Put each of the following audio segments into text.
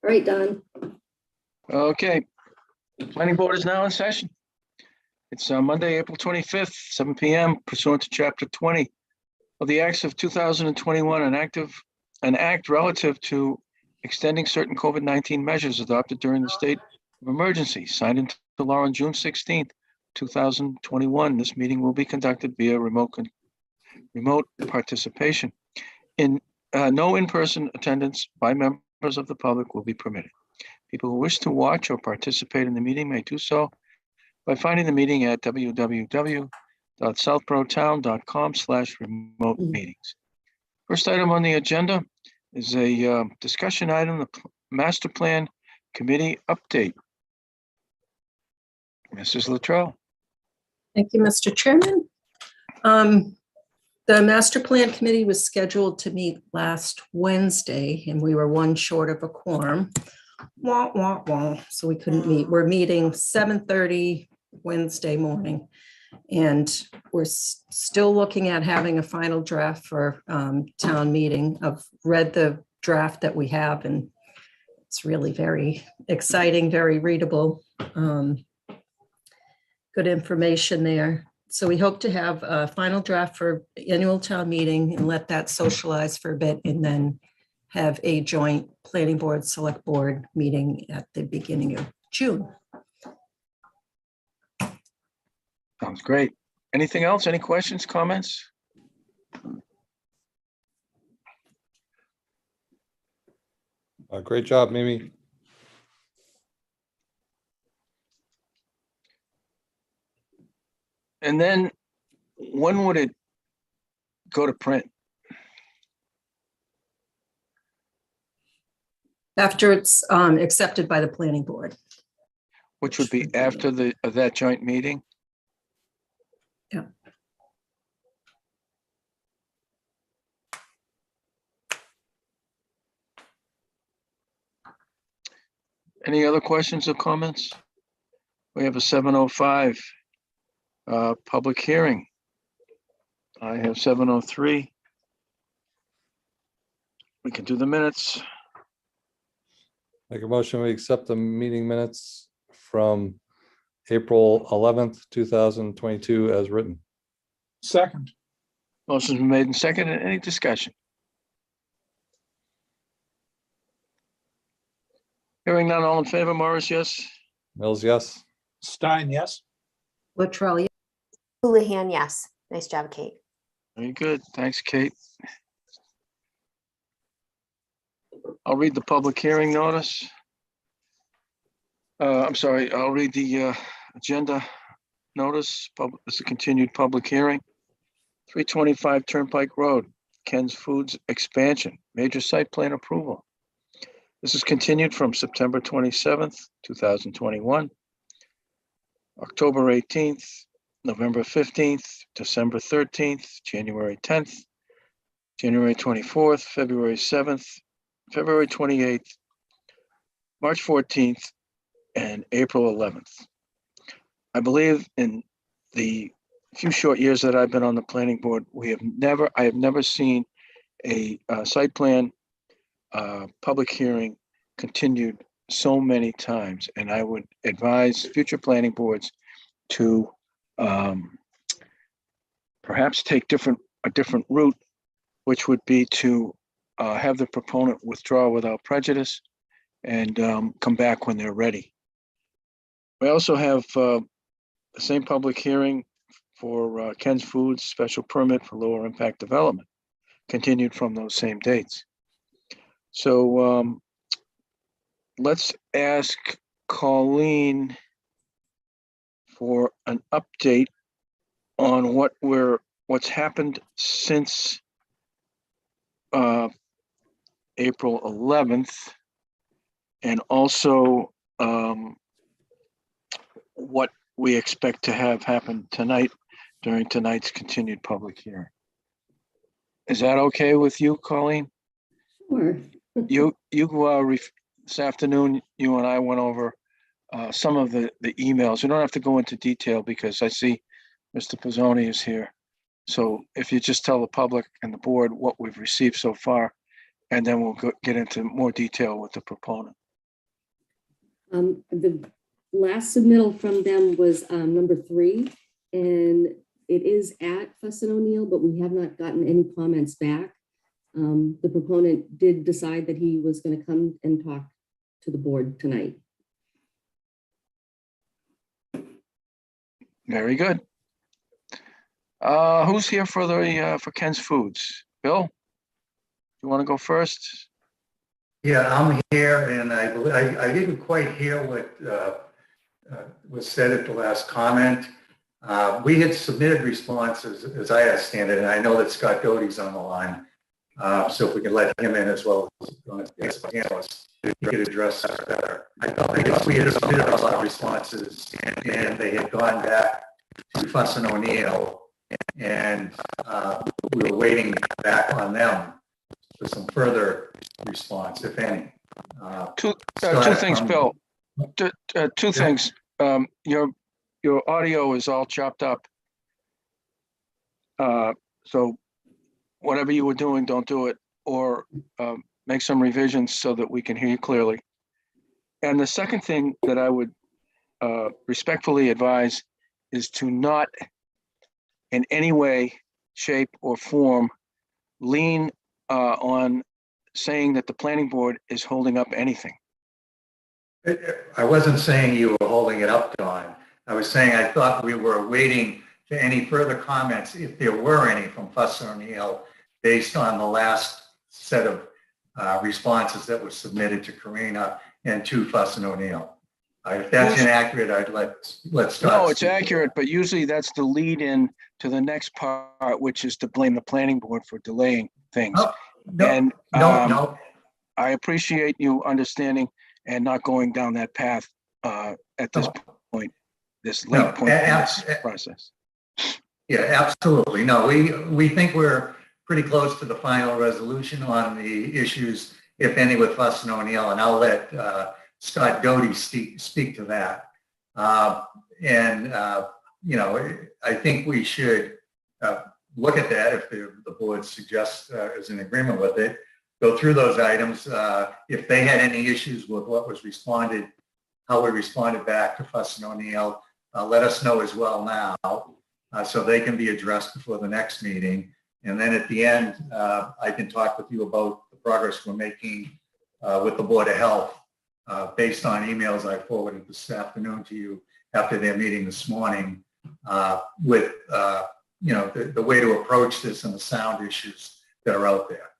All right, Don. Okay, the planning board is now in session. It's Monday, April 25th, 7 p.m. pursuant to Chapter 20 of the Acts of 2021, an act relative to extending certain COVID-19 measures adopted during the state of emergency, signed into law on June 16th, 2021. This meeting will be conducted via remote participation. No in-person attendance by members of the public will be permitted. People who wish to watch or participate in the meeting may do so by finding the meeting at www.southboroughtown.com/remote meetings. First item on the agenda is a discussion item, the master plan committee update. Mrs. Luttrell. Thank you, Mr. Chairman. The master plan committee was scheduled to meet last Wednesday, and we were one short of a quorum. Wah, wah, wah. So we couldn't meet. We're meeting 7:30 Wednesday morning, and we're still looking at having a final draft for town meeting. I've read the draft that we have, and it's really very exciting, very readable. Good information there. So we hope to have a final draft for annual town meeting and let that socialize for a bit, and then have a joint planning board, select board meeting at the beginning of June. Sounds great. Anything else? Any questions, comments? Great job, Mimi. And then when would it go to print? After it's accepted by the planning board. Which would be after that joint meeting? Yeah. Any other questions or comments? We have a 7:05 public hearing. I have 7:03. We can do the minutes. Make a motion, we accept the meeting minutes from April 11th, 2022 as written. Second. Motion's been made and seconded. Any discussion? Hearing none, all in favor, Morris, yes? Mills, yes. Stein, yes. Luttrell, yes. Houlihan, yes. Nice job, Kate. Very good. Thanks, Kate. I'll read the public hearing notice. I'm sorry, I'll read the agenda notice. It's a continued public hearing. 325 Turnpike Road, Ken's Foods expansion, major site plan approval. This is continued from September 27th, 2021, October 18th, November 15th, December 13th, January 10th, January 24th, February 7th, February 28th, March 14th, and April 11th. I believe in the few short years that I've been on the planning board, I have never seen a site plan public hearing continued so many times. And I would advise future planning boards to perhaps take a different route, which would be to have the proponent withdraw without prejudice and come back when they're ready. We also have the same public hearing for Ken's Foods special permit for lower impact development, continued from those same dates. So let's ask Colleen for an update on what's happened since April 11th, and also what we expect to have happen tonight during tonight's continued public hearing. Is that okay with you, Colleen? Sure. This afternoon, you and I went over some of the emails. You don't have to go into detail because I see Mr. Pizzoni is here. So if you just tell the public and the board what we've received so far, and then we'll get into more detail with the proponent. The last submittal from them was number 3, and it is at Fuss and O'Neill, but we have not gotten any comments back. The proponent did decide that he was going to come and talk to the board tonight. Very good. Who's here for the for Ken's Foods? Bill, you want to go first? Yeah, I'm here, and I didn't quite hear what was said at the last comment. We had submitted responses, as I understand it, and I know that Scott Doty's on the line. So if we can let him in as well as the analyst, he could address that better. I guess we had submitted a lot of responses, and they had gone back to Fuss and O'Neill, and we were waiting back on them for some further response, if any. Two things, Bill. Two things. Your audio is all chopped up. So whatever you were doing, don't do it, or make some revisions so that we can hear you clearly. And the second thing that I would respectfully advise is to not in any way, shape, or form lean on saying that the planning board is holding up anything. I wasn't saying you were holding it up, Don. I was saying I thought we were waiting for any further comments, if there were any, from Fuss and O'Neill, based on the last set of responses that were submitted to Karina and to Fuss and O'Neill. If that's inaccurate, I'd let's start. No, it's accurate, but usually that's the lead in to the next part, which is to blame the planning board for delaying things. Oh, no, And no. I appreciate you understanding and not going down that path at this point, this late point in this process. Yeah, absolutely. No, we think we're pretty close to the final resolution on the issues, if any, with Fuss and O'Neill, and I'll let Scott Doty speak to that. You know, I think we should look at that if the board suggests is in agreement with it. Go through those items. If they had any issues with what was responded, how we responded back to Fuss and O'Neill, let us know as well now, so they can be addressed before the next meeting. And then at the end, I can talk with you about the progress we're making with the Board of Health based on emails I forwarded this afternoon to you after their meeting this morning with you know, the way to approach this and the sound issues that are out there.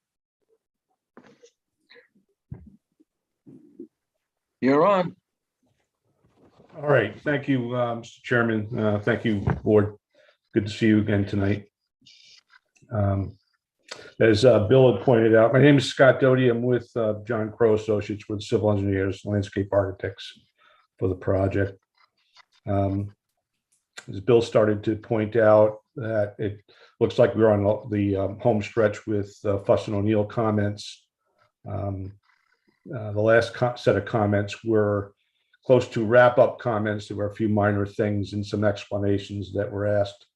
You're on. All right. Thank you, Mr. Chairman. Thank you, board. Good to see you again tonight. As Bill had pointed out, my name is Scott Doty. I'm with John Crow Associates with Civil Engineers, Landscape Architects for the project. As Bill started to point out, that it looks like we're on the home stretch with Fuss and O'Neill comments. The last set of comments were close to wrap-up comments. There were a few minor things and some explanations that were asked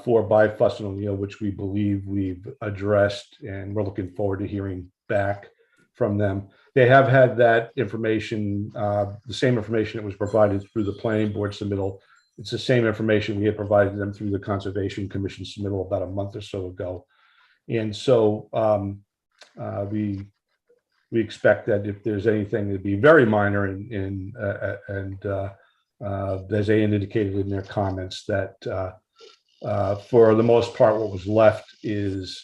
for by Fuss and O'Neill, which we believe we've addressed, and we're looking forward to hearing back from them. They have had that information, the same information that was provided through the planning board submittal. It's the same information we had provided them through the Conservation Commission submittal about a month or so ago. And so we expect that if there's anything to be very minor and as they indicated in their comments, that for the most part, what was left is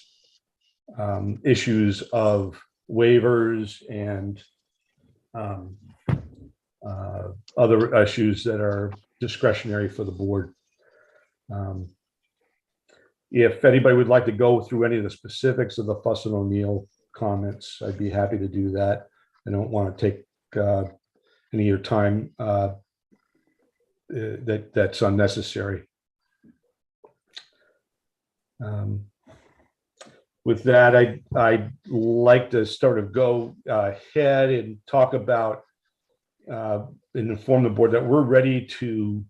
issues of waivers and other issues that are discretionary for the board. If anybody would like to go through any of the specifics of the Fuss and O'Neill comments, I'd be happy to do that. I don't want to take any of your time that's unnecessary. With that, I'd like to sort of go ahead and talk about and inform the board that we're ready to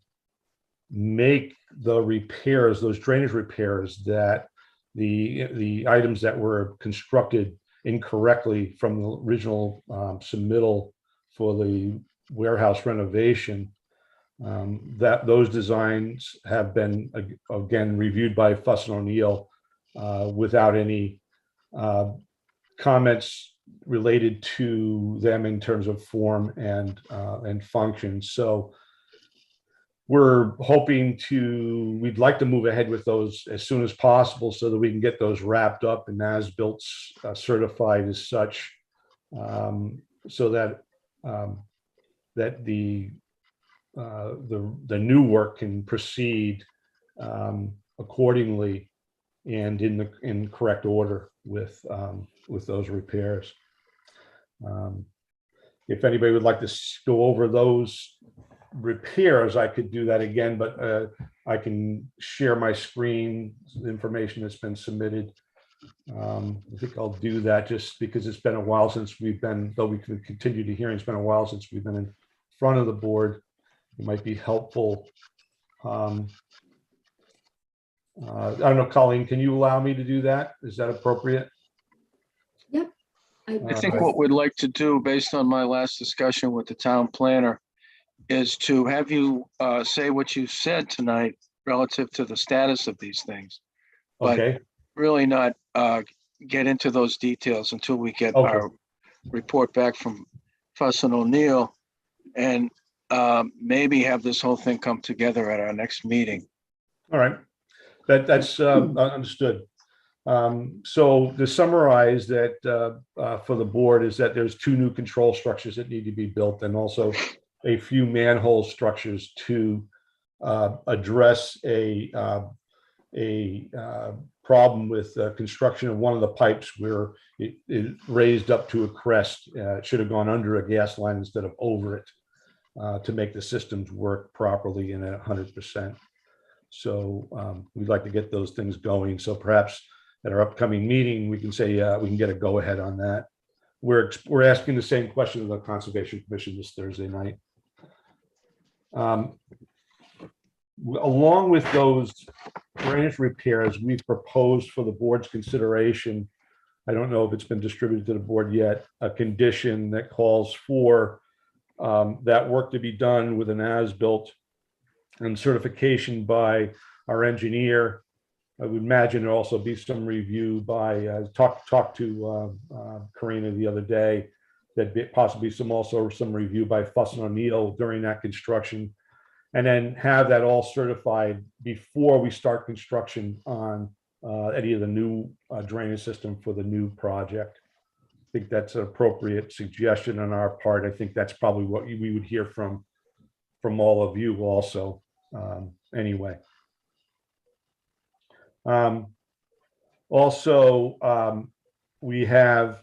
make the repairs, those drainage repairs, that the items that were constructed incorrectly from the original submittal for the warehouse renovation. That those designs have been again reviewed by Fuss and O'Neill without any comments related to them in terms of form and function. So we're hoping we'd like to move ahead with those as soon as possible so that we can get those wrapped up and as-built certified as such, so that that the new work can proceed accordingly and in correct order with those repairs. If anybody would like to go over those repairs, I could do that again, but I can share my screen, the information that's been submitted. I think I'll do that just because it's been a while since we've been, though we can continue to hear, it's been a while since we've been in front of the board. It might be helpful. I don't know, Colleen, can you allow me to do that? Is that appropriate? Yep. I think what we'd like to do, based on my last discussion with the town planner, is to have you say what you said tonight relative to the status of these things. But Okay. really not get into those details until we get Okay. our report back from Fuss and O'Neill, and maybe have this whole thing come together at our next meeting. All right. That's understood. So to summarize that for the board is that there's 2 new control structures that need to be built, and also a few manhole structures to address a problem with construction of one of the pipes where it raised up to a crest. It should have gone under a gas line instead of over it to make the systems work properly and at 100%. So we'd like to get those things going. So perhaps at our upcoming meeting, we can say we can get a go ahead on that. We're asking the same question of the Conservation Commission this Thursday night. Along with those drainage repairs, we've proposed for the board's consideration, I don't know if it's been distributed to the board yet, a condition that calls for that work to be done with an as-built and certification by our engineer. I would imagine there'll also be some review by, talked to Karina the other day, that possibly some review by Fuss and O'Neill during that construction, and then have that all certified before we start construction on any of the new drainage system for the new project. I think that's an appropriate suggestion on our part. I think that's probably what we would hear from all of you also, anyway. Also, we have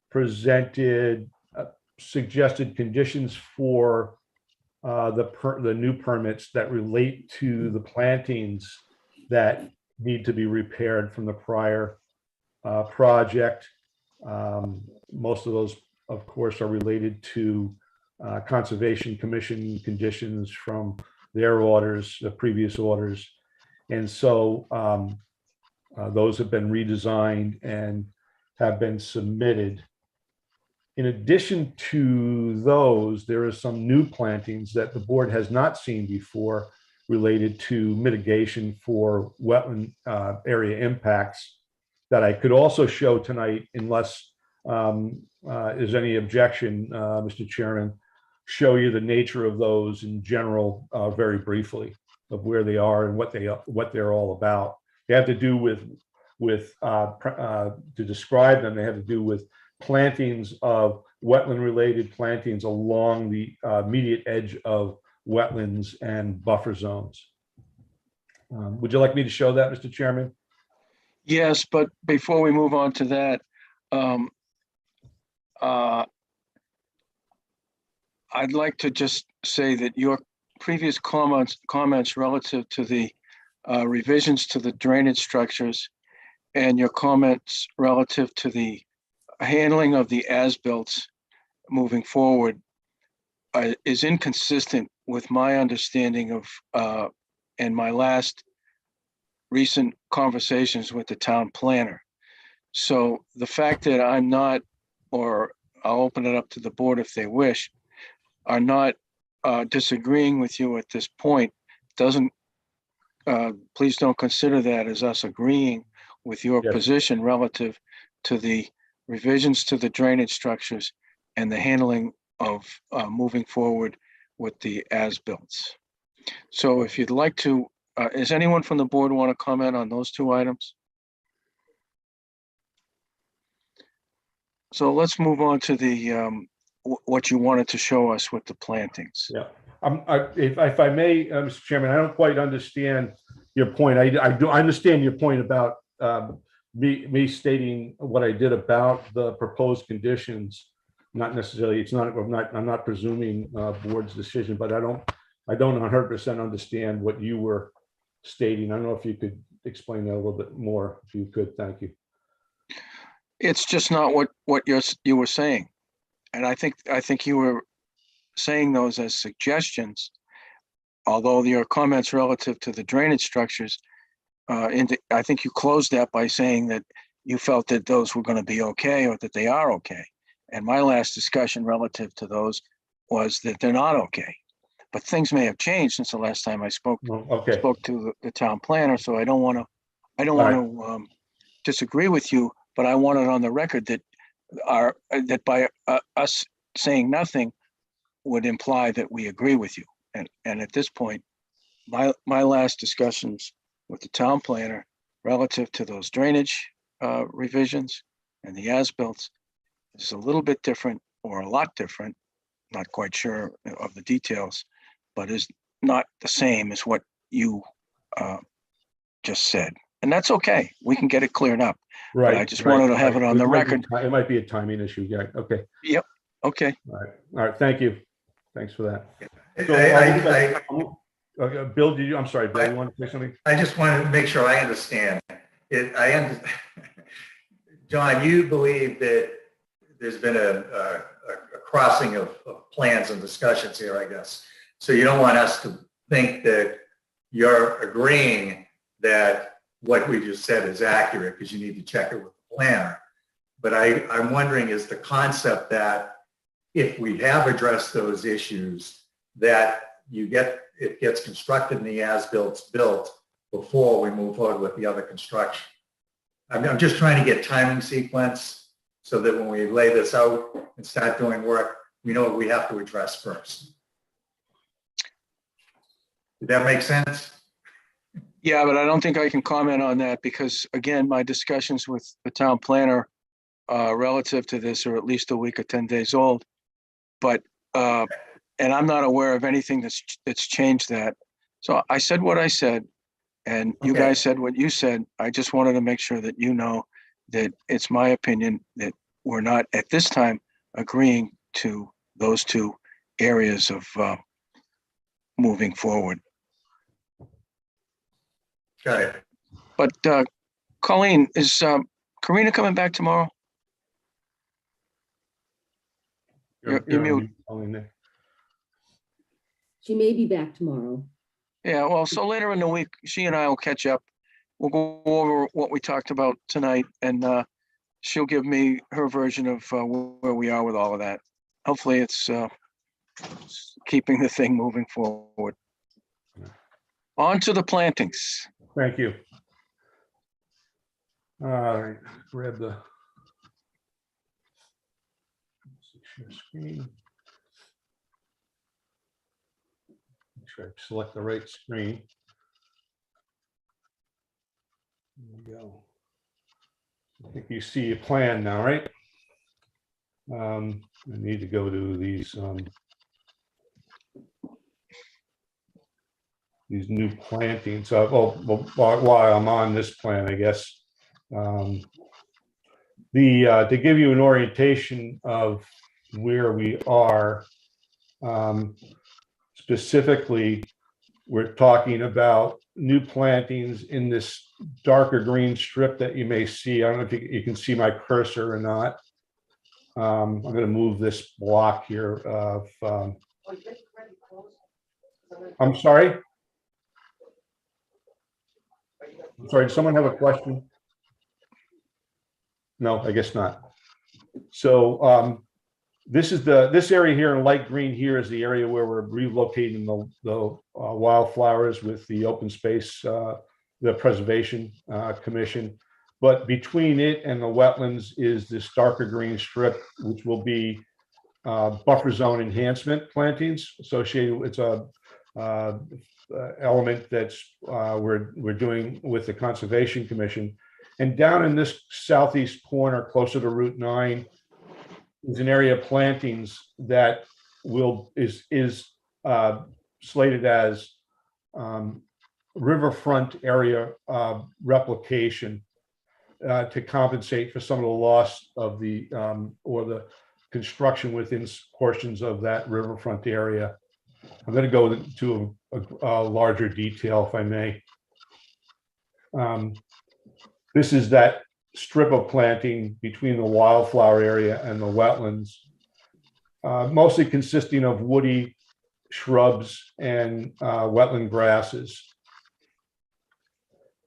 presented suggested conditions for the new permits that relate to the plantings that need to be repaired from the prior project. Most of those, of course, are related to Conservation Commission conditions from their orders, the previous orders. And so those have been redesigned and have been submitted. In addition to those, there are some new plantings that the board has not seen before related to mitigation for wetland area impacts that I could also show tonight, unless there's any objection, Mr. Chairman, show you the nature of those in general very briefly, of where they are and what they're all about. They have to do with to describe them, they have to do with plantings of wetland related plantings along the immediate edge of wetlands and buffer zones. Would you like me to show that, Mr. Chairman? Yes, but before we move on to that, I'd like to just say that your previous comments relative to the revisions to the drainage structures and your comments relative to the handling of the as-built moving forward is inconsistent with my understanding of and my last recent conversations with the town planner. So the fact that I'm not, or I'll open it up to the board if they wish, are not disagreeing with you at this point, doesn't, please don't consider that as us agreeing with your Yes. position relative to the revisions to the drainage structures and the handling of moving forward with the as-builts. So if you'd like to, is anyone from the board want to comment on those two items? So let's move on to the what you wanted to show us with the plantings. Yeah. If I may, Mr. Chairman, I don't quite understand your point. I do understand your point about me stating what I did about the proposed conditions. Not necessarily, I'm not presuming board's decision, but I don't 100% understand what you were stating. I don't know if you could explain that a little bit more, if you could. Thank you. It's just not what you were saying. And I think you were saying those as suggestions, although your comments relative to the drainage structures, I think you closed that by saying that you felt that those were going to be okay, or that they are okay. And my last discussion relative to those was that they're not okay. But things may have changed since the last time I spoke Okay. to the town planner. So I don't want Right. to disagree with you, but I want it on the record that that by us saying nothing would imply that we agree with you. And at this point, my last discussions with the town planner relative to those drainage revisions and the as-built is a little bit different, or a lot different, not quite sure of the details, but is not the same as what you just said. And that's okay. We can get it cleared up. Right. But I just wanted to have it on the record. It might be a timing issue. Yeah. Okay. Yep. Okay. All right. All right. Thank you. Thanks for that. Bill, I'm sorry, Bill, you want to say something? I just wanted to make sure I understand. John, you believe that there's been a crossing of plans and discussions here, I guess. So you don't want us to think that you're agreeing that what we just said is accurate, because you need to check it with the planner. But I'm wondering, is the concept that if we have addressed those issues, that it gets constructed and the as-built's built before we move forward with the other construction? I'm just trying to get timing sequence so that when we lay this out and start doing work, we know what we have to address first. Did that make sense? Yeah, but I don't think I can comment on that because, again, my discussions with the town planner relative to this are at least a week or 10 days old. But and I'm not aware of anything that's changed that. So I said what I said, and you Okay. guys said what you said. I just wanted to make sure that you know that it's my opinion that we're not at this time agreeing to those two areas of moving forward. Got it. But Colleen, is Karina coming back tomorrow? You're mute. She may be back tomorrow. Yeah, well, so later in the week, she and I will catch up. We'll go over what we talked about tonight, and she'll give me her version of where we are with all of that. Hopefully it's keeping the thing moving forward. On to the plantings. Thank you. All right, grab the share screen. Make sure I select the right screen. There we go. I think you see a plan now, right? I need to go to these new plantings. Well, while I'm on this plan, I guess, to give you an orientation of where we are, specifically, we're talking about new plantings in this darker green strip that you may see. I don't know if you can see my cursor or not. I'm going to move this block here of, I'm sorry. I'm sorry, does someone have a question? No, I guess not. So this area here in light green here is the area where we're relocating the wildflowers with the open space, the preservation commission. But between it and the wetlands is this darker green strip, which will be buffer zone enhancement plantings associated. It's a element that's we're doing with the Conservation Commission. And down in this southeast corner, closer to Route 9, is an area of plantings that is slated as riverfront area replication to compensate for some of the loss of the or the construction within portions of that riverfront area. I'm going to go to a larger detail, if I may. This is that strip of planting between the wildflower area and the wetlands, mostly consisting of woody shrubs and wetland grasses.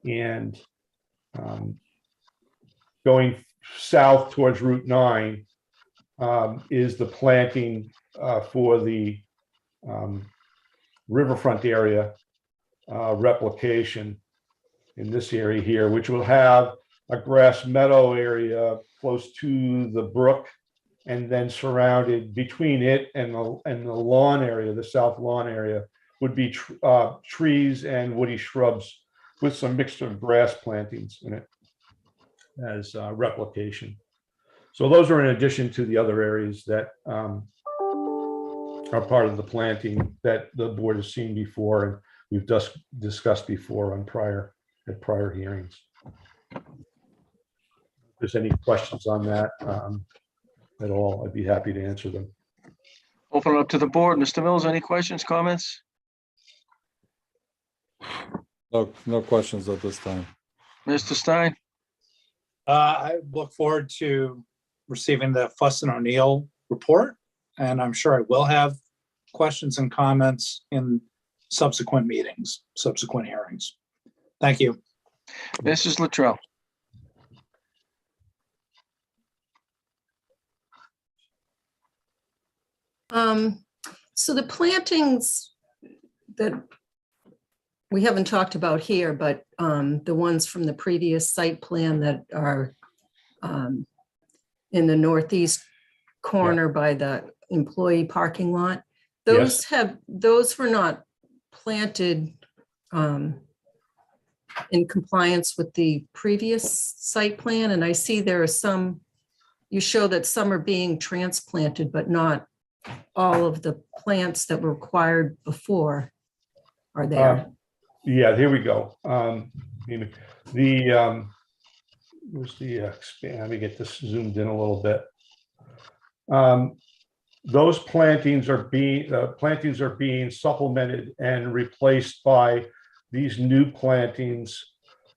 And going south towards Route 9 is the planting for the riverfront area replication in this area here, which will have a grass meadow area close to the brook, and then surrounded between it and the lawn area, the south lawn area, would be trees and woody shrubs with some mixture of grass plantings in it as replication. So those are in addition to the other areas that are part of the planting that the board has seen before and we've just discussed before on prior hearings. If there's any questions on that at all, I'd be happy to answer them. Open it up to the board. Mr. Mills, any questions, comments? No questions at this time. Mr. Stein? I look forward to receiving the Fuss and O'Neill report, and I'm sure I will have questions and comments in subsequent meetings, subsequent hearings. Thank you. Mrs. Luttrell? So the plantings that we haven't talked about here, but the ones from the previous site plan that are in the northeast corner by the employee parking lot, those were not planted in compliance with the previous site plan. And I see there are some, you show that some are being transplanted, but not all of the plants that were required before are there. Yeah, here we go. Where's the expand? Let me get this zoomed in a little bit. Those plantings are being supplemented and replaced by these new plantings.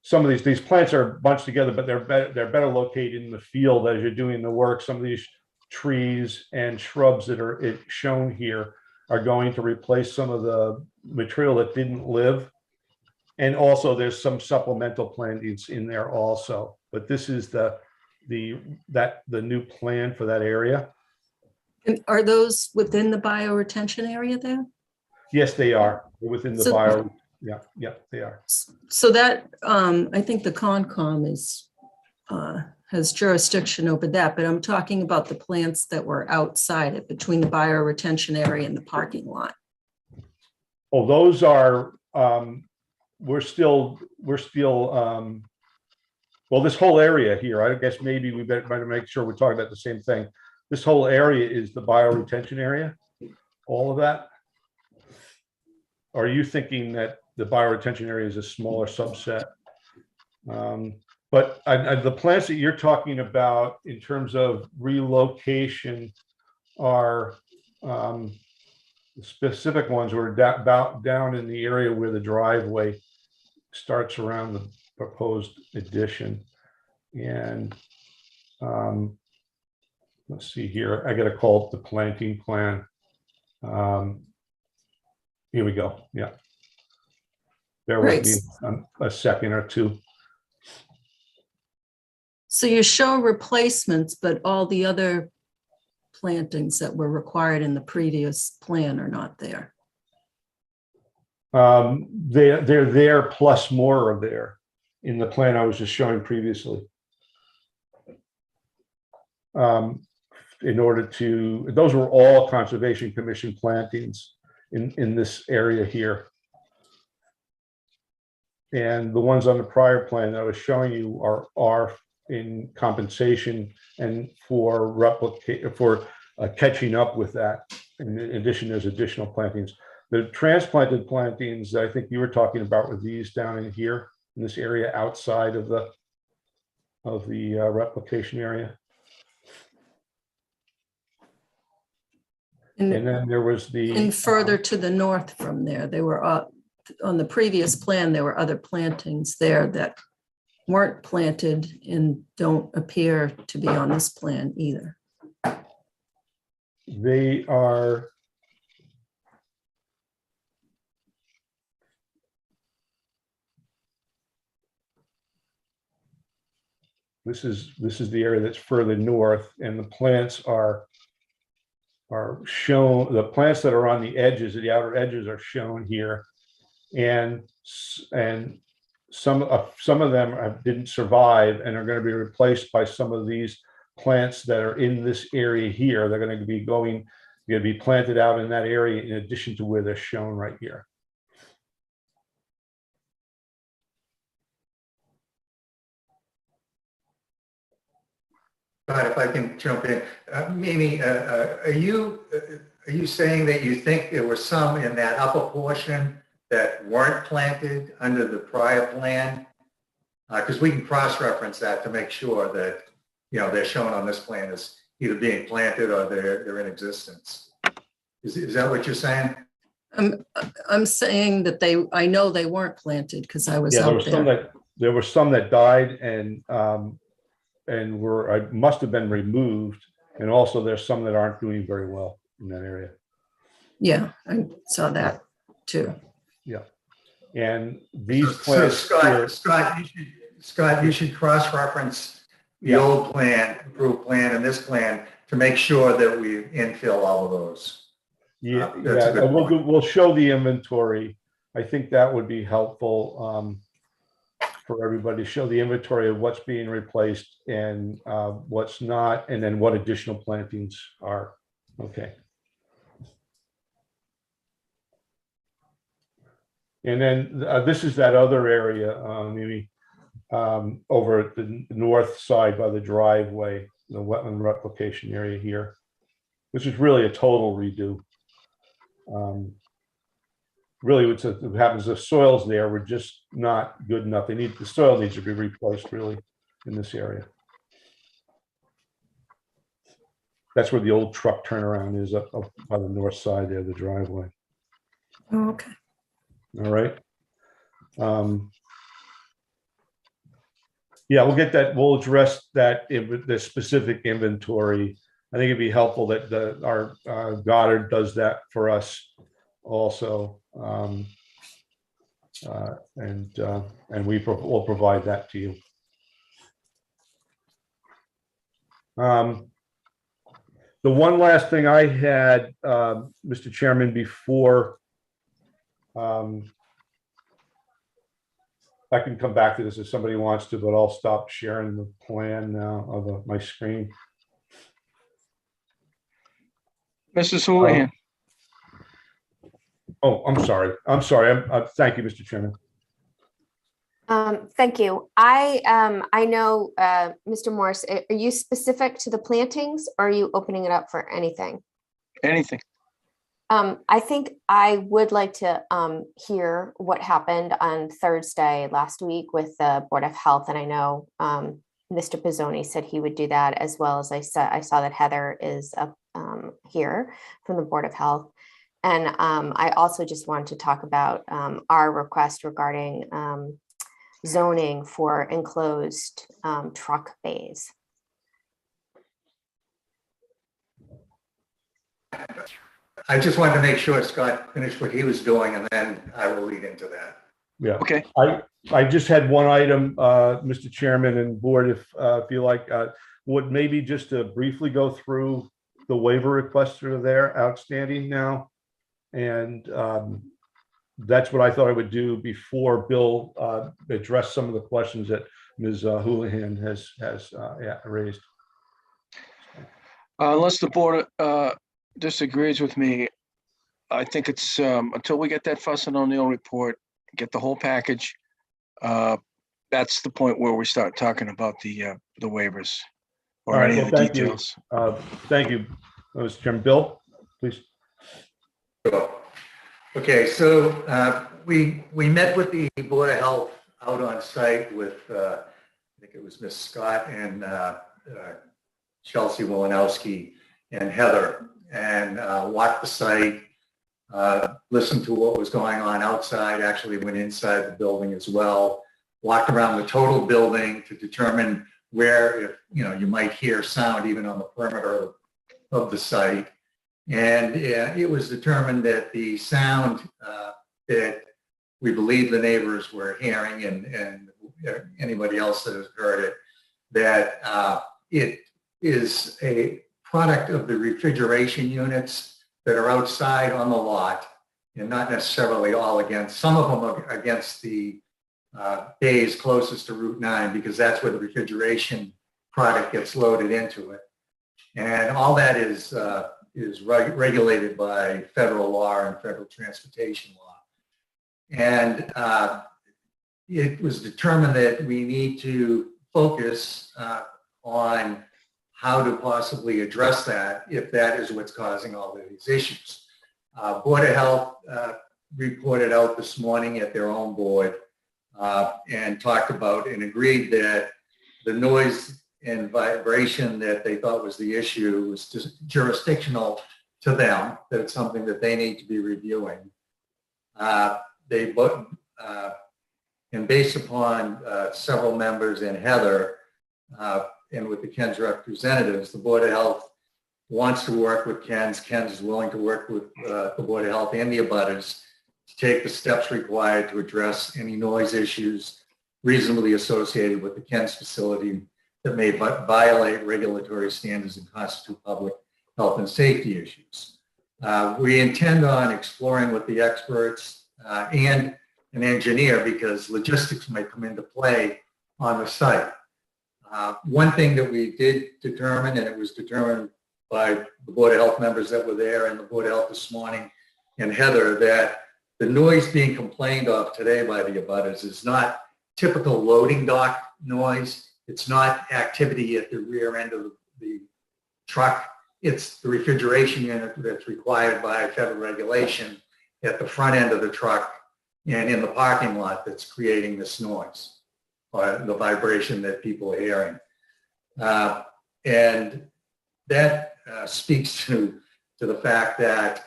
Some of these plants are bunched together, but they're better located in the field as you're doing the work. Some of these trees and shrubs that are shown here are going to replace some of the material that didn't live. And also there's some supplemental plantings in there also, but this is the new plan for that area. And are those within the bioretention area there? Yes, they are. They're within the bio. Yeah, they are. So that I think the Concom is has jurisdiction over that, but I'm talking about the plants that were outside it, between the bioretention area and the parking lot. Oh, those are we're still well, this whole area here, I guess maybe we better make sure we're talking about the same thing. This whole area is the bioretention area, all of that. Or are you thinking that the bioretention area is a smaller subset? But the plants that you're talking about in terms of relocation are the specific ones were down in the area where the driveway starts around the proposed addition. And let's see here, I got to call it the planting plan. Here we go. Yeah. Bear with me a second or two. So you show replacements, but all the other plantings that were required in the previous plan are not there. They're there plus more are there in the plan I was just showing previously. In order to, those were all Conservation Commission plantings in this area here. And the ones on the prior plan that I was showing you are in compensation and for catching up with that. In addition, there's additional plantings. The transplanted plantings I think you were talking about were these down in here in this area outside of the replication area. And then there was And further to the north from there, they were on the previous plan, there were other plantings there that weren't planted and don't appear to be on this plan either. They are. This is the area that's further north, and the plants are shown. The plants that are on the edges, the outer edges, are shown here, and some of them didn't survive and are going to be replaced by some of these plants that are in this area here. They're going to be planted out in that area in addition to where they're shown right here. If I can jump in, Mimi, are you saying that you think there were some in that upper portion that weren't planted under the prior plan? Because we can cross-reference that to make sure that they're shown on this plan as either being planted or they're in existence. Is that what you're saying? I'm saying that I know they weren't planted because I was out there. There were some that died and must have been removed, and also there's some that aren't doing very well in that area. Yeah, I saw that too. Yeah, and these So plants. Scott, you should cross-reference the old plan, approved plan, and this plan to make sure that we infill all of those. We'll show the inventory. I think that would be helpful for everybody to show the inventory of what's being replaced and what's not, and then what additional plantings are. Okay. And then this is that other area, maybe over at the north side by the driveway, the wetland replication area here, which is really a total redo. Really what happens, the soils there were just not good enough. The soil needs to be replaced really in this area. That's where the old truck turnaround is up by the north side there, the driveway. Oh, okay. All right. Yeah, we'll get that. We'll address that the specific inventory. I think it'd be helpful that our Goddard does that for us also, and we'll provide that to you. The one last thing I had, Mr. Chairman, before I can come back to this if somebody wants to, but I'll stop sharing the plan now of my screen. Mrs. Houlihan. Oh, I'm sorry. Thank you, Mr. Chairman. Thank you. I know, Mr. Morris, are you specific to the plantings or are you opening it up for anything? Anything. I think I would like to hear what happened on Thursday last week with the Board of Health. And I know Mr. Pizzoni said he would do that, as well as I saw that Heather is up here from the Board of Health. And I also just wanted to talk about our request regarding zoning for enclosed truck bays. I just wanted to make sure Scott finished what he was doing, and then I will lead into that. Yeah. Okay. I just had one item, Mr. Chairman and board, if you like, would maybe just to briefly go through the waiver requests that are there outstanding now. And that's what I thought I would do before Bill addressed some of the questions that Ms. Houlihan has raised. Unless the board disagrees with me, I think it's until we get that Fuss and O'Neill report, get the whole package. That's the point where we start talking about the waivers or All right, any well, of the thank you. details. Thank you, Mr. Chairman. Bill, please. Okay, so we met with the Board of Health out on site with, I think it was Ms. Scott and Chelsea Wolanowski and Heather, and walked the site, listened to what was going on outside, actually went inside the building as well, walked around the total building to determine where, if you might hear sound even on the perimeter of the site. And it was determined that the sound that we believe the neighbors were hearing and anybody else that has heard it, that it is a product of the refrigeration units that are outside on the lot, and not necessarily all against, some of them are against the bays closest to Route 9, because that's where the refrigeration product gets loaded into it. And all that is regulated by federal law and federal transportation law. And it was determined that we need to focus on how to possibly address that if that is what's causing all of these issues. Board of Health reported out this morning at their own board and talked about and agreed that the noise and vibration that they thought was the issue was just jurisdictional to them, that it's something that they need to be reviewing. And based upon several members and Heather, and with the Ken's representatives, the Board of Health wants to work with Ken's. Ken's is willing to work with the Board of Health and the abutters to take the steps required to address any noise issues reasonably associated with the Ken's facility that may violate regulatory standards and constitute public health and safety issues. We intend on exploring with the experts and an engineer, because logistics might come into play on the site. One thing that we did determine, and it was determined by the Board of Health members that were there and the Board of Health this morning and Heather, that the noise being complained of today by the abutters is not typical loading dock noise. It's not activity at the rear end of the truck. It's the refrigeration unit that's required by federal regulation at the front end of the truck and in the parking lot that's creating this noise, or the vibration that people are hearing. And that speaks to the fact that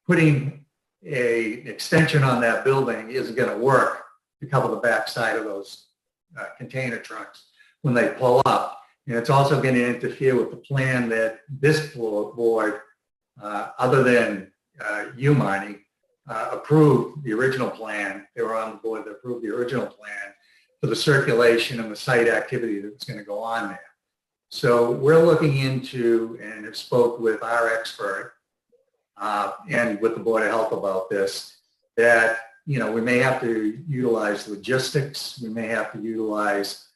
putting an extension on that building isn't going to work to cover the backside of those container trucks when they pull up. And it's also going to interfere with the plan that this board, other than you, Marnie, approved the original plan. They were on the board that approved the original plan for the circulation and the site activity that's going to go on there. So we're looking into, and have spoke with our expert and with the Board of Health about this, that we may have to utilize logistics. We may have to utilize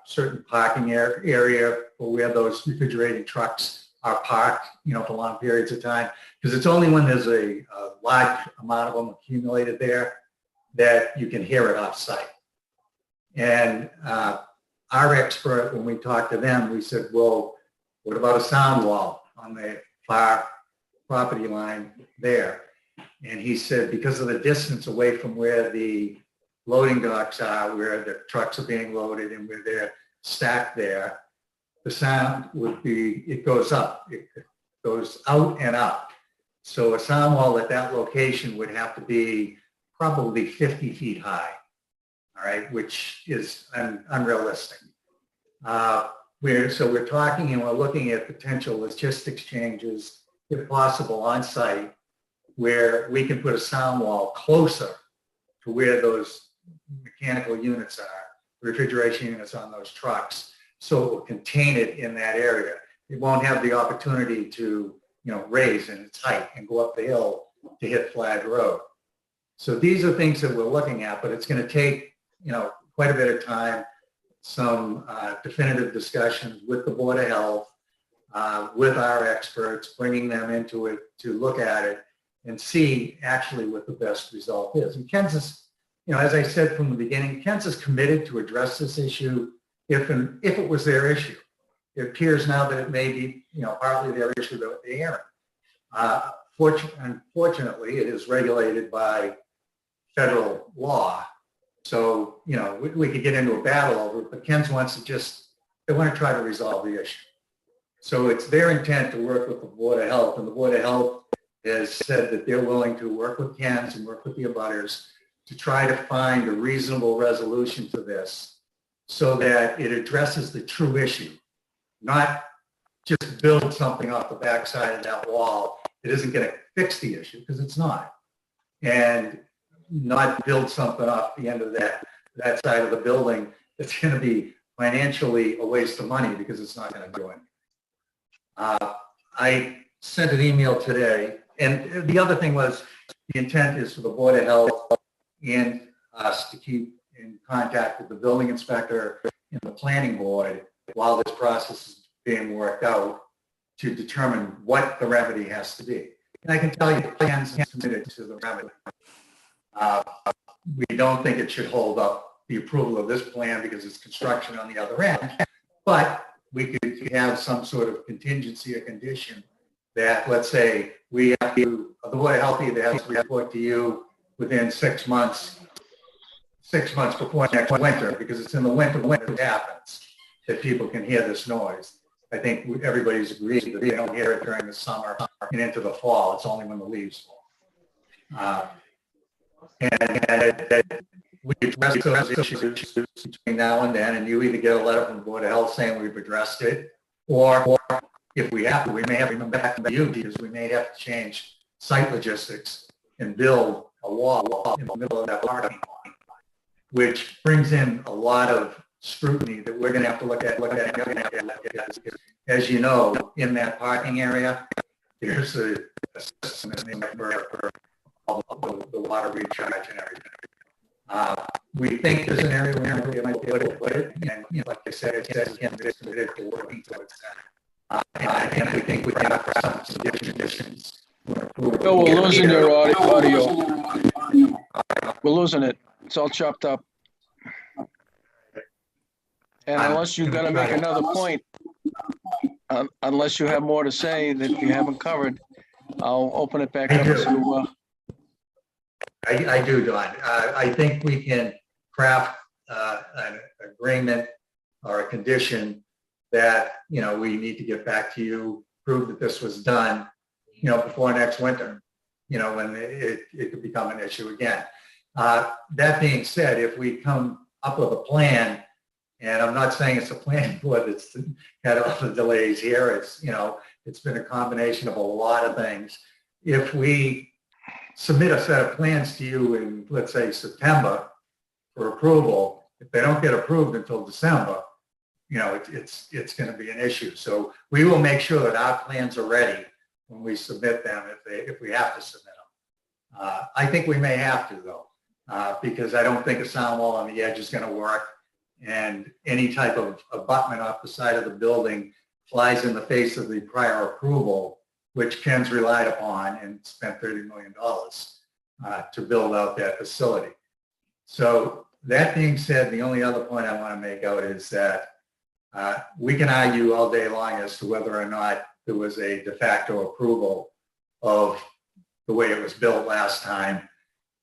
certain parking area where those refrigerated trucks are parked, for long periods of time, because it's only when there's a large amount of them accumulated there that you can hear it off site. And our expert, when we talked to them, we said, well, what about a sound wall on the far property line there? And he said, because of the distance away from where the loading docks are, where the trucks are being loaded and where they're stacked there, the sound would be, it goes up, it goes out and up. So a sound wall at that location would have to be probably 50 feet high, all right, which is unrealistic. So we're talking and we're looking at potential logistics changes, if possible, on site, where we can put a sound wall closer to where those mechanical units are, refrigeration units on those trucks, so it will contain it in that area. it won't have the opportunity to, raise in its height and go up the hill to hit Flag Road. So these are things that we're looking at, but it's going to take, quite a bit of time, some definitive discussions with the Board of Health, with our experts, bringing them into it to look at it and see actually what the best result is. And Ken's is, as I said from the beginning, Ken's is committed to address this issue if it was their issue. It appears now that it may be, partly their issue that they hearing. Unfortunately, it is regulated by federal law. So, we could get into a battle over it, but Ken's wants to they want to try to resolve the issue. So it's their intent to work with the Board of Health, and the Board of Health has said that they're willing to work with Ken's and work with the abutters to try to find a reasonable resolution to this so that it addresses the true issue, not just build something off the backside of that wall. It isn't going to fix the issue because it's not. And not build something off the end of that side of the building that's going to be financially a waste of money because it's not going to do anything. I sent an email today, and the other thing was the intent is for the Board of Health and us to keep in contact with the building inspector and the planning board while this process is being worked out to determine what the remedy has to be. And I can tell you, the plan's committed to the remedy. We don't think it should hold up the approval of this plan because it's construction on the other end, but we could have some sort of contingency or condition that, let's say, we have to, the Board of Health either has to report to you within 6 months before next winter, because it's in the winter it happens that people can hear this noise. I think everybody's agreed that they don't hear it during the summer and into the fall. It's only when the leaves fall. And we address those issues between now and then, and you either get a letter from the Board of Health saying we've addressed it, or if we have to, we may have to come back to you because we may have to change site logistics and build a wall in the middle of that parking lot, which brings in a lot of scrutiny that we're going to have to look at. As you know, in that parking area, there's a system for the water recharge and everything. We think there's an area where we might be able to put it, and like I said, it's committed to working towards that. And we think we can have some conditions. Bill, we're losing your audio. We're losing it. It's all chopped up. And unless you've got to make another point, unless you have more to say that you haven't covered, I'll open it back up to. I do, Don. I think we can craft an agreement or a condition that, we need to get back to you, prove that this was done, before next winter, when it could become an issue again. That being said, if we come up with a plan, and I'm not saying it's a planning board that's had all the delays here, it's been a combination of a lot of things. If we submit a set of plans to you in, let's say, September for approval, if they don't get approved until December, it's going to be an issue. So we will make sure that our plans are ready when we submit them, if we have to submit them. I think we may have to, though, because I don't think a sound wall on the edge is going to work, and any type of abutment off the side of the building flies in the face of the prior approval, which Ken's relied upon and spent $30 million to build out that facility. So that being said, the only other point I want to make out is that we can argue all day long as to whether or not there was a de facto approval of the way it was built last time,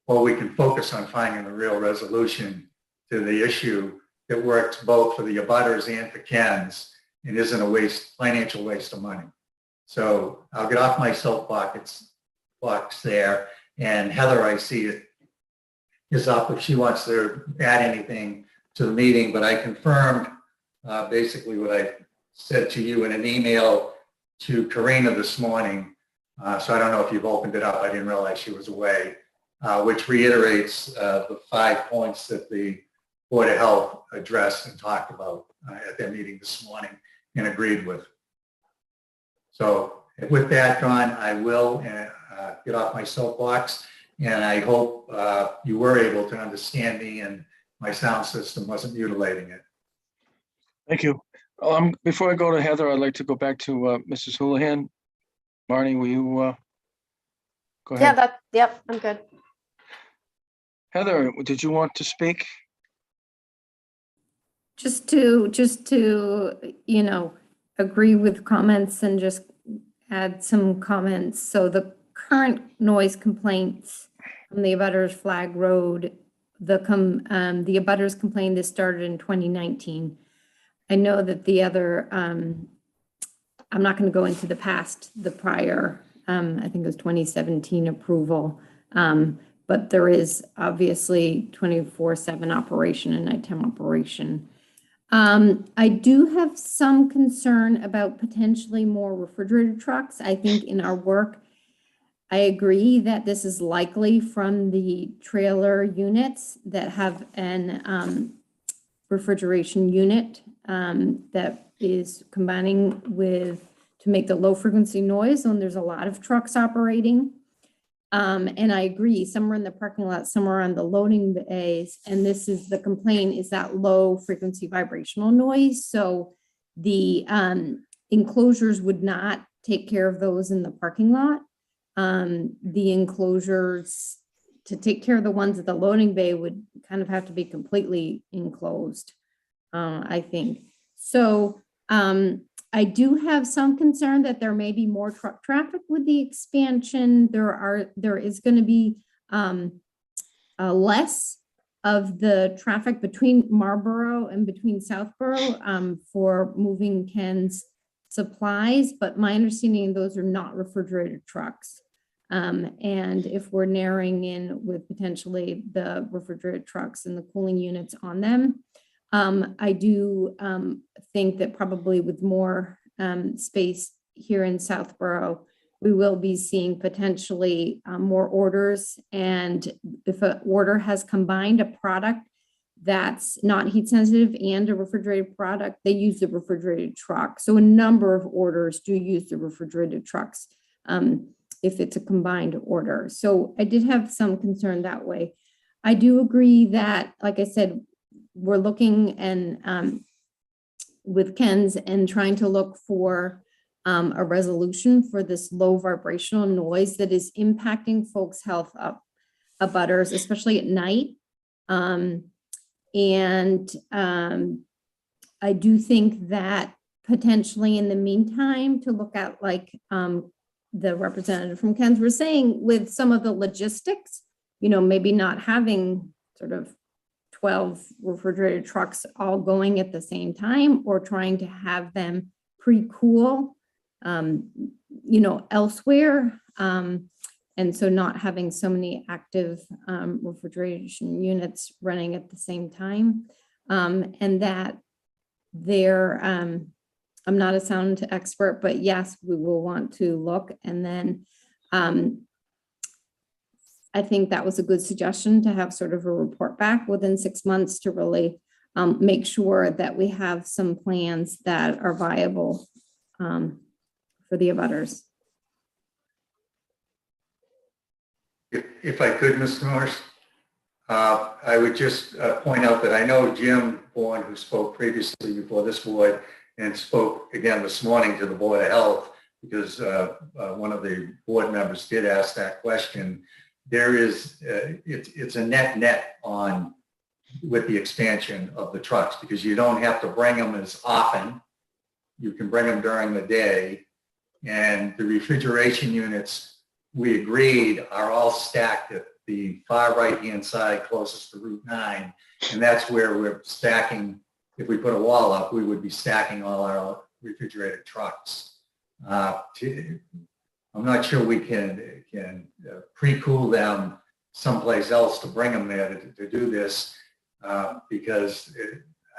or we can focus on finding the real resolution to the issue that works both for the abutters and for Ken's and isn't a financial waste of money. So I'll get off my soapbox there. And Heather, I see it is up if she wants to add anything to the meeting, but I confirmed basically what I said to you in an email to Karina this morning. So I don't know if you've opened it up. I didn't realize she was away, which reiterates the 5 points that the Board of Health addressed and talked about at their meeting this morning and agreed with. So with that, John, I will get off my soapbox, and I hope you were able to understand me and my sound system wasn't mutilating it. Thank you. Before I go to Heather, I'd like to go back to Mrs. Houlihan. Marnie, will you go ahead? Yeah, yep, I'm good. Heather, did you want to speak? Just to, you know, agree with comments and just add some comments. So the current noise complaints from the abutters Flag Road, the abutters complaint this started in 2019. I know that the other, I'm not going to go into the past, the prior, I think it was 2017 approval. But there is obviously 24/7 operation and nighttime operation. I do have some concern about potentially more refrigerator trucks. I think in our work, I agree that this is likely from the trailer units that have an refrigeration unit that is combining with to make the low frequency noise when there's a lot of trucks operating. And I agree, some are in the parking lot, some are on the loading bays, and this is the complaint is that low frequency vibrational noise. So the enclosures would not take care of those in the parking lot. The enclosures to take care of the ones at the loading bay would kind of have to be completely enclosed, I think. So I do have some concern that there may be more truck traffic with the expansion. There is going to be less of the traffic between Marlboro and between Southborough for moving Ken's supplies, but my understanding those are not refrigerated trucks. And if we're narrowing in with potentially the refrigerated trucks and the cooling units on them, I do think that probably with more space here in Southborough, we will be seeing potentially more orders. And if an order has combined a product that's not heat sensitive and a refrigerated product, they use the refrigerated truck. So a number of orders do use the refrigerated trucks if it's a combined order. So I did have some concern that way. I do agree that, like I said, we're looking and with Ken's and trying to look for a resolution for this low vibrational noise that is impacting folks' health abutters, especially at night. I do think that potentially in the meantime to look at like the representative from Ken's was saying with some of the logistics, you know, maybe not having sort of 12 refrigerated trucks all going at the same time or trying to have them pre-cool, you know, elsewhere. And so not having so many active refrigeration units running at the same time. And that there, I'm not a sound expert, but yes, we will want to look. And then I think that was a good suggestion to have sort of a report back within 6 months to really make sure that we have some plans that are viable for the abutters. If I could, Mr. Morris, I would just point out that I know Jim Bourne, who spoke previously before this board and spoke again this morning to the Board of Health, because one of the board members did ask that question. There is, it's a net on with the expansion of the trucks, because you don't have to bring them as often. You can bring them during the day, and the refrigeration units, we agreed, are all stacked at the far right-hand side closest to Route 9, and that's where we're stacking. If we put a wall up, we would be stacking all our refrigerated trucks. I'm not sure we can pre-cool them someplace else to bring them there to do this, because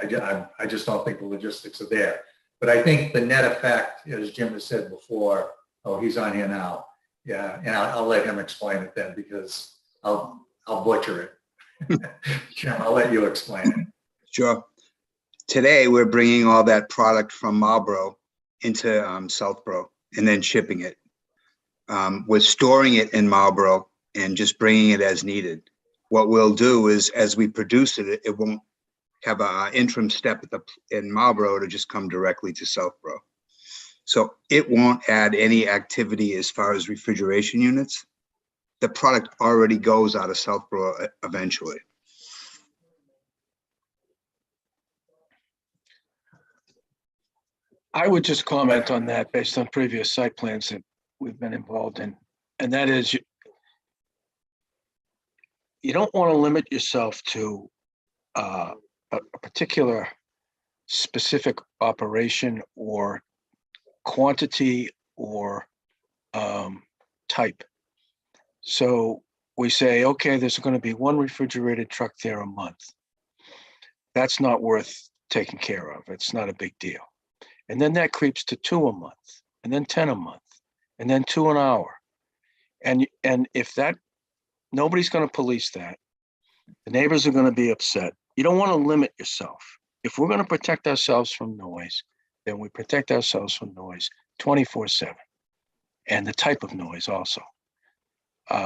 I just don't think the logistics are there. But I think the net effect, as Jim has said before, oh, he's on here now. Yeah, and I'll let him explain it then, because I'll butcher it. Jim, I'll let you explain it. Sure. Today, we're bringing all that product from Marlboro into Southborough. and then shipping it. We're storing it in Marlboro and just bringing it as needed. What we'll do is, as we produce it, it won't have an interim step in Marlboro to just come directly to Southborough. So it won't add any activity as far as refrigeration units. The product already goes out of Southborough eventually. I would just comment on that based on previous site plans that we've been involved in. And that is, you don't want to limit yourself to a particular specific operation or quantity or type. So we say, okay, there's going to be one refrigerated truck there a month. That's not worth taking care of. It's not a big deal. And then that creeps to 2 a month, and then 10 a month, and then 2 an hour. And if that, nobody's going to police that. The neighbors are going to be upset. You don't want to limit yourself. If we're going to protect ourselves from noise, then we protect ourselves from noise 24/7, and the type of noise also.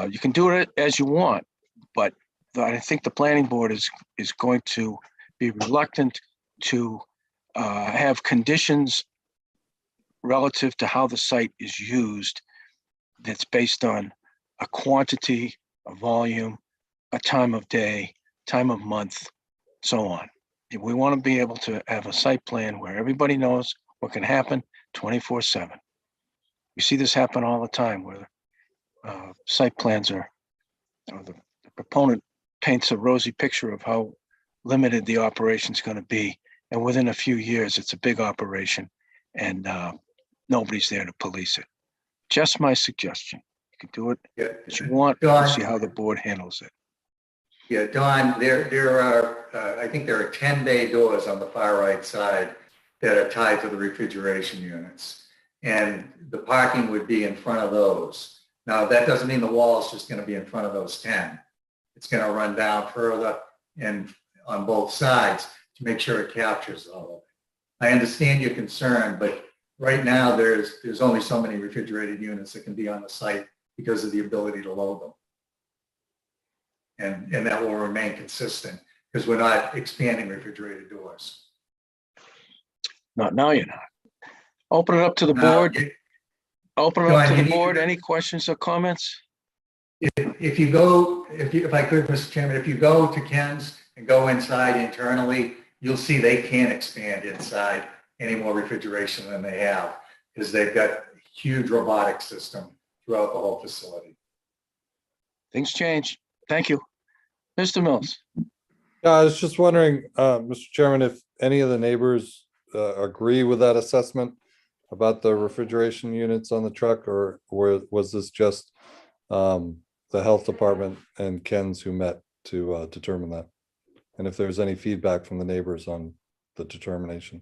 You can do it as you want, but I think the planning board is going to be reluctant to have conditions relative to how the site is used that's based on a quantity, a volume, a time of day, time of month, so on. We want to be able to have a site plan where everybody knows what can happen 24/7. We see this happen all the time where site plans are, the proponent paints a rosy picture of how limited the operation is going to be. And within a few years, it's a big operation and nobody's there to police it. Just my suggestion. You can do it as you want. We'll see how the board handles it. Yeah, Don, there are, I think there are 10 bay doors on the far right side that are tied to the refrigeration units. And the parking would be in front of those. Now, that doesn't mean the wall is just going to be in front of those 10. It's going to run down further and on both sides to make sure it captures all of it. I understand your concern, but right now there's only so many refrigerated units that can be on the site because of the ability to load them. And that will remain consistent because we're not expanding refrigerated doors. Not now, you're not. Open it up to the board. Open it up to the board. Any questions or comments? If you go, if I could, Mr. Chairman, if you go to Ken's and go inside internally, you'll see they can't expand inside any more refrigeration than they have because they've got a huge robotic system throughout the whole facility. Things change. Thank you. Mr. Mills. Yeah, I was just wondering, Mr. Chairman, if any of the neighbors agree with that assessment about the refrigeration units on the truck, or was this just the health department and Ken's who met to determine that? And if there's any feedback from the neighbors on the determination.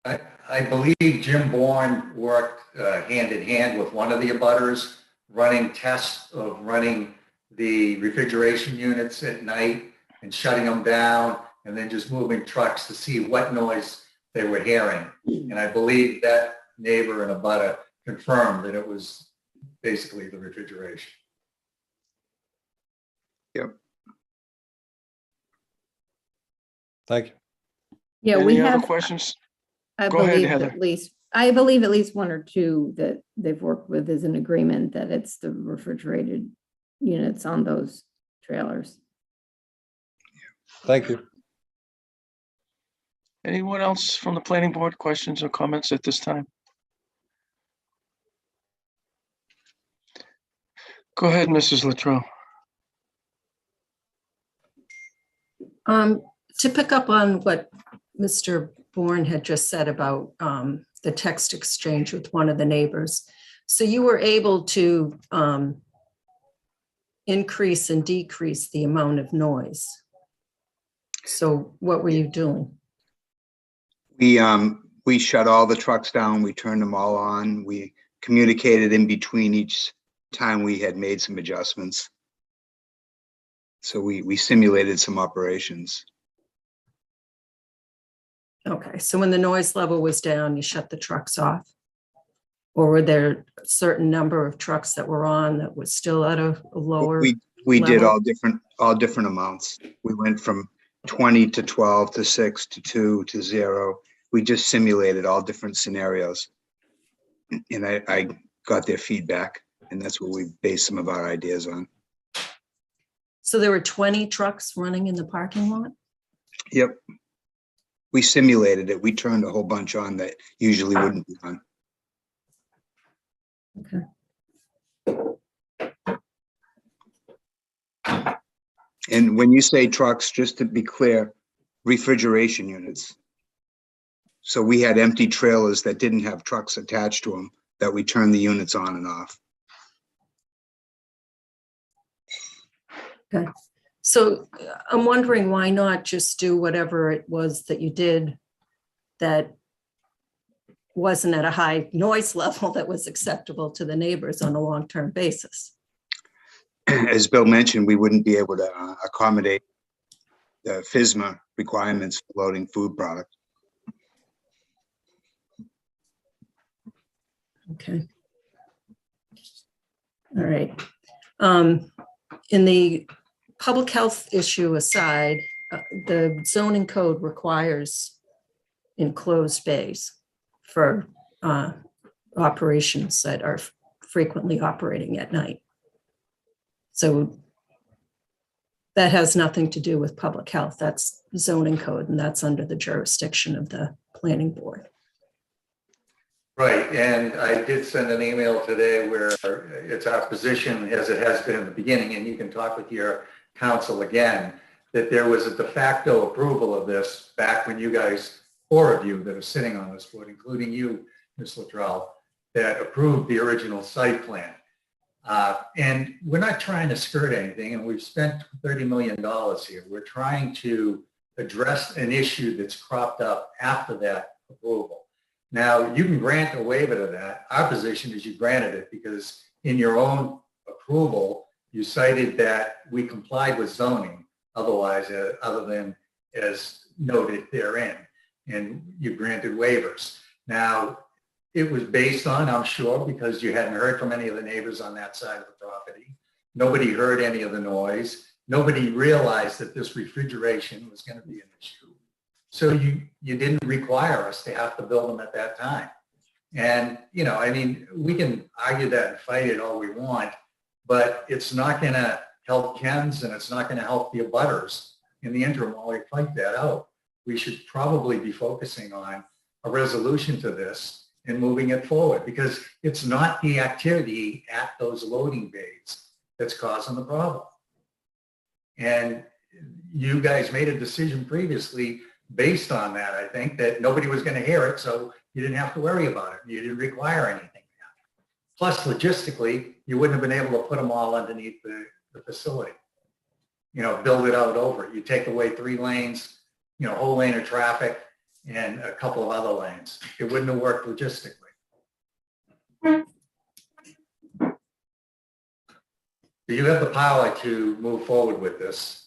I believe Jim Bourne worked hand in hand with one of the abutters running tests of running the refrigeration units at night and shutting them down and then just moving trucks to see what noise they were hearing. And I believe that neighbor and abutter confirmed that it was basically the refrigeration. Yep. Thank you. Yeah, Any we other have, questions? I Go ahead, believe Heather. I believe at least one or two that they've worked with is an agreement that it's the refrigerated units on those trailers. Thank you. Anyone else from the planning board, questions or comments at this time? Go ahead, Mrs. Luttrell. To pick up on what Mr. Bourne had just said about the text exchange with one of the neighbors. So you were able to increase and decrease the amount of noise. So what were you doing? We shut all the trucks down. We turned them all on. We communicated in between each time we had made some adjustments. So we simulated some operations. Okay, so when the noise level was down, you shut the trucks off? Or were there a certain number of trucks that were on that was still at a lower? We did level? all different amounts. We went from 20 to 12 to 6 to 2 to 0. We just simulated all different scenarios. And I got their feedback, and that's what we based some of our ideas on. So there were 20 trucks running in the parking lot? Yep. We simulated it. We turned a whole bunch on that usually wouldn't be on. Okay. And when you say trucks, just to be clear, refrigeration units. So we had empty trailers that didn't have trucks attached to them that we turned the units on and off. Okay. So I'm wondering why not just do whatever it was that you did that wasn't at a high noise level that was acceptable to the neighbors on a long-term basis? As Bill mentioned, we wouldn't be able to accommodate the FSMA requirements for loading food product. Okay. All right. In the public health issue aside, the zoning code requires enclosed bays for operations that are frequently operating at night. So that has nothing to do with public health. That's zoning code, and that's under the jurisdiction of the planning board. Right, and I did send an email today where it's our position, as it has been in the beginning, and you can talk with your counsel again, that there was a de facto approval of this back when you guys, 4 of you that are sitting on this board, including you, Ms. Luttrell, that approved the original site plan. And we're not trying to skirt anything, and we've spent $30 million here. We're trying to address an issue that's cropped up after that approval. Now, you can grant a waiver to that. Our position is you granted it because in your own approval, you cited that we complied with zoning, otherwise, other than as noted therein, and you granted waivers. Now, it was based on, I'm sure, because you hadn't heard from any of the neighbors on that side of the property. Nobody heard any of the noise. Nobody realized that this refrigeration was going to be an issue. So you didn't require us to have to build them at that time. And, you know, I mean, we can argue that and fight it all we want, but it's not going to help Ken's and it's not going to help the abutters in the interim while we fight that out. We should probably be focusing on a resolution to this and moving it forward, because it's not the activity at those loading bays that's causing the problem. And you guys made a decision previously based on that, I think, that nobody was going to hear it, so you didn't have to worry about it. You didn't require anything. Plus, logistically, you wouldn't have been able to put them all underneath the facility. You know, build it out over it. You take away 3 lanes, you know, a whole lane of traffic and a couple of other lanes. It wouldn't have worked logistically. You have the power to move forward with this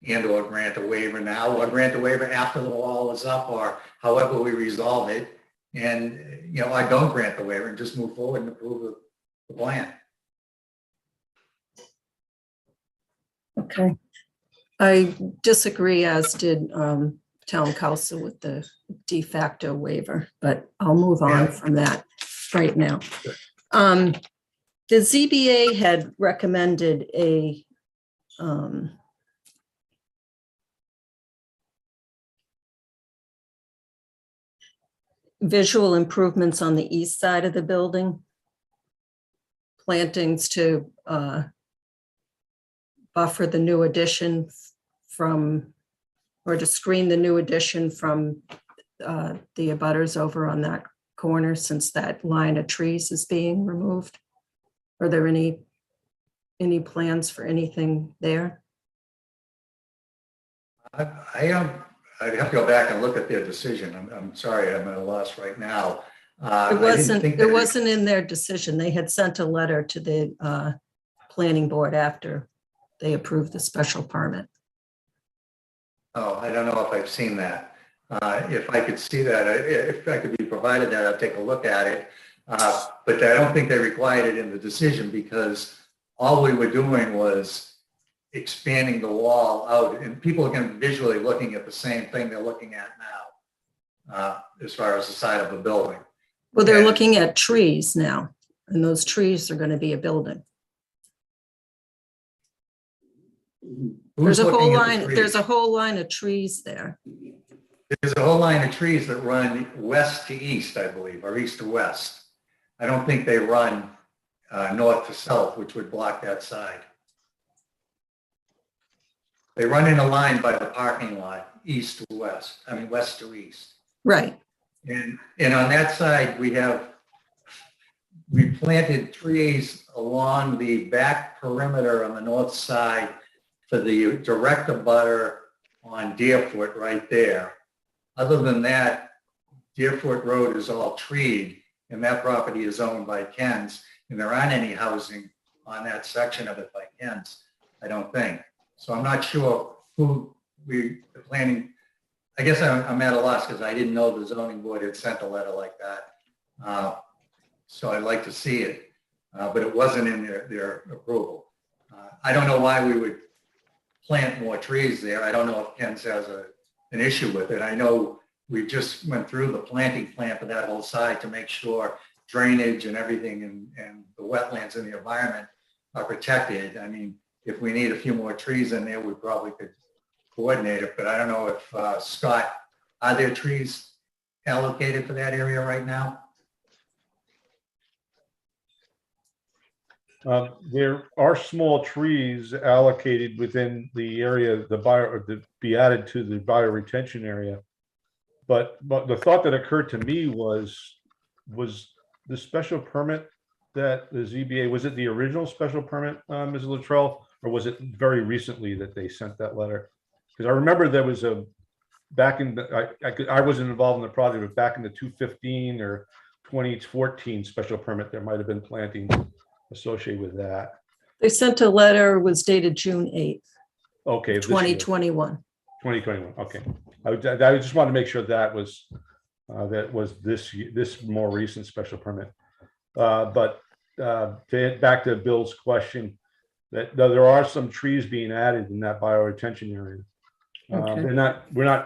and or grant a waiver now, or grant a waiver after the wall is up, or however we resolve it. And, you know, I don't grant the waiver and just move forward and approve the plan. Okay. I disagree, as did town council, with the de facto waiver, but I'll move on from that right now. The ZBA had recommended a visual improvements on the east side of the building, plantings to buffer the new addition from, or to screen the new addition from the abutters over on that corner, since that line of trees is being removed. Are there any plans for anything there? I'd have to go back and look at their decision. I'm sorry, I'm at a loss right now. It wasn't in their decision. They had sent a letter to the planning board after they approved the special permit. Oh, I don't know if I've seen that. If I could see that, if I could be provided that, I'll take a look at it. But I don't think they required it in the decision because all we were doing was expanding the wall out, and people are going to be visually looking at the same thing they're looking at now, as far as the side of the building. Well, they're And- looking at trees now, and those trees are going to be a building. Who's There's a whole looking at the line, trees? there's a whole line of trees there. There's a whole line of trees that run west to east, I believe, or east to west. I don't think they run north to south, which would block that side. They run in a line by the parking lot, east to west, I mean, west to east. Right. And on that side, we planted trees along the back perimeter on the north side for the direct abutter on Deerfoot right there. Other than that, Deerfoot Road is all treed, and that property is owned by Ken's, and there aren't any housing on that section of it by Ken's, I don't think. So I'm not sure who the planning, I guess I'm at a loss because I didn't know the zoning board had sent a letter like that. So I'd like to see it, but it wasn't in their approval. I don't know why we would plant more trees there. I don't know if Ken's has an issue with it. I know we just went through the planting plan for that whole side to make sure drainage and everything and the wetlands and the environment are protected. I mean, if we need a few more trees in there, we probably could coordinate it, but I don't know if, Scott, are there trees allocated for that area right now? There are small trees allocated within the area, to be added to the bioretention area. But the thought that occurred to me was the special permit that the ZBA, was it the original special permit, Ms. Luttrell, or was it very recently that they sent that letter? Because I remember there was back in I wasn't involved in the project, but back in the 2015 or 2014 special permit, there might have been planting associated with that. They sent a letter, was dated June 8th, Okay. this year. 2021. 2021. Okay. I just wanted to make sure that was this more recent special permit. But back to Bill's question, that there are some trees being added in that bioretention area. Okay.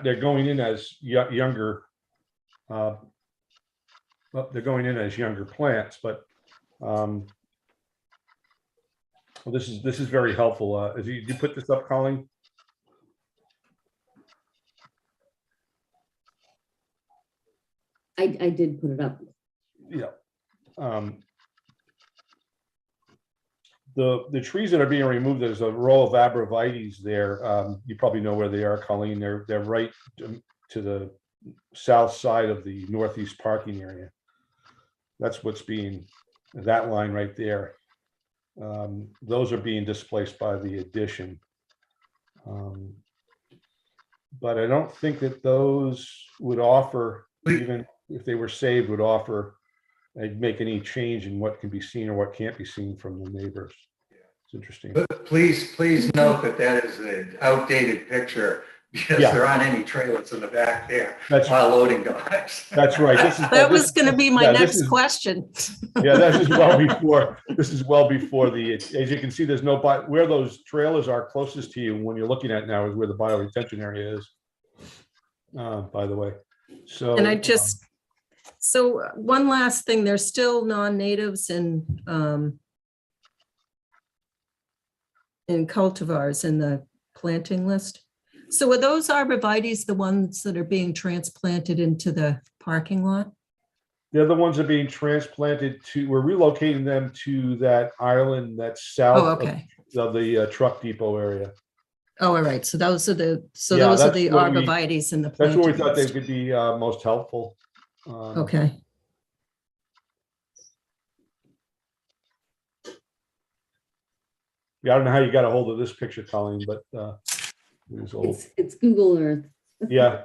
They're going in as younger. They're going in as younger plants, but well, this is very helpful. Did you put this up, Colleen? I did put it up. Yeah. The trees that are being removed, there's a row of arborvitaes there. You probably know where they are, Colleen. They're right to the south side of the northeast parking area. That's what's being, that line right there. Those are being displaced by the addition. But I don't think that those would offer, even if they were saved, would offer, make any change in what can be seen or what can't be seen from the neighbors. It's interesting. But please note that is an outdated picture because Yeah. there aren't any trailers in the back there. That's loading docks. That's right. That was going to be my yeah, this next is- question. Yeah, this is well before. This is well before the. As you can see, there's no where those trailers are closest to you. When you're looking at now is where the bioretention area is. By the way, so And I just, so one last thing, there's still non-natives in cultivars in the planting list. So are those arborvitaes the ones that are being transplanted into the parking lot? they're the ones that are being transplanted to. We're relocating them to that island that's south Oh, okay. of the truck depot area. Oh, all right. So those are the, so Yeah, those are that's the what we- arborvitaes in the That's planting where we thought they list. could be most helpful. Okay. Yeah, I don't know how you got a hold of this picture, Colleen, but it was old. It's Google Earth. Yeah.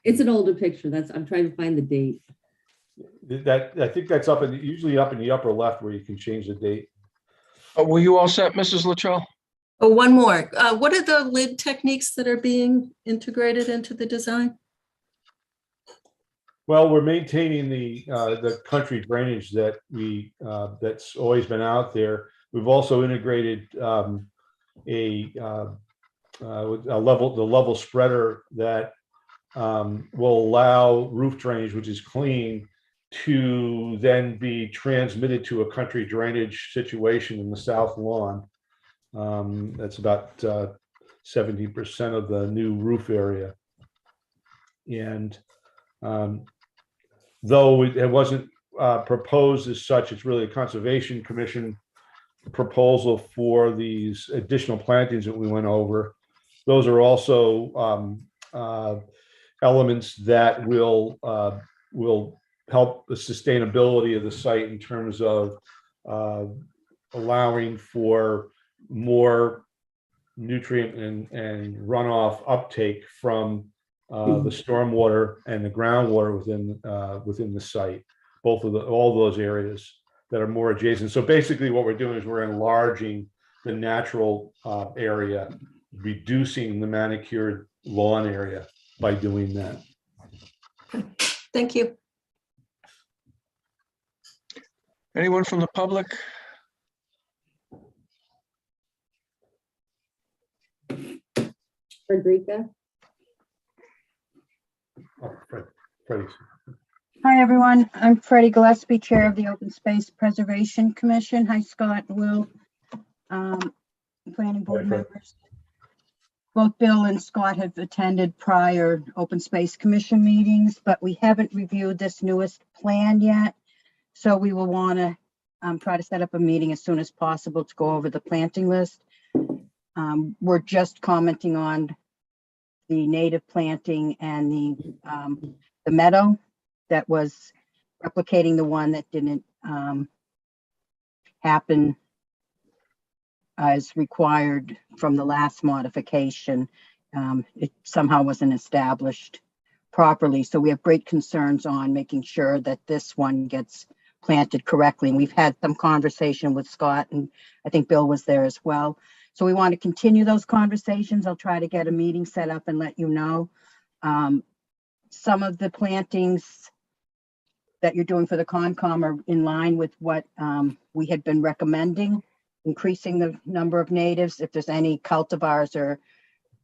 It's an older picture. I'm trying to find the date. That I think that's usually up in the upper left where you can change the date. Were you all set, Mrs. Luttrell? Oh, one more. What are the lid techniques that are being integrated into the design? Well, we're maintaining the country drainage that that's always been out there. We've also integrated the level spreader that will allow roof drainage, which is clean, to then be transmitted to a country drainage situation in the south lawn. That's about 70% of the new roof area. And though it wasn't proposed as such, it's really a Conservation Commission proposal for these additional plantings that we went over. Those are also elements that will help the sustainability of the site in terms of allowing for more nutrient and runoff uptake from the stormwater and the groundwater within the site, all those areas that are more adjacent. So basically what we're doing is we're enlarging the natural area, reducing the manicured lawn area by doing that. Thank you. Anyone from the public? Frederica? Oh, Freddie. Hi, everyone. I'm Freddie Gillespie, Chair of the Open Space Preservation Commission. Hi, Scott, Will, planning board members. Both Bill and Scott have attended prior Open Space Commission meetings, but we haven't reviewed this newest plan yet. So we will want to try to set up a meeting as soon as possible to go over the planting list. We're just commenting on the native planting and the meadow that was replicating the one that didn't happen as required from the last modification. It somehow wasn't established properly. So we have great concerns on making sure that this one gets planted correctly. And we've had some conversation with Scott, and I think Bill was there as well. So we want to continue those conversations. I'll try to get a meeting set up and let you know. Some of the plantings that you're doing for the Concom are in line with what we had been recommending, increasing the number of natives. If there's any cultivars are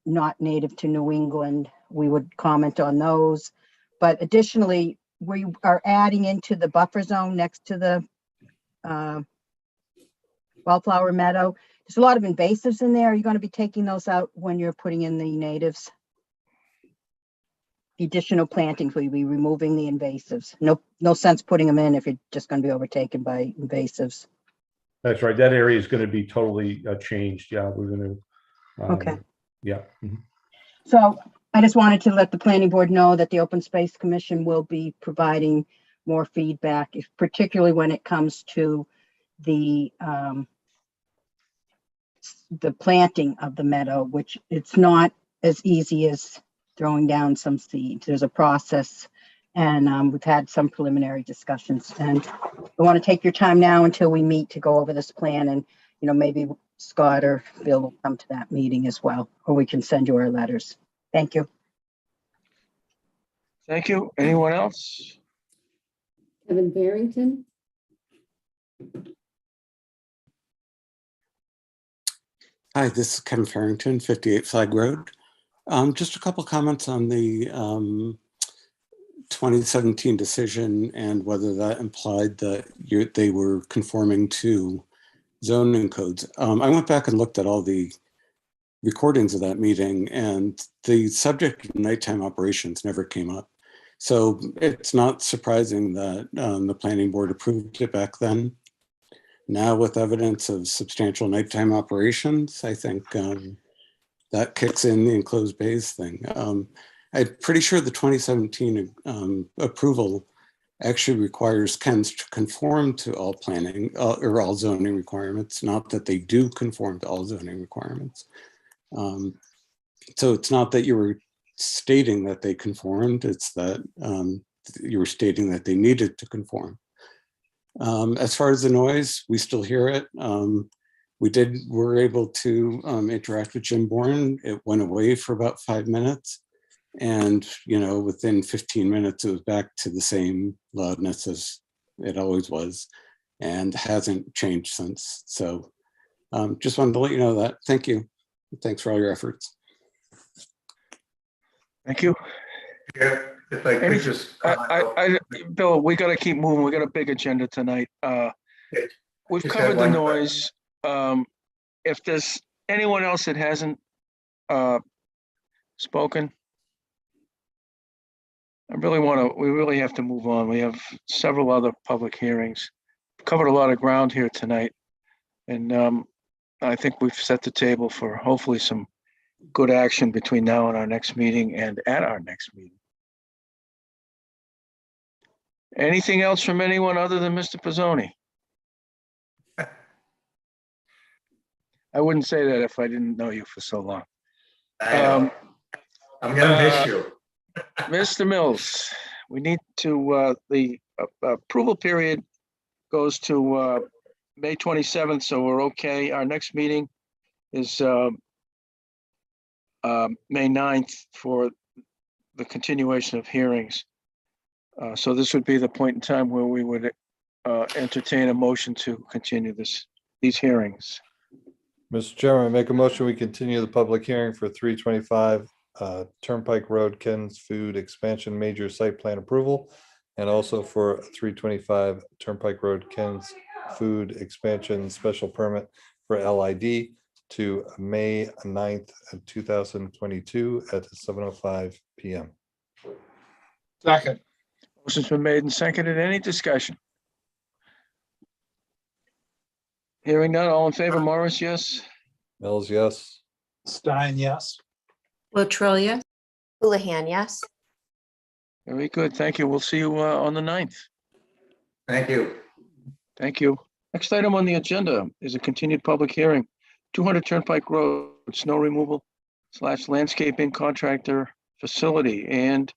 not native to New England, we would comment on those. But additionally, we are adding into the buffer zone next to the wildflower meadow. There's a lot of invasives in there. Are you going to be taking those out when you're putting in the natives? The additional plantings, will you be removing the invasives? No sense putting them in if you're just going to be overtaken by invasives. That's right. That area is going to be totally changed. Yeah, we're going to. Okay. Yeah. Mm-hmm. So I just wanted to let the planning board know that the Open Space Commission will be providing more feedback, particularly when it comes to the planting of the meadow, which it's not as easy as throwing down some seeds. There's a process, and we've had some preliminary discussions, and I want to take your time now until we meet to go over this plan, and maybe Scott or Bill will come to that meeting as well, or we can send you our letters. Thank you. Thank you. Anyone else? Kevin Barrington? Hi, this is Kevin Farrington, 58 Flag Road. Just a couple comments on the 2017 decision and whether that implied that they were conforming to zoning codes. I went back and looked at all the recordings of that meeting, and the subject of nighttime operations never came up. So it's not surprising that the planning board approved it back then. Now, with evidence of substantial nighttime operations, I think that kicks in the enclosed bays thing. I'm pretty sure the 2017 approval actually requires Ken's to conform to all planning or all zoning requirements, not that they do conform to all zoning requirements. So it's not that you were stating that they conformed, it's that you were stating that they needed to conform. As far as the noise, we still hear it. We were able to interact with Jim Bourne. It went away for about 5 minutes. And, within 15 minutes, it was back to the same loudness as it always was and hasn't changed since. So just wanted to let you know that. Thank you. Thanks for all your efforts. Thank you. Yeah, if I could just comment. Bill, we got to keep moving. We got a big agenda tonight. We've Just covered have the one noise. If there's anyone else that hasn't spoken, we really have to move on. We have several other public hearings. Covered a lot of ground here tonight. And I think we've set the table for hopefully some good action between now and our next meeting and at our next meeting. Anything else from anyone other than Mr. Pizzoni? I wouldn't say that if I didn't know you for so long. I know. I'm gonna miss you. Mr. Mills, we need to, the approval period goes to May 27th, so we're okay. Our next meeting is May 9th for the continuation of hearings. So this would be the point in time where we would entertain a motion to continue these hearings. Mr. Chairman, I make a motion, we continue the public hearing for 325 Turnpike Road, Ken's Food Expansion Major Site Plan Approval, and also for 325 Turnpike Road, Ken's Food Expansion Special Permit for LID to May 9th, 2022 at 7:05 p.m. Second. Motion's been made and seconded. Any discussion? Hearing none, all in favor, Morris, yes? Mills, yes. Stein, yes. Latrell, yes. Houlihan, yes. Very good. Thank you. We'll see you on the 9th. Thank you. Thank you. Next item on the agenda is a continued public hearing. 200 Turnpike Road, snow removal / landscaping contractor facility, and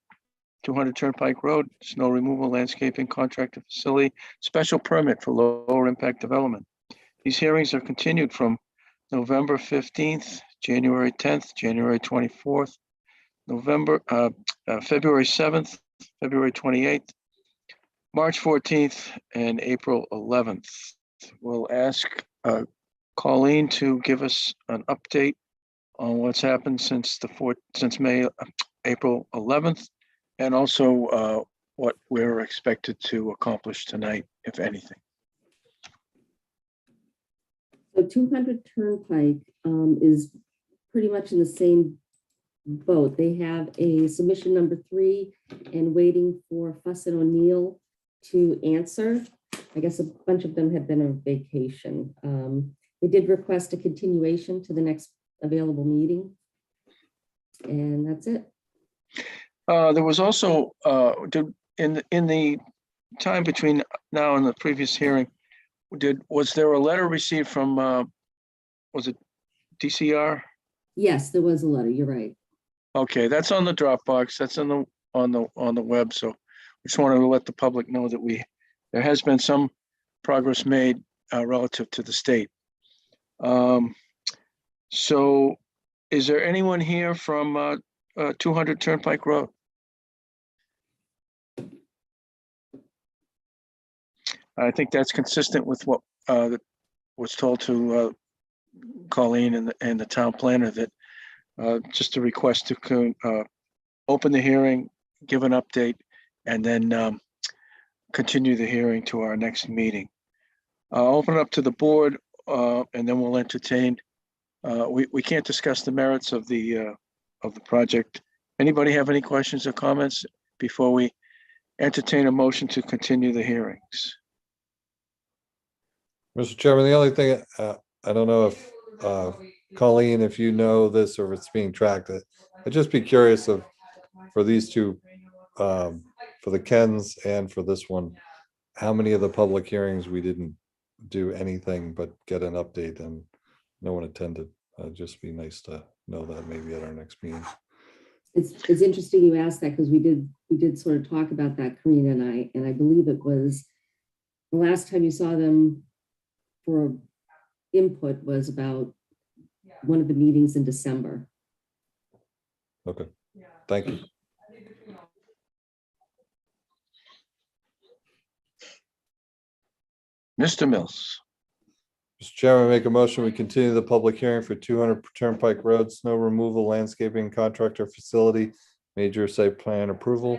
200 Turnpike Road, snow removal landscaping contractor facility, special permit for lower impact development. These hearings are continued from November 15th, January 10th, January 24th, February 7th, February 28th, March 14th, and April 11th. We'll ask Colleen to give us an update on what's happened since April 11th, and also what we're expected to accomplish tonight, if anything. So 200 Turnpike is pretty much in the same boat. They have a submission number 3 and waiting for Fuss and O'Neill to answer. I guess a bunch of them have been on vacation. They did request a continuation to the next available meeting. And that's it. There was also, in the time between now and the previous hearing, was there a letter received from, was it DCR? Yes, there was a letter. You're right. Okay, that's on the Dropbox. That's on the web. So we just wanted to let the public know that there has been some progress made relative to the state. So is there anyone here from 200 Turnpike Road? I think that's consistent with what was told to Colleen and the town planner, that just a request to open the hearing, give an update, and then continue the hearing to our next meeting. I'll open it up to the board, and then we'll entertain. We can't discuss the merits of the project. Anybody have any questions or comments before we entertain a motion to continue the hearings? Mr. Chairman, the only thing, I don't know if Colleen, if you know this or if it's being tracked, I'd just be curious for these two, for the Kens and for this one, how many of the public hearings we didn't do anything but get an update and no one attended. It'd just be nice to know that maybe at our next meeting. It's interesting you asked that, because we did sort of talk about that, Karina and I believe it was the last time you saw them for input was about one of the meetings in December. Okay, Thank you. Mr. Mills. Mr. Chairman, I make a motion, we continue the public hearing for 200 Turnpike Road, snow removal, landscaping contractor facility, major site plan approval,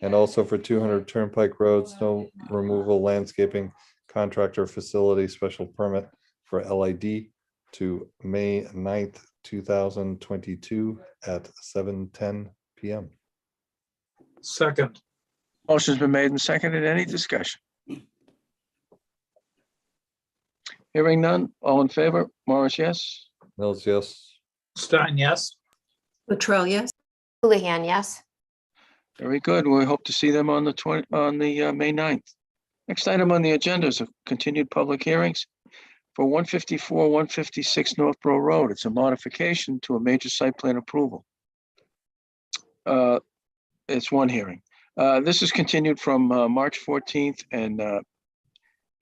and also for 200 Turnpike Road, snow removal, landscaping contractor facility, special permit for LID to May 9th, 2022 at 7:10 PM. Second, Motion's been made and seconded. Any discussion? Hearing none, all in favor? Morris, yes. Mills, yes. Stein, yes. Latrell, yes. Houlihan, yes. Very good. We hope to see them on the May 9th. Next item on the agenda is a continued public hearings for 154, 156 Northborough Road. It's a modification to a major site plan approval. It's one hearing. This is continued from March 14th and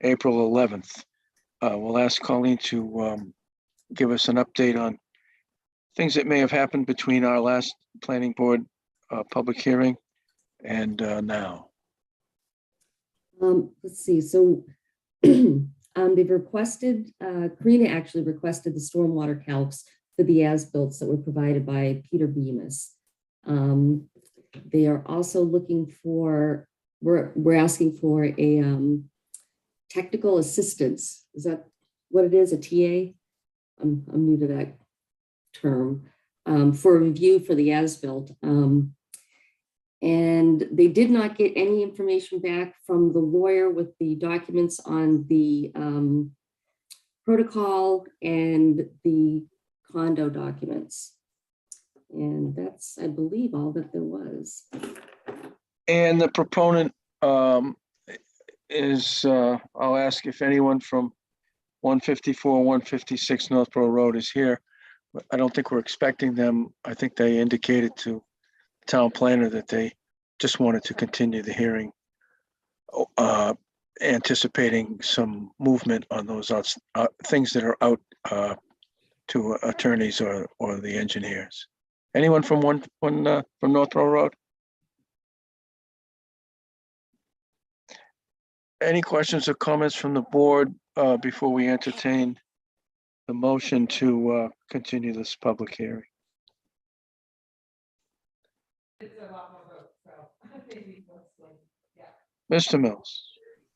April 11th. We'll ask Colleen to give us an update on things that may have happened between our last planning board public hearing and now. Let's see, so they've requested, Karina actually requested the stormwater calcs for the as-built that were provided by Peter Bemis. They are also looking for, we're asking for a technical assistance. Is that what it is, a TA? I'm new to that term, for a review for the as-built. And they did not get any information back from the lawyer with the documents on the protocol and the condo documents. And that's, I believe, all that there was. And the proponent is, I'll ask if anyone from 154, 156 Northborough Road is here. I don't think we're expecting them. I think they indicated to the town planner that they just wanted to continue the hearing, anticipating some movement on those things that are out to attorneys or the engineers. Anyone from from Northborough Road? Any questions or comments from the board before we entertain the motion to continue this public hearing? Mr. Mills.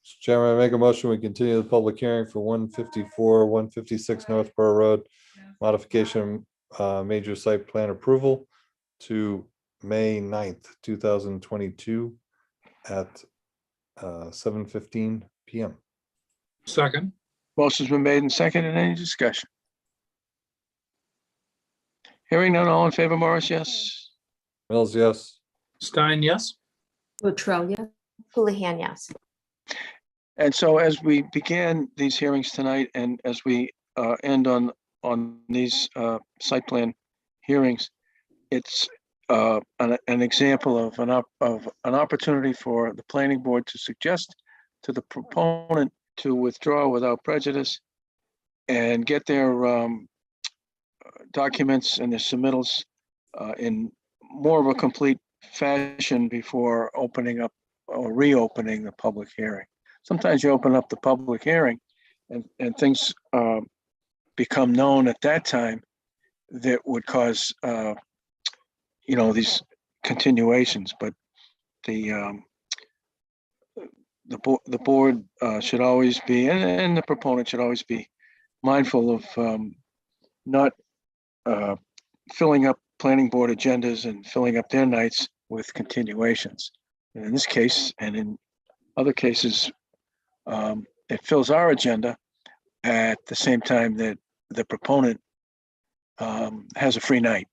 Mr. Chairman, I make a motion, we continue the public hearing for 154, 156 Northborough Road, modification, major site plan approval to May 9th, 2022 at 7:15 PM. Second, Motion's been made and seconded. Any discussion? Hearing none, all in favor, Morris, yes. Mills, yes. Stein, yes. Latrell, yes. Houlihan, yes. And so as we began these hearings tonight and as we end on these site plan hearings, it's an example of an opportunity for the planning board to suggest to the proponent to withdraw without prejudice and get their documents and their submittals in more of a complete fashion before opening up or reopening the public hearing. Sometimes you open up the public hearing and things become known at that time that would cause these continuations, but the board should always be, and the proponent should always be mindful of not filling up planning board agendas and filling up their nights with continuations. And in this case, and in other cases, it fills our agenda at the same time that the proponent has a free night.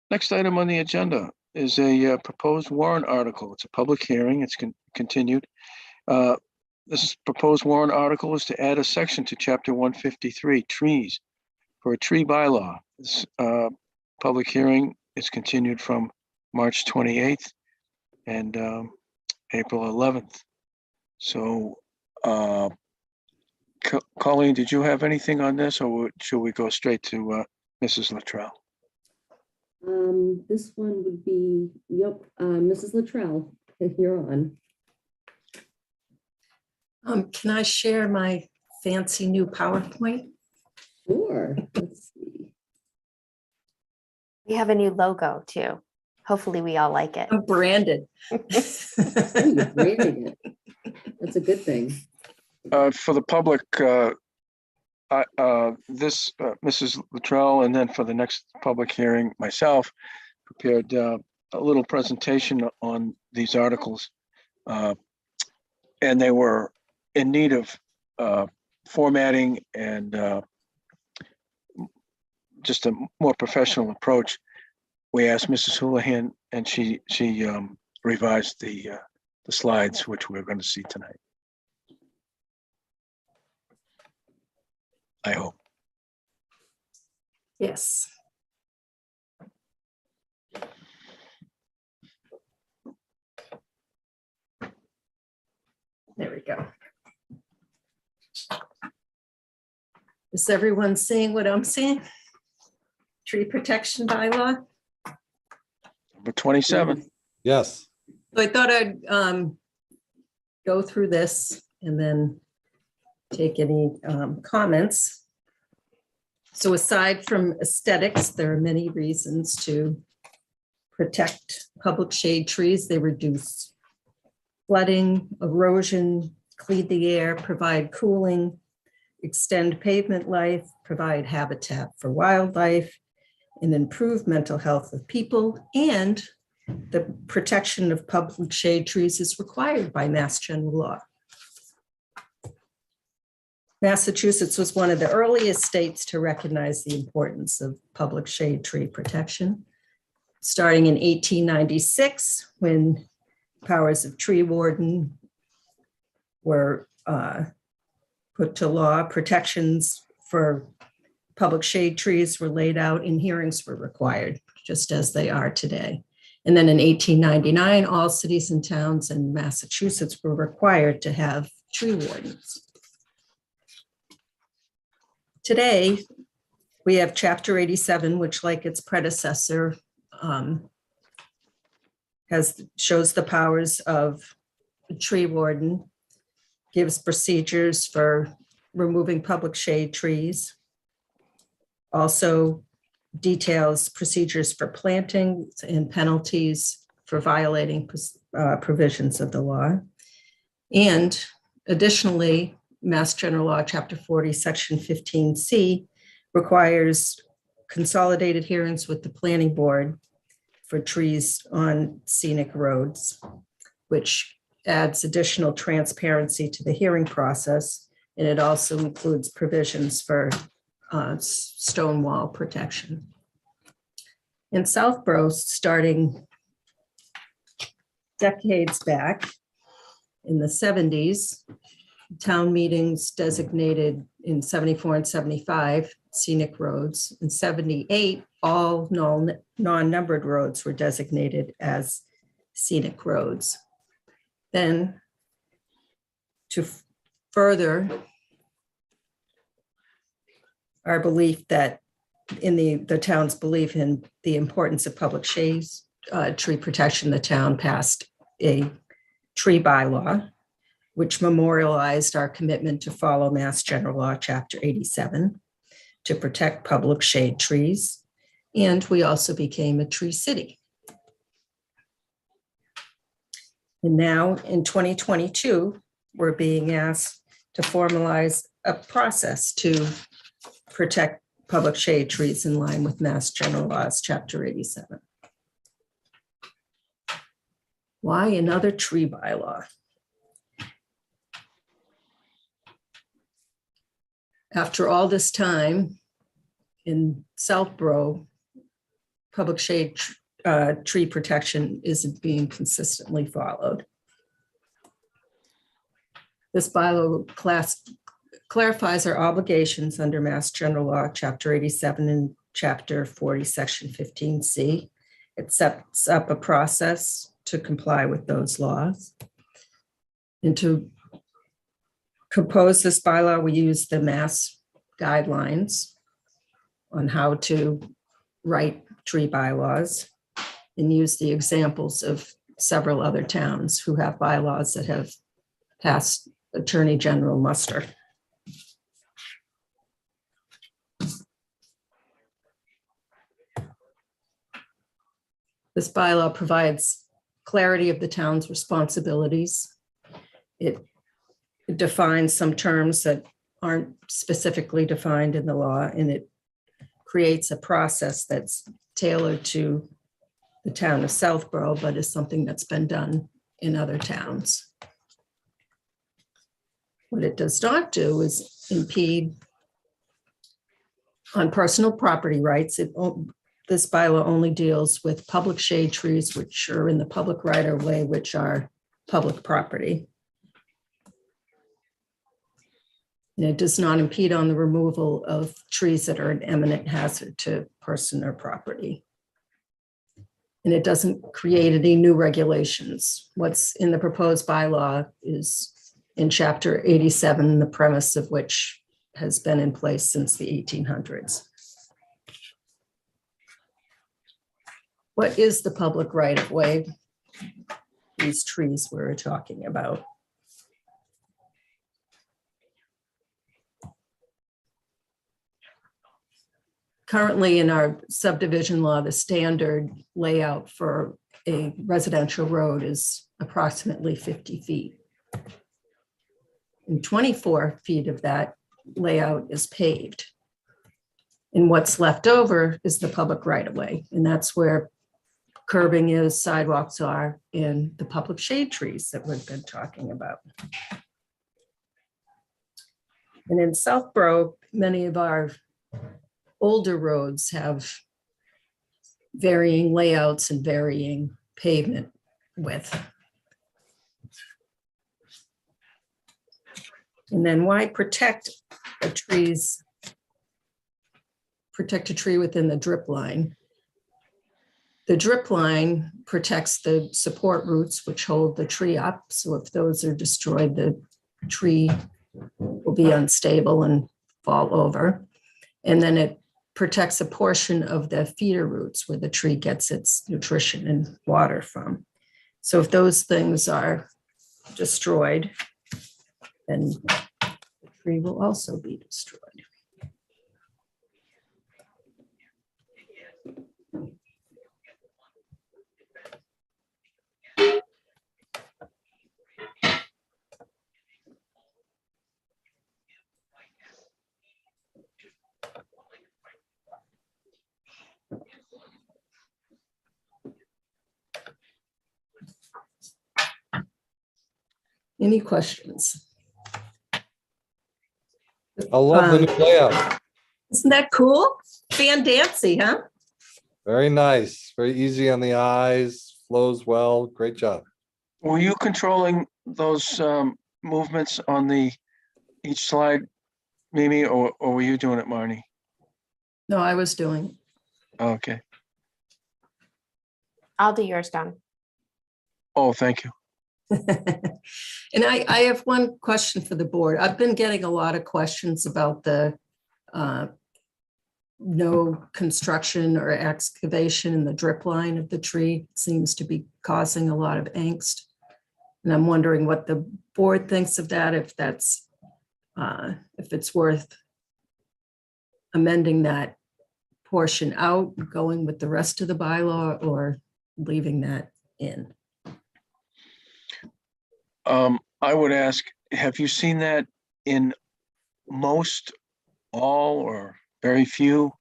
Next item on the agenda is a proposed warrant article. It's a public hearing. It's continued. This proposed warrant article is to add a section to Chapter 153, Trees, for a tree bylaw. This public hearing is continued from March 28th and April 11th. So, Colleen, did you have anything on this, or should we go straight to Mrs. Latrell? This one would be, yep, Mrs. Luttrell, if you're on. Can I share my fancy new PowerPoint? Sure, let's see. We have a new logo too. Hopefully we all like it. I'm branded. Oh, you're branding it. That's a good thing. For the public, Mrs. Luttrell, and then for the next public hearing, myself prepared a little presentation on these articles. And they were in need of formatting and just a more professional approach. We asked Mrs. Houlihan, and she revised the slides, which we're going to see tonight. I hope. Yes. There we go. Is everyone seeing what I'm seeing? Tree protection bylaw. Number 27. Yes. So I thought I'd go through this and then take any comments. So aside from aesthetics, there are many reasons to protect public shade trees. They reduce flooding, erosion, clean the air, provide cooling, extend pavement life, provide habitat for wildlife, and improve mental health of people. And the protection of public shade trees is required by Mass General Law. Massachusetts was one of the earliest states to recognize the importance of public shade tree protection. Starting in 1896, when powers of tree warden were put to law, protections for public shade trees were laid out and hearings were required, just as they are today. And then in 1899, all cities and towns in Massachusetts were required to have tree wardens. Today, we have Chapter 87, which, like its predecessor, shows the powers of the tree warden, gives procedures for removing public shade trees, also details procedures for plantings and penalties for violating provisions of the law. And additionally, Mass General Law, Chapter 40, Section 15C requires consolidated hearings with the planning board for trees on scenic roads, which adds additional transparency to the hearing process. And it also includes provisions for stone wall protection. In Southborough, starting decades back in the 70s, town meetings designated in 74 and 75 scenic roads. In 78, all non-numbered roads were designated as scenic roads. Then, to further our belief that in the town's belief in the importance of public shades, tree protection, the town passed a tree bylaw, which memorialized our commitment to follow Mass General Law, Chapter 87, to protect public shade trees. And we also became a tree city. And now in 2022, we're being asked to formalize a process to protect public shade trees in line with Mass General Laws, Chapter 87. Why another tree bylaw? After all this time in Southborough, public shade tree protection isn't being consistently followed. This bylaw clarifies our obligations under Mass General Law, Chapter 87 and Chapter 40, Section 15C. It sets up a process to comply with those laws. And to compose this bylaw, we use the Mass guidelines on how to write tree bylaws and use the examples of several other towns who have bylaws that have passed Attorney General muster. This bylaw provides clarity of the town's responsibilities. It defines some terms that aren't specifically defined in the law, and it creates a process that's tailored to the town of Southborough, but is something that's been done in other towns. What it does not do is impede on personal property rights. This bylaw only deals with public shade trees, which are in the public right of way, which are public property. And it does not impede on the removal of trees that are an imminent hazard to person or property. And it doesn't create any new regulations. What's in the proposed bylaw is in Chapter 87, the premise of which has been in place since the 1800s. What is the public right of way? These trees we're talking about. Currently in our subdivision law, the standard layout for a residential road is approximately 50 feet. And 24 feet of that layout is paved. And what's left over is the public right of way. And that's where curbing is, sidewalks are, and the public shade trees that we've been talking about. And in Southborough, many of our older roads have varying layouts and varying pavement width. And then why protect the trees? Protect a tree within the drip line. The drip line protects the support roots which hold the tree up. So if those are destroyed, the tree will be unstable and fall over. And then it protects a portion of the feeder roots where the tree gets its nutrition and water from. So if those things are destroyed, then the tree will also be destroyed. Any questions? I love the new layout. Isn't that cool? Fan dancy, huh? Very nice, very easy on the eyes, flows well. Great job. Were you controlling those movements on each slide, Mimi, or were you doing it, Marnie? No, I was doing. Okay. I'll do yours, Don. Oh, thank you. And I have one question for the board. I've been getting a lot of questions about the no construction or excavation in the drip line of the tree. It seems to be causing a lot of angst. And I'm wondering what the board thinks of that, if that's if it's worth amending that portion out, going with the rest of the bylaw, or leaving that in. I would ask, have you seen that in most, all, or very few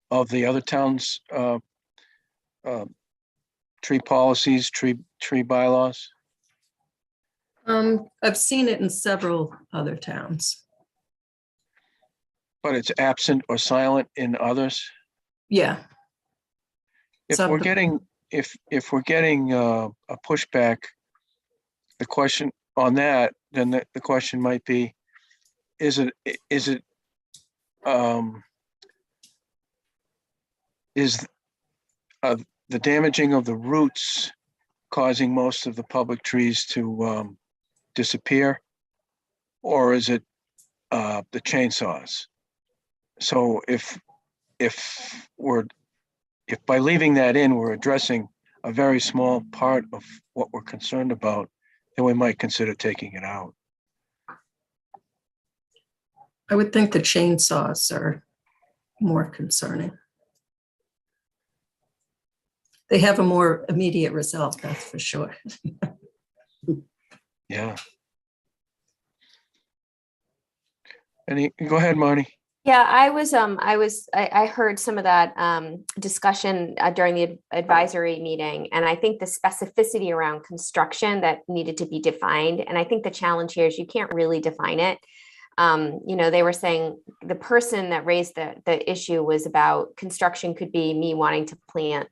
of the other towns' tree policies, tree bylaws? I've seen it in several other towns. But it's absent or silent in others? Yeah. If we're getting a pushback, the question on that, then the question might be, is the damaging of the roots causing most of the public trees to disappear, or is it the chainsaws? So if we're if by leaving that in, we're addressing a very small part of what we're concerned about, then we might consider taking it out. I would think the chainsaws are more concerning. They have a more immediate result, that's for sure. Yeah. Go ahead, Marty. Yeah, I heard some of that discussion during the advisory meeting, and I think the specificity around construction that needed to be defined. And I think the challenge here is you can't really define it. They were saying the person that raised the issue was about construction could be me wanting to plant,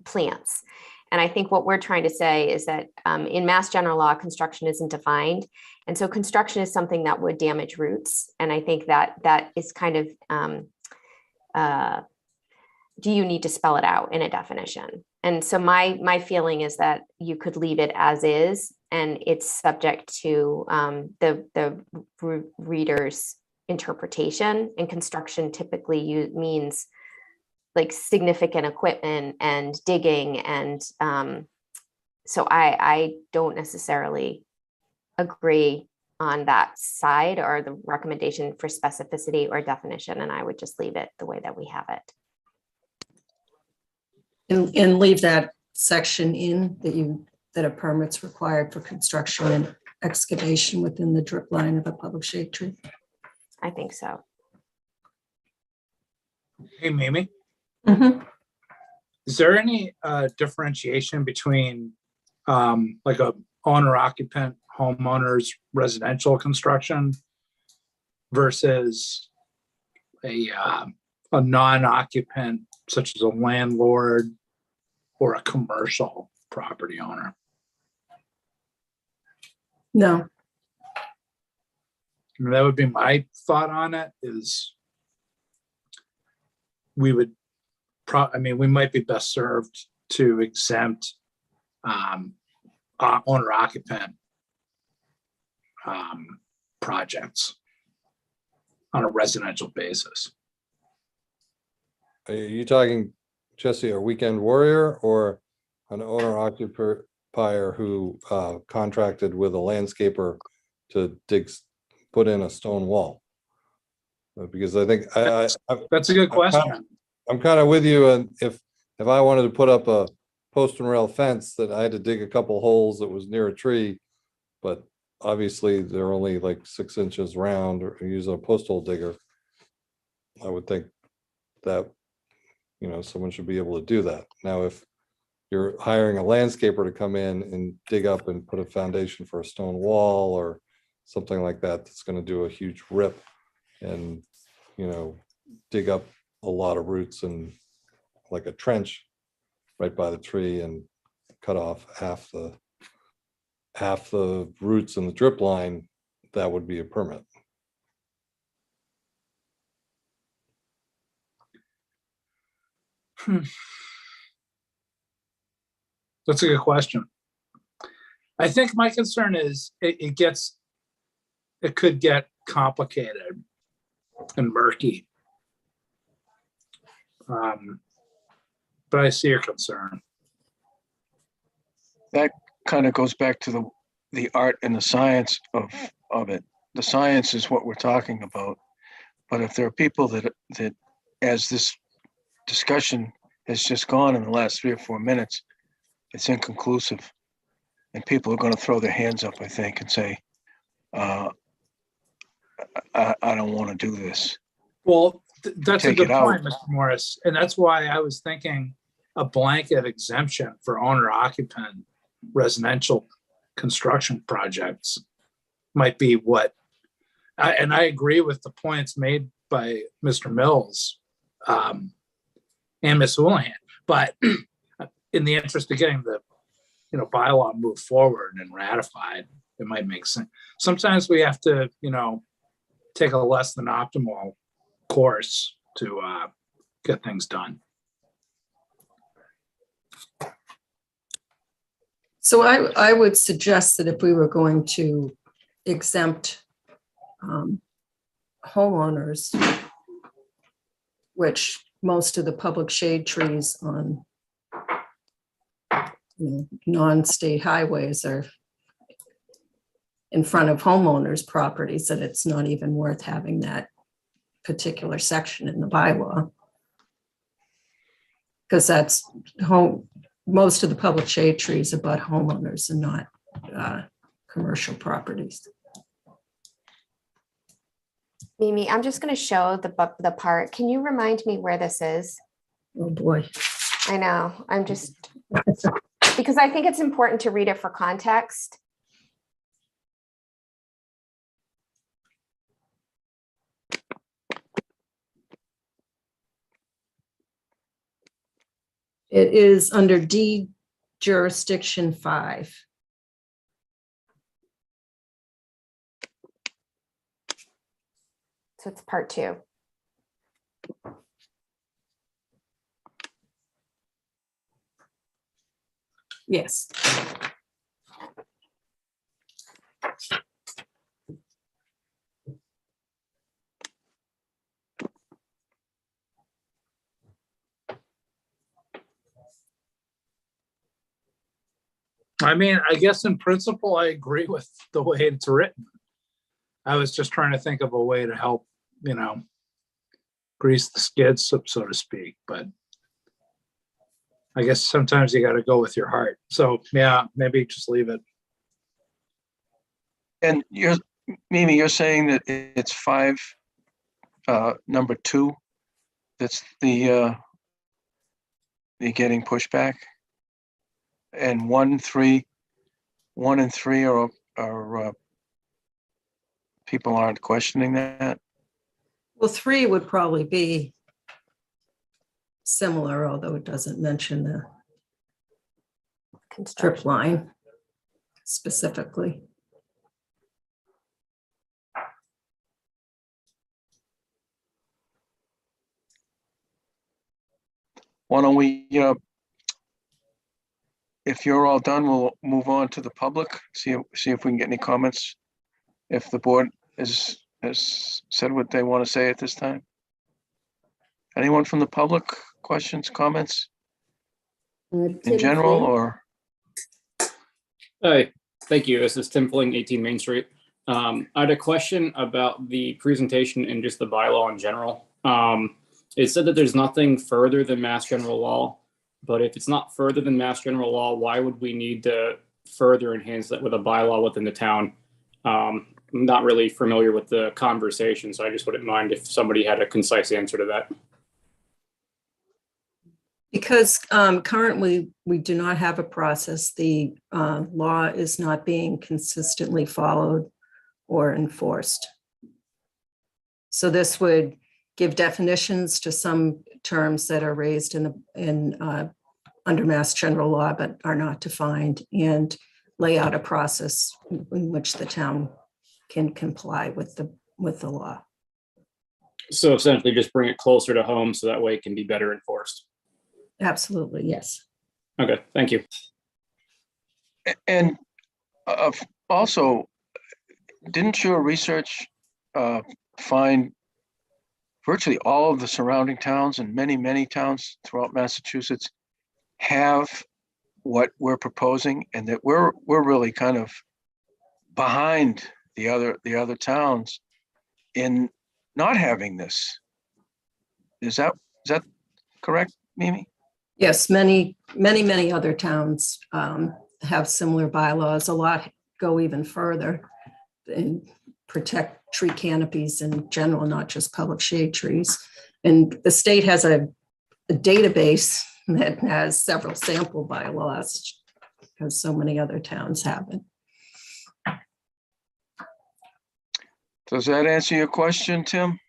plants. And I think what we're trying to say is that in Mass General Law, construction isn't defined. And so construction is something that would damage roots. And I think that is kind of, do you need to spell it out in a definition? And so my feeling is that you could leave it as is, and it's subject to the reader's interpretation. And construction typically means like significant equipment and digging. And so I don't necessarily agree on that side or the recommendation for specificity or definition. And I would just leave it the way that we have it. And leave that section in that a permit's required for construction and excavation within the drip line of a public shade tree. I think so. Hey, Mimi, Mhm. is there any differentiation between like a owner-occupant homeowner's residential construction versus a non-occupant, such as a landlord or a commercial property owner? No, And that would be my thought on it is we would we might be best served to exempt owner occupant projects on a residential basis. Are you talking, Jesse, a weekend warrior or an owner occupier who contracted with a landscaper to put in a stone wall? Because I think That's a good question. I'm kind of with you, and if I wanted to put up a post and rail fence that I had to dig a couple holes that was near a tree, but obviously they're only like 6 inches round, or use a post hole digger, I would think that someone should be able to do that. Now, if you're hiring a landscaper to come in and dig up and put a foundation for a stone wall or something like that, that's going to do a huge rip and dig up a lot of roots and like a trench right by the tree and cut off half the roots in the drip line, that would be a permit. That's a good question. I think my concern is it could get complicated and murky. But I see your concern. That kind of goes back to the art and the science of it. The science is what we're talking about. But if there are people that as this discussion has just gone in the last 3 or 4 minutes, it's inconclusive. And people are going to throw their hands up, I think, and say, I don't want to do this. Well, that's a Take good it out. point, Mr. Morris. And that's why I was thinking a blanket exemption for owner occupant residential construction projects might be what, and I agree with the points made by Mr. Mills and Ms. Houlihan, but in the interest of getting the bylaw moved forward and ratified, it might make sense. Sometimes we have to, take a less than optimal course to get things done. so I would suggest that if we were going to exempt homeowners, which most of the public shade trees on non-state highways are in front of homeowners' properties, that it's not even worth having that particular section in the bylaw. Because that's most of the public shade trees abut homeowners and not commercial properties. Mimi, I'm just going to show the part. Can you remind me where this is? Oh, boy. I know. I'm just, because I think it's important to read it for context. It is under D jurisdiction 5. So it's part 2. Yes. I mean, I guess in principle, I agree with the way it's written. I was just trying to think of a way to help, grease the skids, so to speak, but I guess sometimes you got to go with your heart. So yeah, maybe just leave it. And Mimi, you're saying that it's 5, number 2, that's the getting pushback, and 1 and 3 are people aren't questioning that. Well, 3 would probably be similar, although it doesn't mention the strip line specifically. Why don't we, if you're all done, we'll move on to the public, see if we can get any comments. If the board has said what they want to say at this time. Anyone from the public, questions, comments in Tim general, Flynn? or? Hi, thank you. This is Tim Fling, 18 Main Street. I had a question about the presentation and just the bylaw in general. It said that there's nothing further than Mass General Law, but if it's not further than Mass General Law, why would we need to further enhance that with a bylaw within the town? I'm not really familiar with the conversation, so I just wouldn't mind if somebody had a concise answer to that. Because currently we do not have a process. The law is not being consistently followed or enforced. So this would give definitions to some terms that are raised under Mass General Law but are not defined, and lay out a process in which the town can comply with the law. So essentially just bring it closer to home so that way it can be better enforced. Absolutely, yes. Okay, thank you. And also, didn't your research find virtually all of the surrounding towns and many towns throughout Massachusetts have what we're proposing, and that we're really kind of behind the other towns in not having this? Is that correct, Mimi? Yes, many other towns have similar bylaws. A lot go even further and protect tree canopies in general, not just public shade trees. And the state has a database that has several sample bylaws, because so many other towns haven't. Does that answer your question, Tim?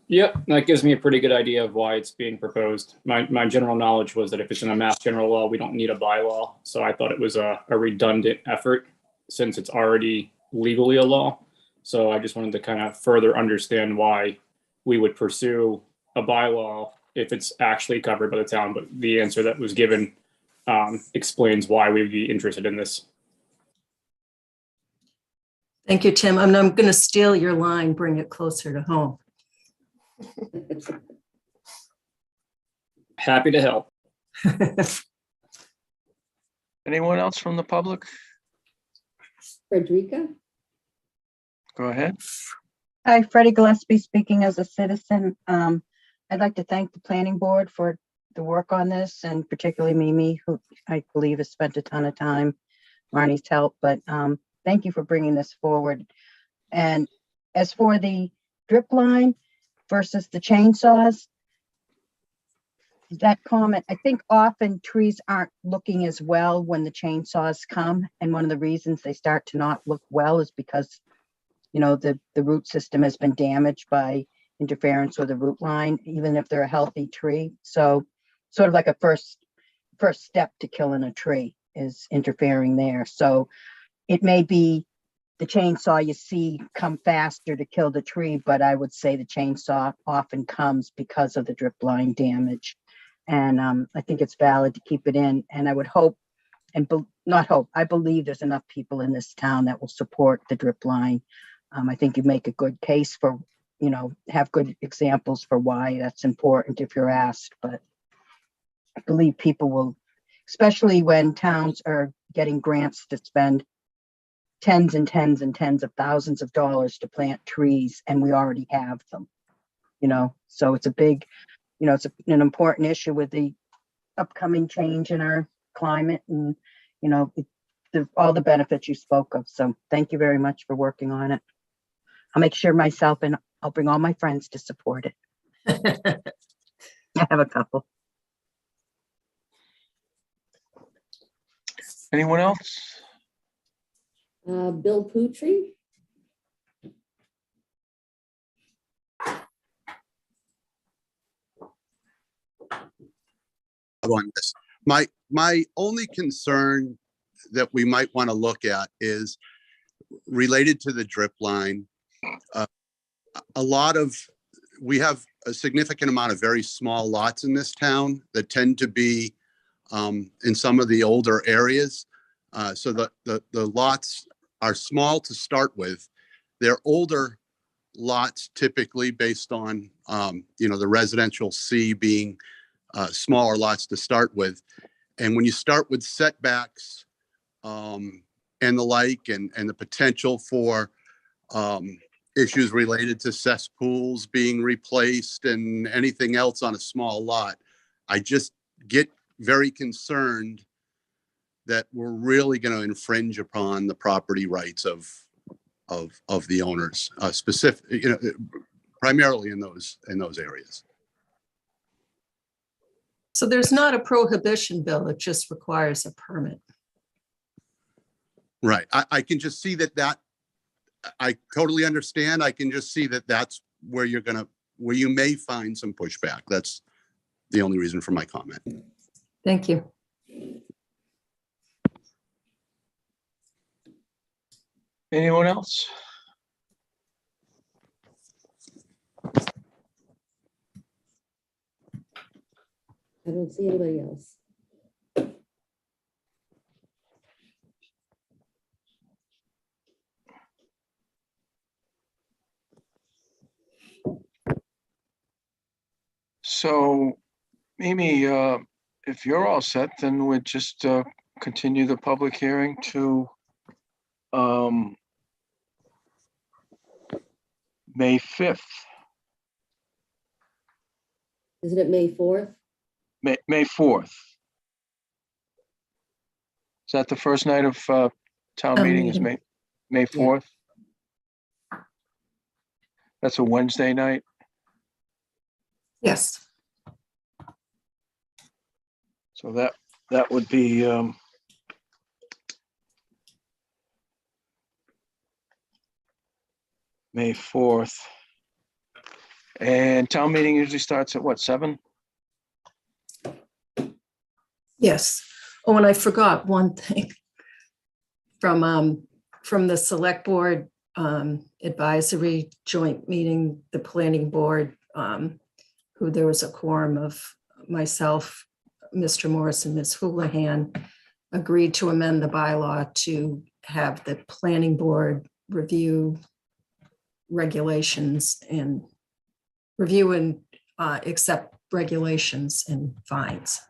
Yep, that gives me a pretty good idea of why it's being proposed. My general knowledge was that if it's in a Mass General Law, we don't need a bylaw. So I thought it was a redundant effort since it's already legally a law. So I just wanted to kind of further understand why we would pursue a bylaw if it's actually covered by the town. But the answer that was given explains why we would be interested in this. Thank you, Tim. I'm going to steal your line, bring it closer to home. Happy to help. Anyone else from the public? Frederica? Go ahead. Hi, Freddie Gillespie speaking as a citizen. I'd like to thank the planning board for the work on this, and particularly Mimi, who I believe has spent a ton of time, Marnie's help, but thank you for bringing this forward. And as for the drip line versus the chainsaws, that comment, I think often trees aren't looking as well when the chainsaws come. And one of the reasons they start to not look well is because, you know, the root system has been damaged by interference with the root line, even if they're a healthy tree. So sort of like a first step to killing a tree is interfering there. So it may be the chainsaw you see come faster to kill the tree, but I would say the chainsaw often comes because of the drip line damage. And I think it's valid to keep it in. And I would hope, and not hope, I believe there's enough people in this town that will support the drip line. I think you make a good case for, you know, have good examples for why that's important if you're asked. But I believe people will, especially when towns are getting grants to spend tens and tens and tens of thousands of dollars to plant trees, and we already have them, you know. So it's a big, you know, it's an important issue with the upcoming change in our climate, and, you know, all the benefits you spoke of. So thank you very much for working on it. I'll make sure myself, and I'll bring all my friends to support it. I have a couple. Anyone else? Bill Putri? On this. My only concern that we might want to look at is related to the drip line. We have a significant amount of very small lots in this town that tend to be in some of the older areas. So the lots are small to start with. They're older lots typically based on, you know, the residential C being smaller lots to start with. And when you start with setbacks and the like, and the potential for issues related to cesspools being replaced and anything else on a small lot, I just get very concerned that we're really going to infringe upon the property rights of the owners, primarily in those areas. So there's not a prohibition bill, it just requires a permit. Right. I can just see that I totally understand. I can just see that that's where where you may find some pushback. That's the only reason for my comment. Thank you. Anyone else? I don't see anybody else. So, Mimi, if you're all set, then we'd just continue the public hearing to May 5th. Isn't it May 4th? May 4th. Is that the first night of town meeting? Is May 4th? Yeah. That's a Wednesday night? Yes. So that would be May 4th. And town meeting usually starts at what, 7? Yes. Oh, and I forgot one thing from the select board advisory joint meeting, the planning board, who there was a quorum of myself, Mr. Morris and Ms. Houlihan, agreed to amend the bylaw to have the planning board review regulations and review and accept regulations and fines.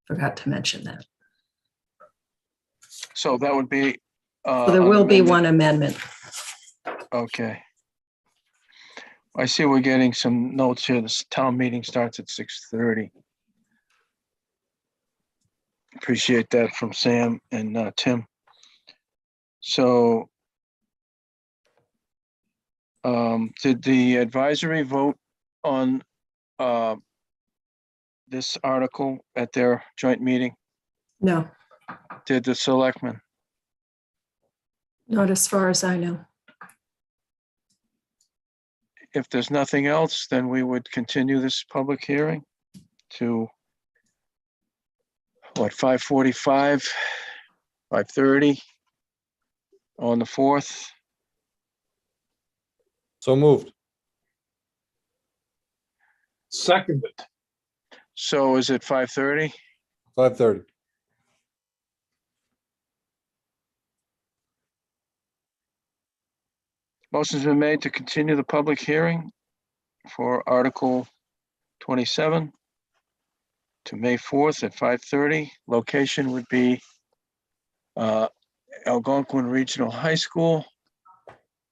Forgot to mention that. So that would be. So there an will be amendment. one amendment. Okay. I see we're getting some notes here. This town meeting starts at 6:30. Appreciate that from Sam and Tim. So did the advisory vote on this article at their joint meeting? No, Did the selectmen? not as far as I know. If there's nothing else, then we would continue this public hearing to what, 5:45, 5:30 on the 4th. So moved. Seconded. So is it 5:30? 5:30. Motion's been made to continue the public hearing for Article 27 to May 4th at 5:30. Location would be Algonquin Regional High School.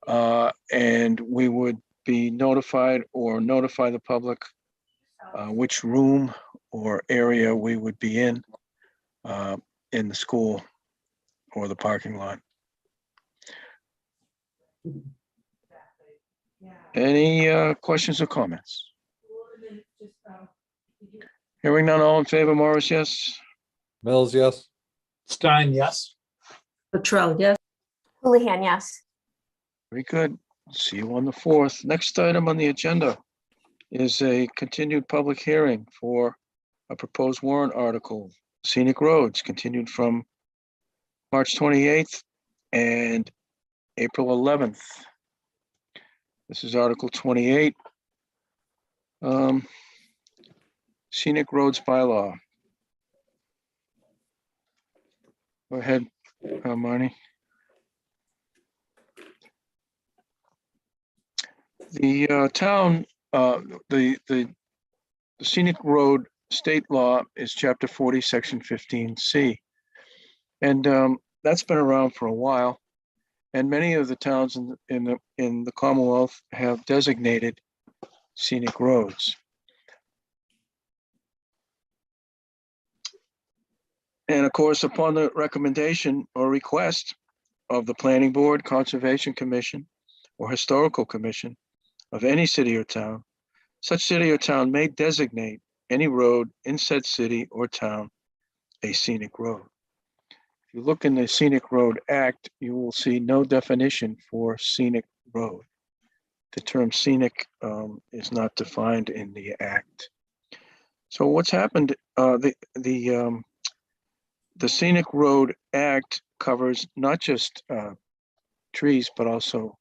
And we would be notified or notify the public which room or area we would be in the school or the parking lot. Any questions or comments? Hearing none, all in favor, Morris, yes? Mills, yes. Stein, yes. Latrell, yes. Houlihan, yes. Very good. See you on the 4th. Next item on the agenda is a continued public hearing for a proposed warrant article, Scenic Roads, continued from March 28th and April 11th. This is Article 28. Scenic Roads Bylaw. Go ahead, Marnie. The town, the Scenic Road State Law is Chapter 40, Section 15C. And that's been around for a while. And many of the towns in the Commonwealth have designated scenic roads. And of course, upon the recommendation or request of the Planning Board, Conservation Commission, or Historical Commission of any city or town, such city or town may designate any road in said city or town a scenic road. If you look in the Scenic Road Act, you will see no definition for scenic road. The term scenic is not defined in the Act. So what's happened, the Scenic Road Act covers not just trees, but also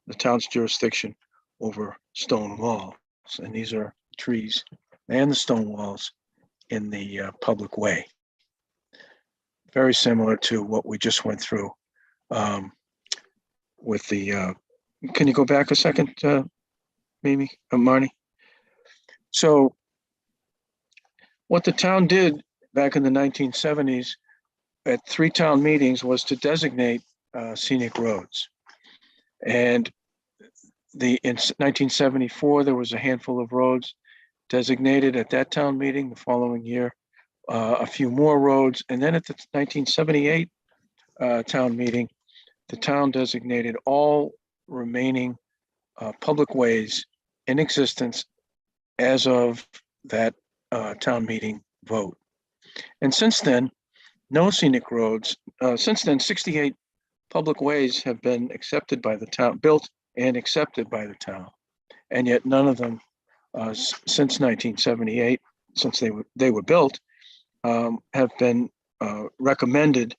the town's jurisdiction over stone walls. And these are trees and the stone walls in the public way. Very similar to what we just went through with the, can you go back a second, Mimi, Marnie? So what the town did back in the 1970s at 3 town meetings was to designate scenic roads. And in 1974, there was a handful of roads designated at that town meeting. The following year, a few more roads. And then at the 1978 town meeting, the town designated all remaining public ways in existence as of that town meeting vote. And since then, no scenic roads. Since then, 68 public ways have been accepted by the town, built and accepted by the town. And yet none of them since 1978, since they were built, have been recommended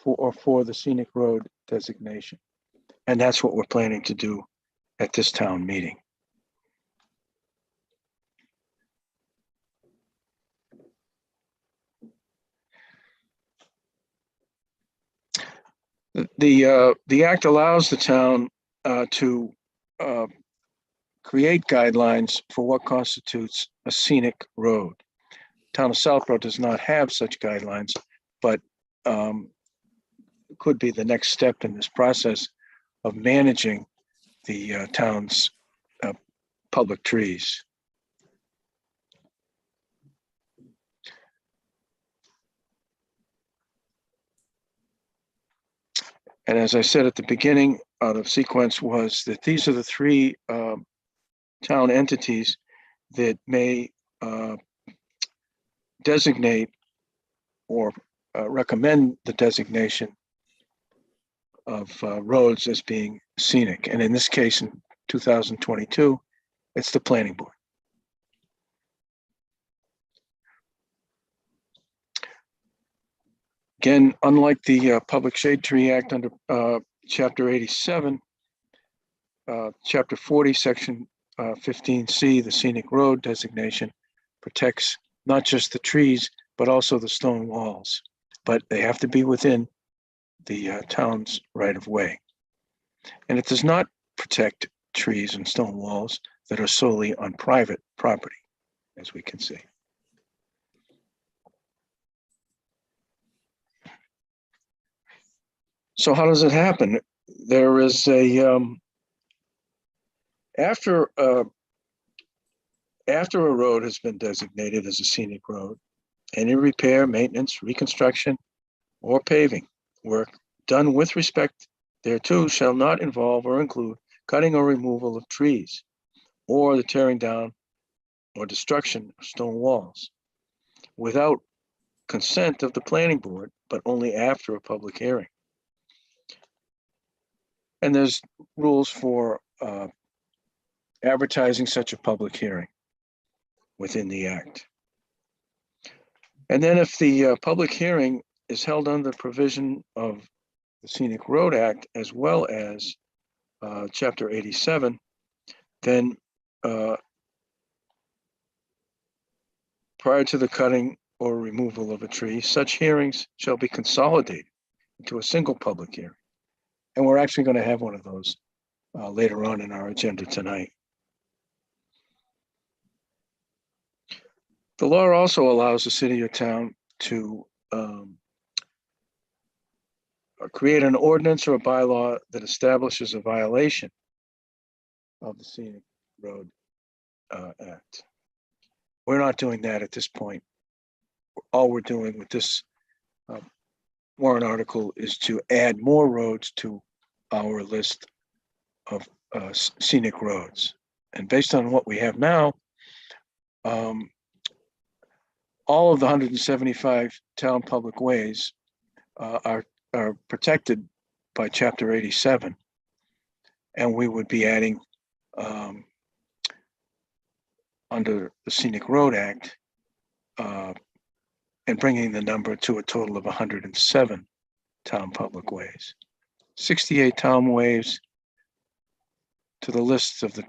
for the scenic road designation. And that's what we're planning to do at this town meeting. The Act allows the town to create guidelines for what constitutes a scenic road. Town of Southborough does not have such guidelines, but could be the next step in this process of managing the town's public trees. And as I said at the beginning, the sequence was that these are the three town entities that may designate or recommend the designation of roads as being scenic. And in this case, in 2022, it's the planning board. Again, unlike the Public Shade Tree Act under Chapter 87, Chapter 40, Section 15C, the scenic road designation protects not just the trees, but also the stone walls. But they have to be within the town's right of way. And it does not protect trees and stone walls that are solely on private property, as we can see. So how does it happen? There is a, after a road has been designated as a scenic road, any repair, maintenance, reconstruction, or paving work done with respect thereto shall not involve or include cutting or removal of trees or the tearing down or destruction of stone walls without consent of the planning board, but only after a public hearing. And there's rules for advertising such a public hearing within the act. And then if the public hearing is held under provision of the Scenic Road Act, as well as Chapter 87, then prior to the cutting or removal of a tree, such hearings shall be consolidated into a single public hearing. And we're actually going to have one of those later on in our agenda tonight. The law also allows the city or town to create an ordinance or a bylaw that establishes a violation of the Scenic Road Act. We're not doing that at this point. All we're doing with this warrant article is to add more roads to our list of scenic roads. And based on what we have now, all of the 175 town public ways are protected by Chapter 87. And we would be adding under the Scenic Road Act and bringing the number to a total of 107 town public ways. 68 town ways to the lists of the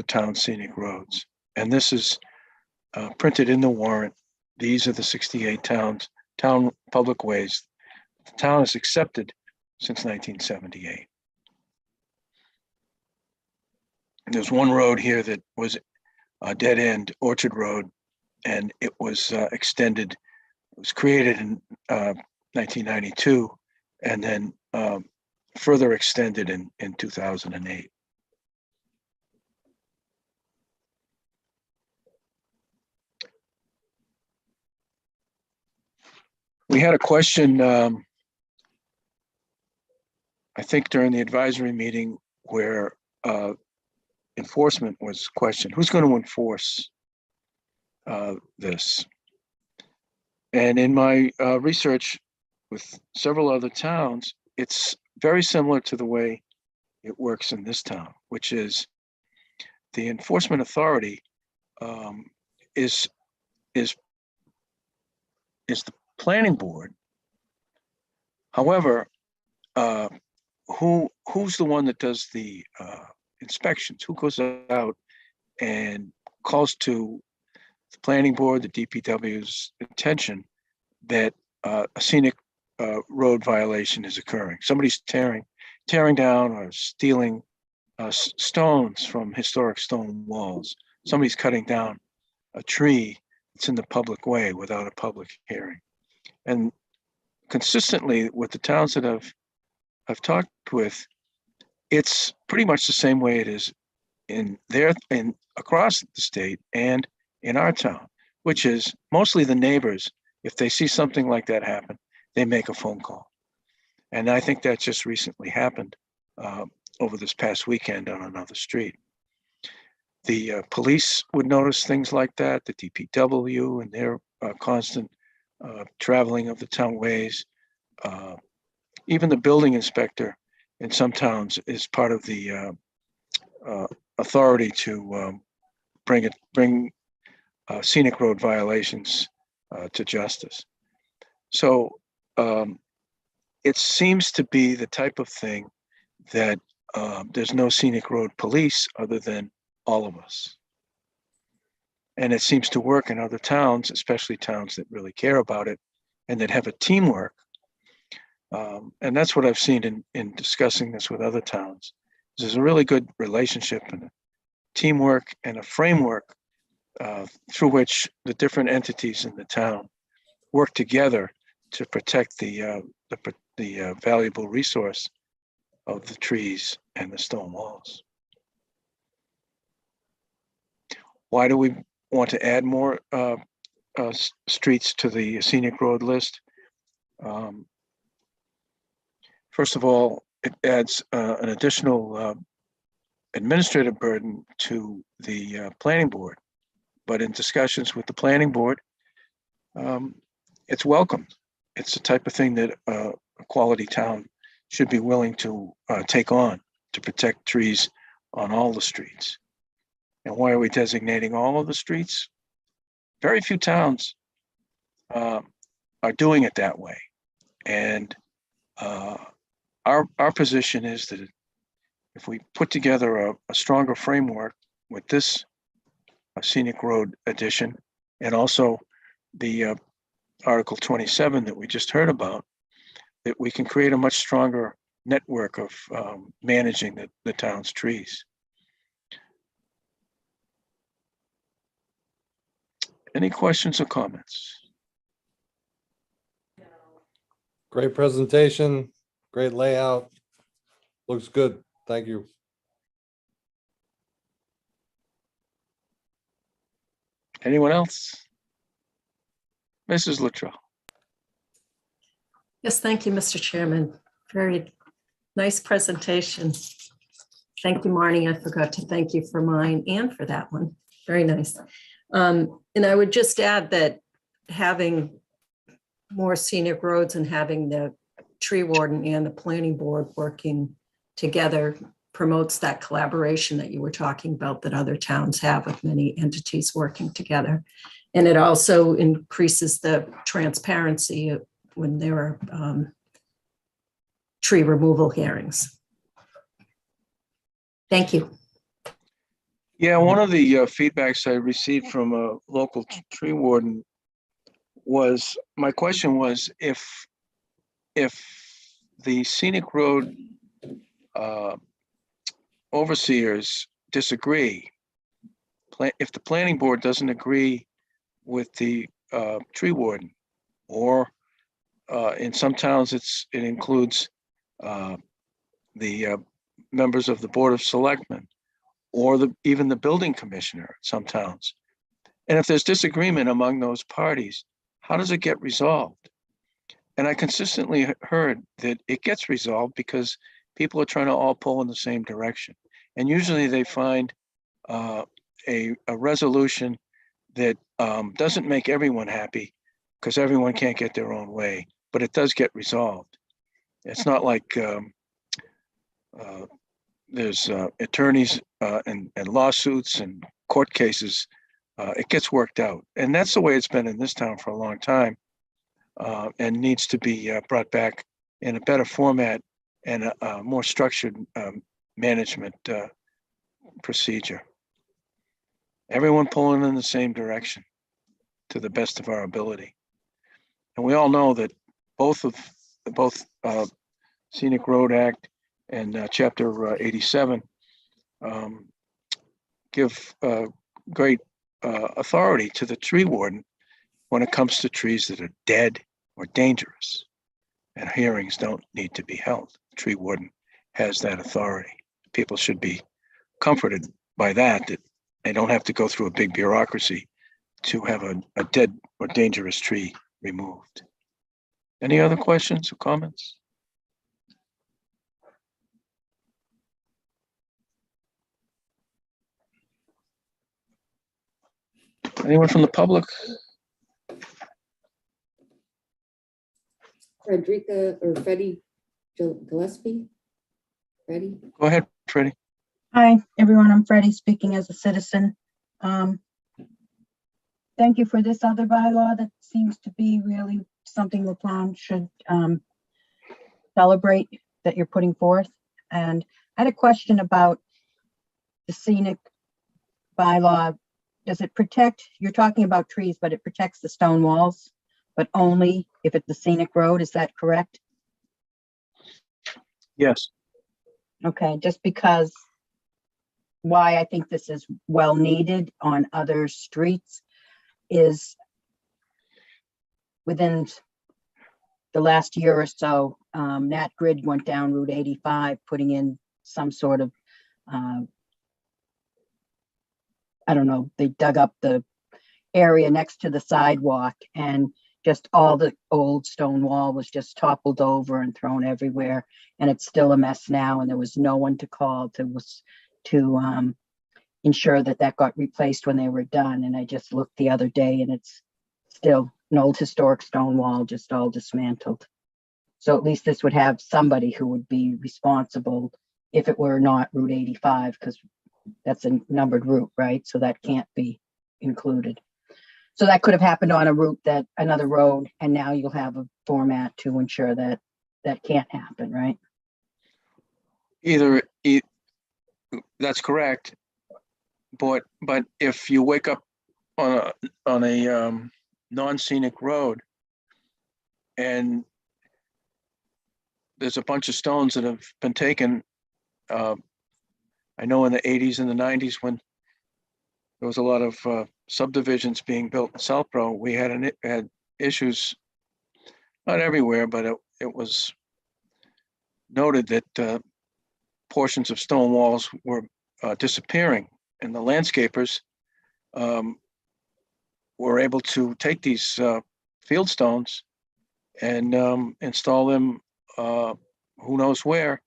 town scenic roads. And this is printed in the warrant. These are the 68 town public ways the town has accepted since 1978. And there's one road here that was a dead end, Orchard Road, and it was extended. It was created in 1992 and then further extended in 2008. We had a question, I think during the advisory meeting, where enforcement was questioned. Who's going to enforce this? And in my research with several other towns, it's very similar to the way it works in this town, which is the enforcement authority is the planning board. However, who's the one that does the inspections? Who goes out and calls to the planning board, the DPW's attention that a scenic road violation is occurring? Somebody's tearing down or stealing stones from historic stone walls. Somebody's cutting down a tree that's in the public way without a public hearing. And consistently with the towns that I've talked with, it's pretty much the same way it is in across the state and in our town, which is mostly the neighbors. If they see something like that happen, they make a phone call. And I think that just recently happened over this past weekend on another street. The police would notice things like that, the DPW and their constant traveling of the town ways. Even the building inspector in some towns is part of the authority to bring scenic road violations to justice. So it seems to be the type of thing that there's no scenic road police other than all of us. And it seems to work in other towns, especially towns that really care about it and that have a teamwork. And that's what I've seen in discussing this with other towns. There's a really good relationship and a teamwork and a framework through which the different entities in the town work together to protect the valuable resource of the trees and the stone walls. Why do we want to add more streets to the scenic road list? First of all, it adds an additional administrative burden to the planning board. But in discussions with the planning board, it's welcomed. It's the type of thing that a quality town should be willing to take on to protect trees on all the streets. And why are we designating all of the streets? Very few towns are doing it that way. And our position is that if we put together a stronger framework with this scenic road addition and also the Article 27 that we just heard about, that we can create a much stronger network of managing the town's trees. Any questions or comments? Great presentation, great layout. Looks good. Thank you. Anyone else? Mrs. Luttrell. Yes, thank you, Mr. Chairman. Very nice presentation. Thank you, Marnie. I forgot to thank you for mine and for that one. Very nice. And I would just add that having more scenic roads and having the tree warden and the planning board working together promotes that collaboration that you were talking about that other towns have with many entities working together. And it also increases the transparency when there are tree removal hearings. Thank you. Yeah, one of the feedbacks I received from a local tree warden was, my question was, if the scenic road overseers disagree, if the planning board doesn't agree with the tree warden, or in some towns it includes the members of the Board of Selectmen, or even the building commissioner in some towns. And if there's disagreement among those parties, how does it get resolved? And I consistently heard that it gets resolved because people are trying to all pull in the same direction. And usually they find a resolution that doesn't make everyone happy, because everyone can't get their own way, but it does get resolved. It's not like there's attorneys and lawsuits and court cases. It gets worked out. And that's the way it's been in this town for a long time, and needs to be brought back in a better format and a more structured management procedure. Everyone pulling in the same direction to the best of our ability. And we all know that both Scenic Road Act and Chapter 87 give great authority to the tree warden when it comes to trees that are dead or dangerous. And hearings don't need to be held. The tree warden has that authority. People should be comforted by that they don't have to go through a big bureaucracy to have a dead or dangerous tree removed. Any other questions or comments? Anyone from the public? Frederica or Freddie Gillespie? Freddie? Go ahead, Freddie. Hi, everyone. I'm Freddie speaking as a citizen. Thank you for this other bylaw that seems to be really something the town should celebrate that you're putting forth. And I had a question about the scenic bylaw. Does it protect, you're talking about trees, but it protects the stone walls, but only if it's the scenic road, is that correct? Yes. Okay, just because why I think this is well needed on other streets is within the last year or so, Nat Grid went down Route 85, putting in some sort of, I don't know, they dug up the area next to the sidewalk and just all the old stone wall was just toppled over and thrown everywhere. And it's still a mess now. And there was no one to call to ensure that that got replaced when they were done. And I just looked the other day and it's still an old historic stone wall, just all dismantled. So at least this would have somebody who would be responsible if it were not Route 85, because that's a numbered route, right? So that can't be included. So that could have happened on a route that another road, and now you'll have a format to ensure that that can't happen, right? That's correct. But if you wake up on a non-scenic road and there's a bunch of stones that have been taken, I know in the 80s and the 90s when there was a lot of subdivisions being built in Southborough, we had issues, not everywhere, but it was noted that portions of stone walls were disappearing, and the landscapers were able to take these field stones and install them who knows where,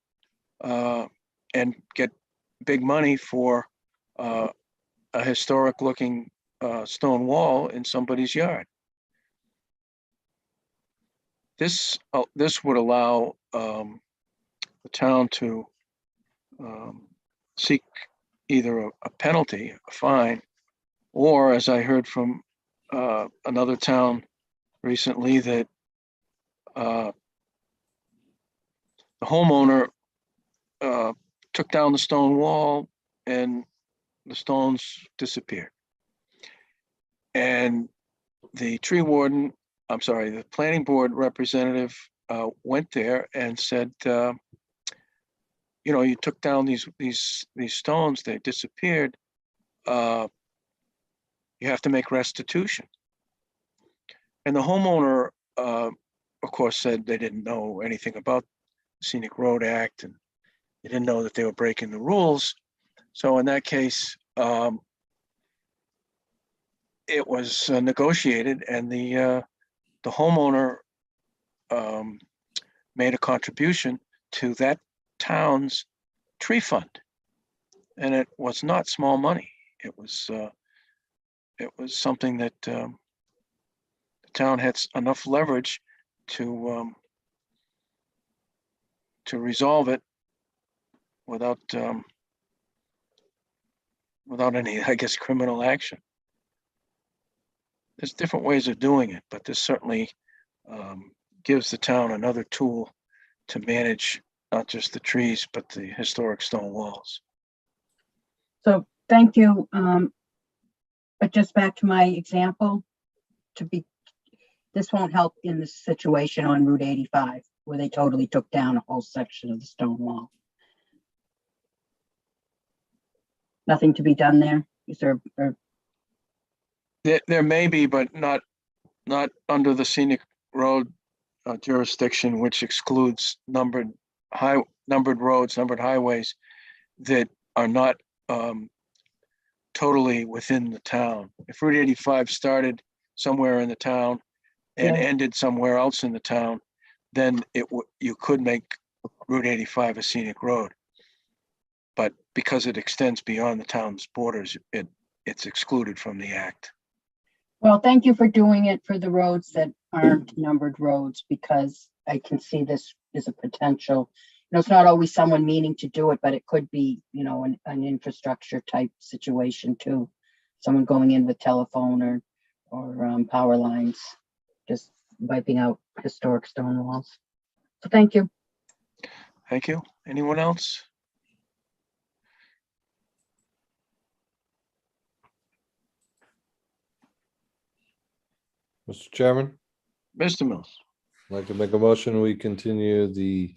and get big money for a historic looking stone wall in somebody's yard. This would allow the town to seek either a penalty, a fine, or as I heard from another town recently, that the homeowner took down the stone wall and the stones disappeared. And the tree warden, I'm sorry, the planning board representative went there and said, you took down these stones, they disappeared. You have to make restitution. And the homeowner, of course, said they didn't know anything about the Scenic Road Act and they didn't know that they were breaking the rules. So in that case, it was negotiated, and the homeowner made a contribution to that town's tree fund, and it was not small money. It was something that the town had enough leverage to resolve it without any, I guess, criminal action. There's different ways of doing it, but this certainly gives the town another tool to manage not just the trees, but the historic stone walls. So thank you. But just back to my example, this won't help in the situation on Route 85 where they totally took down a whole section of the stone wall. Nothing to be done there? Is there, or There may be, but not under the scenic road jurisdiction, which excludes numbered roads, numbered highways that are not totally within the town. If Route 85 started somewhere in the town and Yeah. ended somewhere else in the town, then you could make Route 85 a scenic road. But because it extends beyond the town's borders, it's excluded from the act. well, thank you for doing it for the roads that aren't numbered roads, because I can see this as a potential. It's not always someone meaning to do it, but it could be, an infrastructure type situation too. Someone going in with telephone or power lines, just wiping out historic stone walls. So thank you. Thank you. Anyone else? Mr. Chairman, Mr. Mills. I'd like to make a motion, we continue the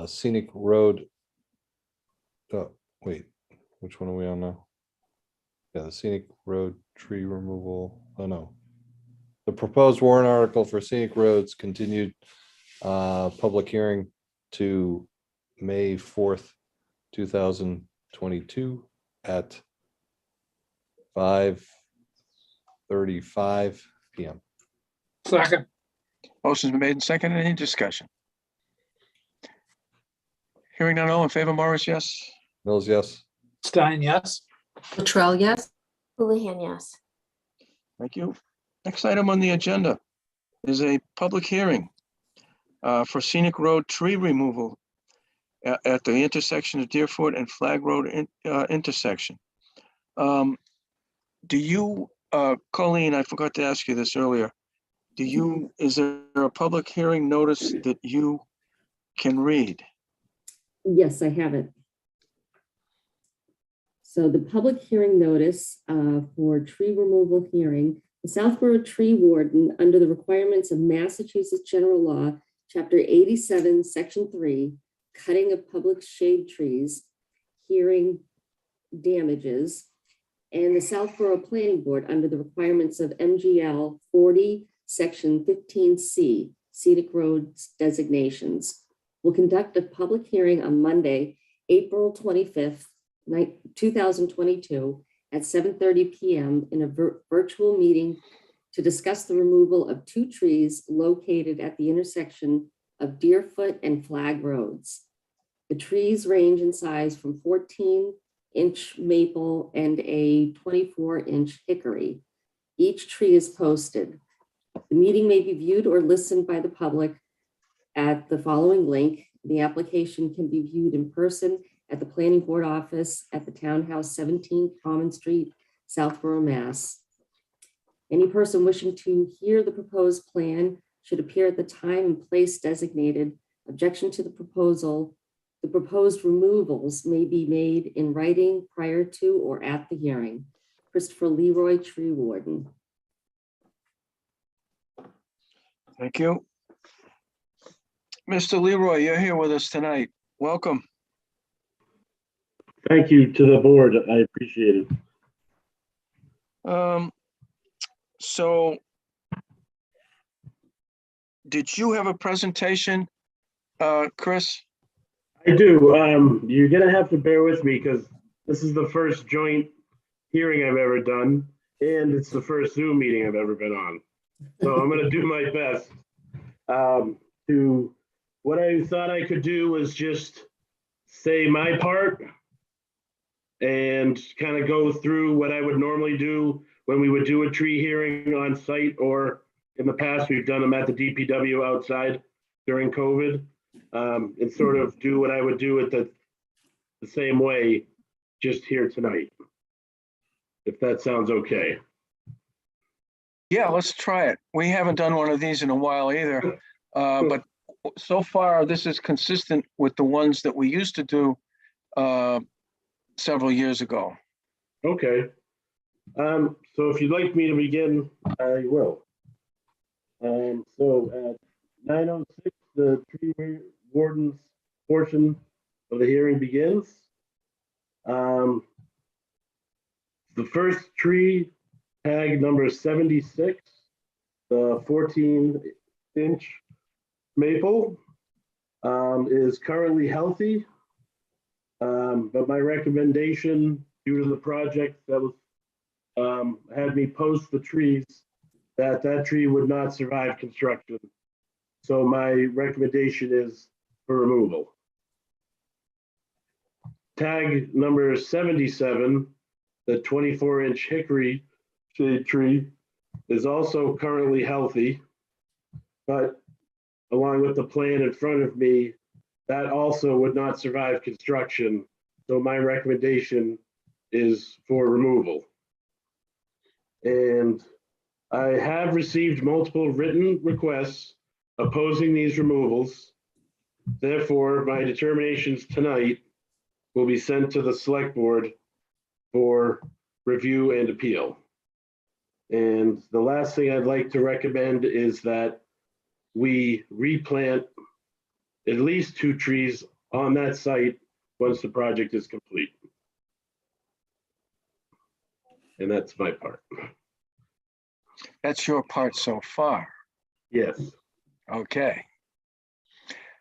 scenic road. Oh, wait, which one are we on now? Yeah, the scenic road tree removal. Oh, no. The proposed warrant article for scenic roads continued public hearing to May 4th, 2022 at 5:35 p.m. Second. Motion's been made and seconded. Any discussion? Hearing none, all in favor, Morris, yes? Mills, yes. Stein, yes. Latrell, yes. Houlihan, yes. Thank you. Next item on the agenda is a public hearing for scenic road tree removal at the intersection of Deerfoot and Flag Road intersection. Do you, Colleen, I forgot to ask you this earlier. Is there a public hearing notice that you can read? Yes, I have it. So the public hearing notice for tree removal hearing, the Southborough Tree Warden, under the requirements of Massachusetts General Law, Chapter 87, Section 3, cutting of public shade trees, hearing damages, and the Southborough Planning Board, under the requirements of MGL 40, Section 15C, scenic roads designations, will conduct a public hearing on Monday, April 25th, 2022 at 7:30 p.m. in a virtual meeting to discuss the removal of 2 trees located at the intersection of Deerfoot and Flag Roads. The trees range in size from 14-inch maple and a 24-inch hickory. Each tree is posted. The meeting may be viewed or listened by the public at the following link. The application can be viewed in person at the Planning Board office at the Townhouse 17 Common Street, Southborough, Mass. Any person wishing to hear the proposed plan should appear at the time and place designated. Objection to the proposal. The proposed removals may be made in writing prior to or at the hearing. Christopher Leroy, Tree Warden. Thank you. Mr. Leroy, you're here with us tonight. Welcome. Thank you to the board. I appreciate it. So did you have a presentation, Chris? I do. You're gonna have to bear with me because this is the first joint hearing I've ever done, and it's the first Zoom meeting I've ever been on. So I'm gonna do my best. What I thought I could do was just say my part and kind of go through what I would normally do when we would do a tree hearing on site, or in the past, we've done them at the DPW outside during COVID, and sort of do what I would do it the same way, just here tonight. If that sounds okay. Yeah, let's try it. We haven't done one of these in a while either, but so far this is consistent with the ones that we used to do several years ago. Okay. So if you'd like me to begin, I will. So at 9:06, the tree warden's portion of the hearing begins. The first tree, tag number 76, the 14-inch maple, is currently healthy. But my recommendation, due to the project that was had me post the trees, that tree would not survive construction. So my recommendation is for removal. Tag number 77, the 24-inch hickory shade tree, is also currently healthy, but along with the plan in front of me, that also would not survive construction. So my recommendation is for removal. And I have received multiple written requests opposing these removals. Therefore, my determinations tonight will be sent to the select board for review and appeal. And the last thing I'd like to recommend is that we replant at least 2 trees on that site once the project is complete. And that's my part. That's your part so far. Yes. Okay.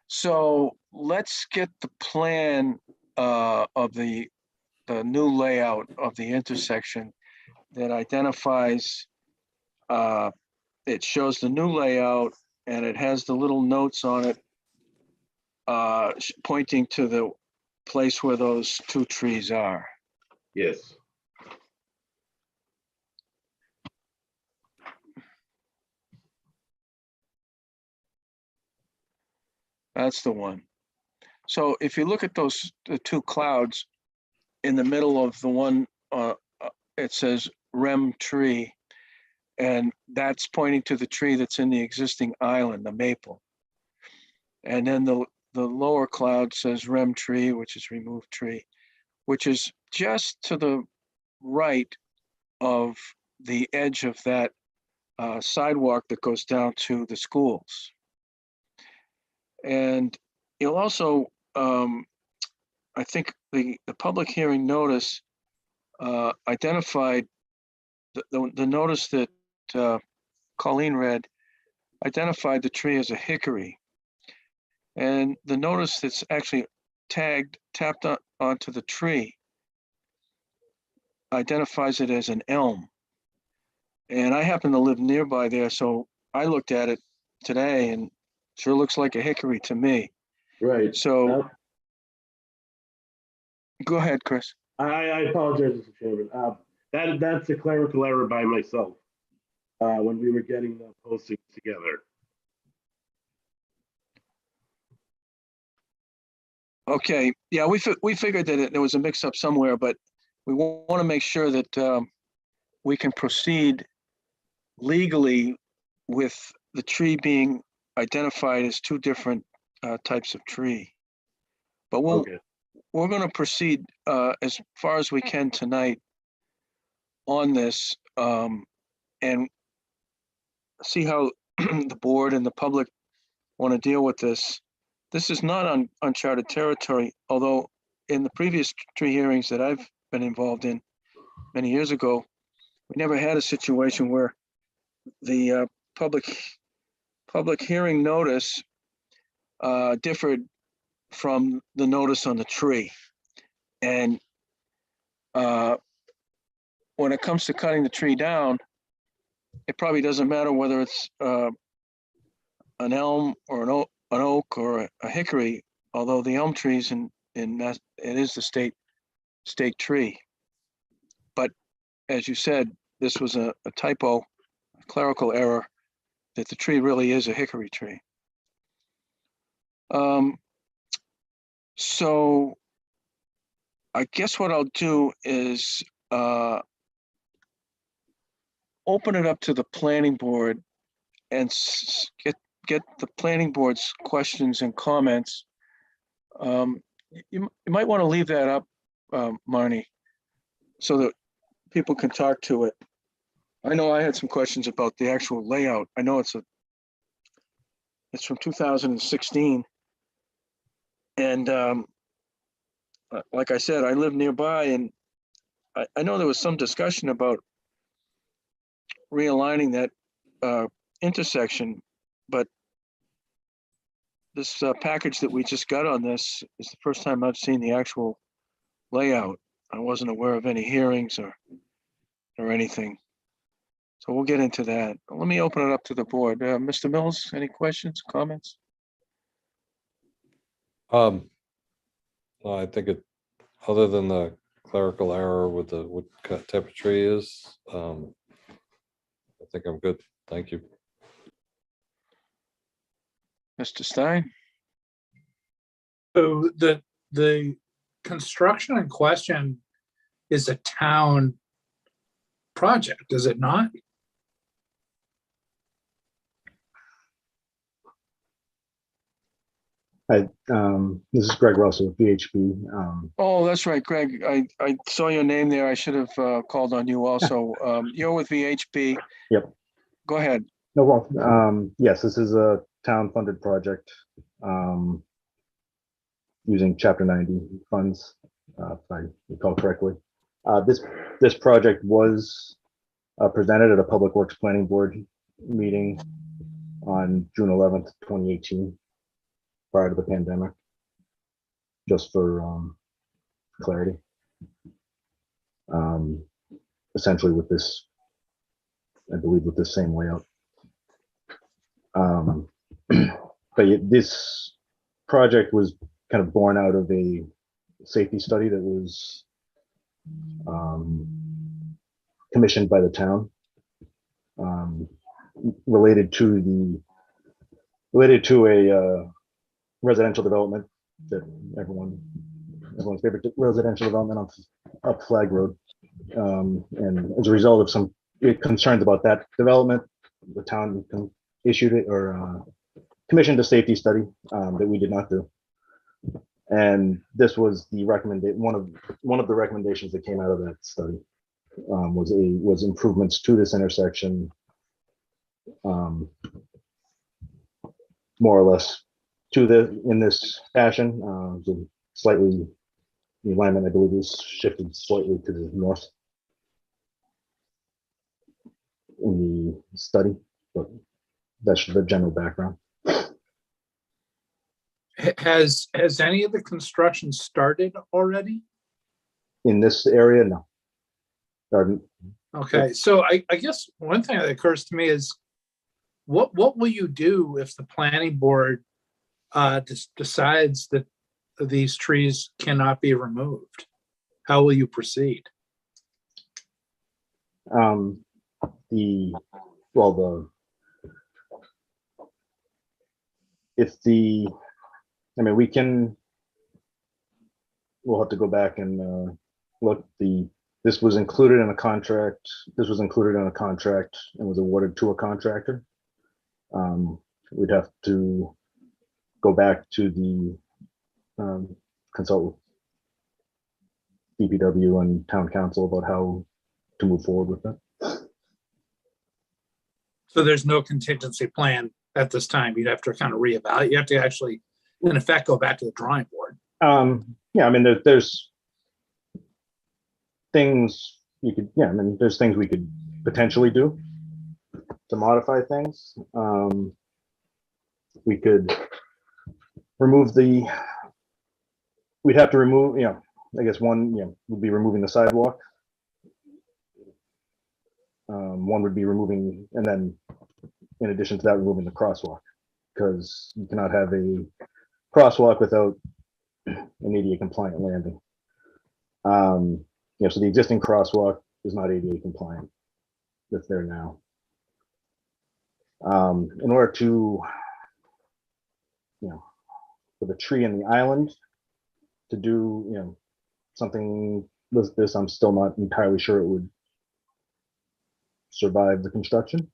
So let's get the plan of the new layout of the intersection that identifies, it shows the new layout and it has the little notes on it pointing to the place where those 2 trees are. Yes. That's the one. So if you look at those, the 2 clouds in the middle of the one, it says REM tree, and that's pointing to the tree that's in the existing island, the maple. And then the lower cloud says REM tree, which is removed tree, which is just to the right of the edge of that sidewalk that goes down to the schools. And you'll also, I think the public hearing notice identified the notice that Colleen read, identified the tree as a hickory. And the notice that's actually tapped onto the tree identifies it as an elm. And I happen to live nearby there, so I looked at it today and sure looks like a hickory to me. Right. So go ahead, Chris. I apologize, Mr. Chairman. That's a clerical error by myself when we were getting the postings together. Okay, yeah, we figured that there was a mix-up somewhere, but we want to make sure that we can proceed legally with the tree being identified as 2 different types of tree. But we're going to proceed as far as we can tonight on this and see how the board and the public want to deal with this. This is not uncharted territory, although in the previous tree hearings that I've been involved in many years ago, we never had a situation where the public hearing notice differed from the notice on the tree. And when it comes to cutting the tree down, it probably doesn't matter whether it's an elm or an oak or a hickory, although the elm trees it is the state tree. But as you said, this was a typo, a clerical error, that the tree really is a hickory tree. So I guess what I'll do is open it up to the planning board and get the planning board's questions and comments. You might want to leave that up, Marnie, so that people can talk to it. I know I had some questions about the actual layout. I know it's from 2016. And like I said, I live nearby, and I know there was some discussion about realigning that intersection, but this package that we just got on this is the first time I've seen the actual layout. I wasn't aware of any hearings or anything. So we'll get into that. Let me open it up to the board. Mr. Mills, any questions, comments? Well, I think other than the clerical error with what type of tree is, I think I'm good. Thank you. Mr. Stein? So the construction in question is a town project, is it not? Hi, this is Greg Russell with VHB. Oh, that's right, Greg. I saw your name there. I should have called on you also. You're with VHB. Yep. Go ahead. No problem. Yes, this is a town-funded project using Chapter 90 funds, if I recall correctly. This project was presented at a Public Works Planning Board meeting on June 11th, 2018, prior to the pandemic, just for clarity. Essentially with this, I believe with the same layout. But this project was kind of born out of a safety study that was commissioned by the town, related to a residential development that everyone's favorite residential development up Flag Road. And as a result of some concerns about that development, the town issued it or commissioned a safety study that we did not do. And this was the one of the recommendations that came out of that study was improvements to this intersection, more or less in this fashion. So slightly, the alignment I believe is shifted slightly to the north in the study, but that's the general background. Has any of the construction started already? In this area, no. Okay, so I guess one thing that occurs to me is what will you do if the planning board decides that these trees cannot be removed? How will you proceed? We'll have to go back and look. This was included in a contract. This was included in a contract and was awarded to a contractor. We'd have to go back to the consult with DPW and town council about how to move forward with that. So there's no contingency plan at this time. You'd have to kind of reevaluate. You have to actually, in effect, go back to the drawing board. Yeah, I mean, there's things you could, yeah, I mean, there's things we could potentially do to modify things. We could remove we'd have to remove, I guess one, would be removing the sidewalk. One would be removing, and then in addition to that, removing the crosswalk, because you cannot have a crosswalk without an ADA compliant landing. So the existing crosswalk is not ADA compliant that's there now. In order to, for the tree and the island to do, something with this, I'm still not entirely sure it would survive the construction.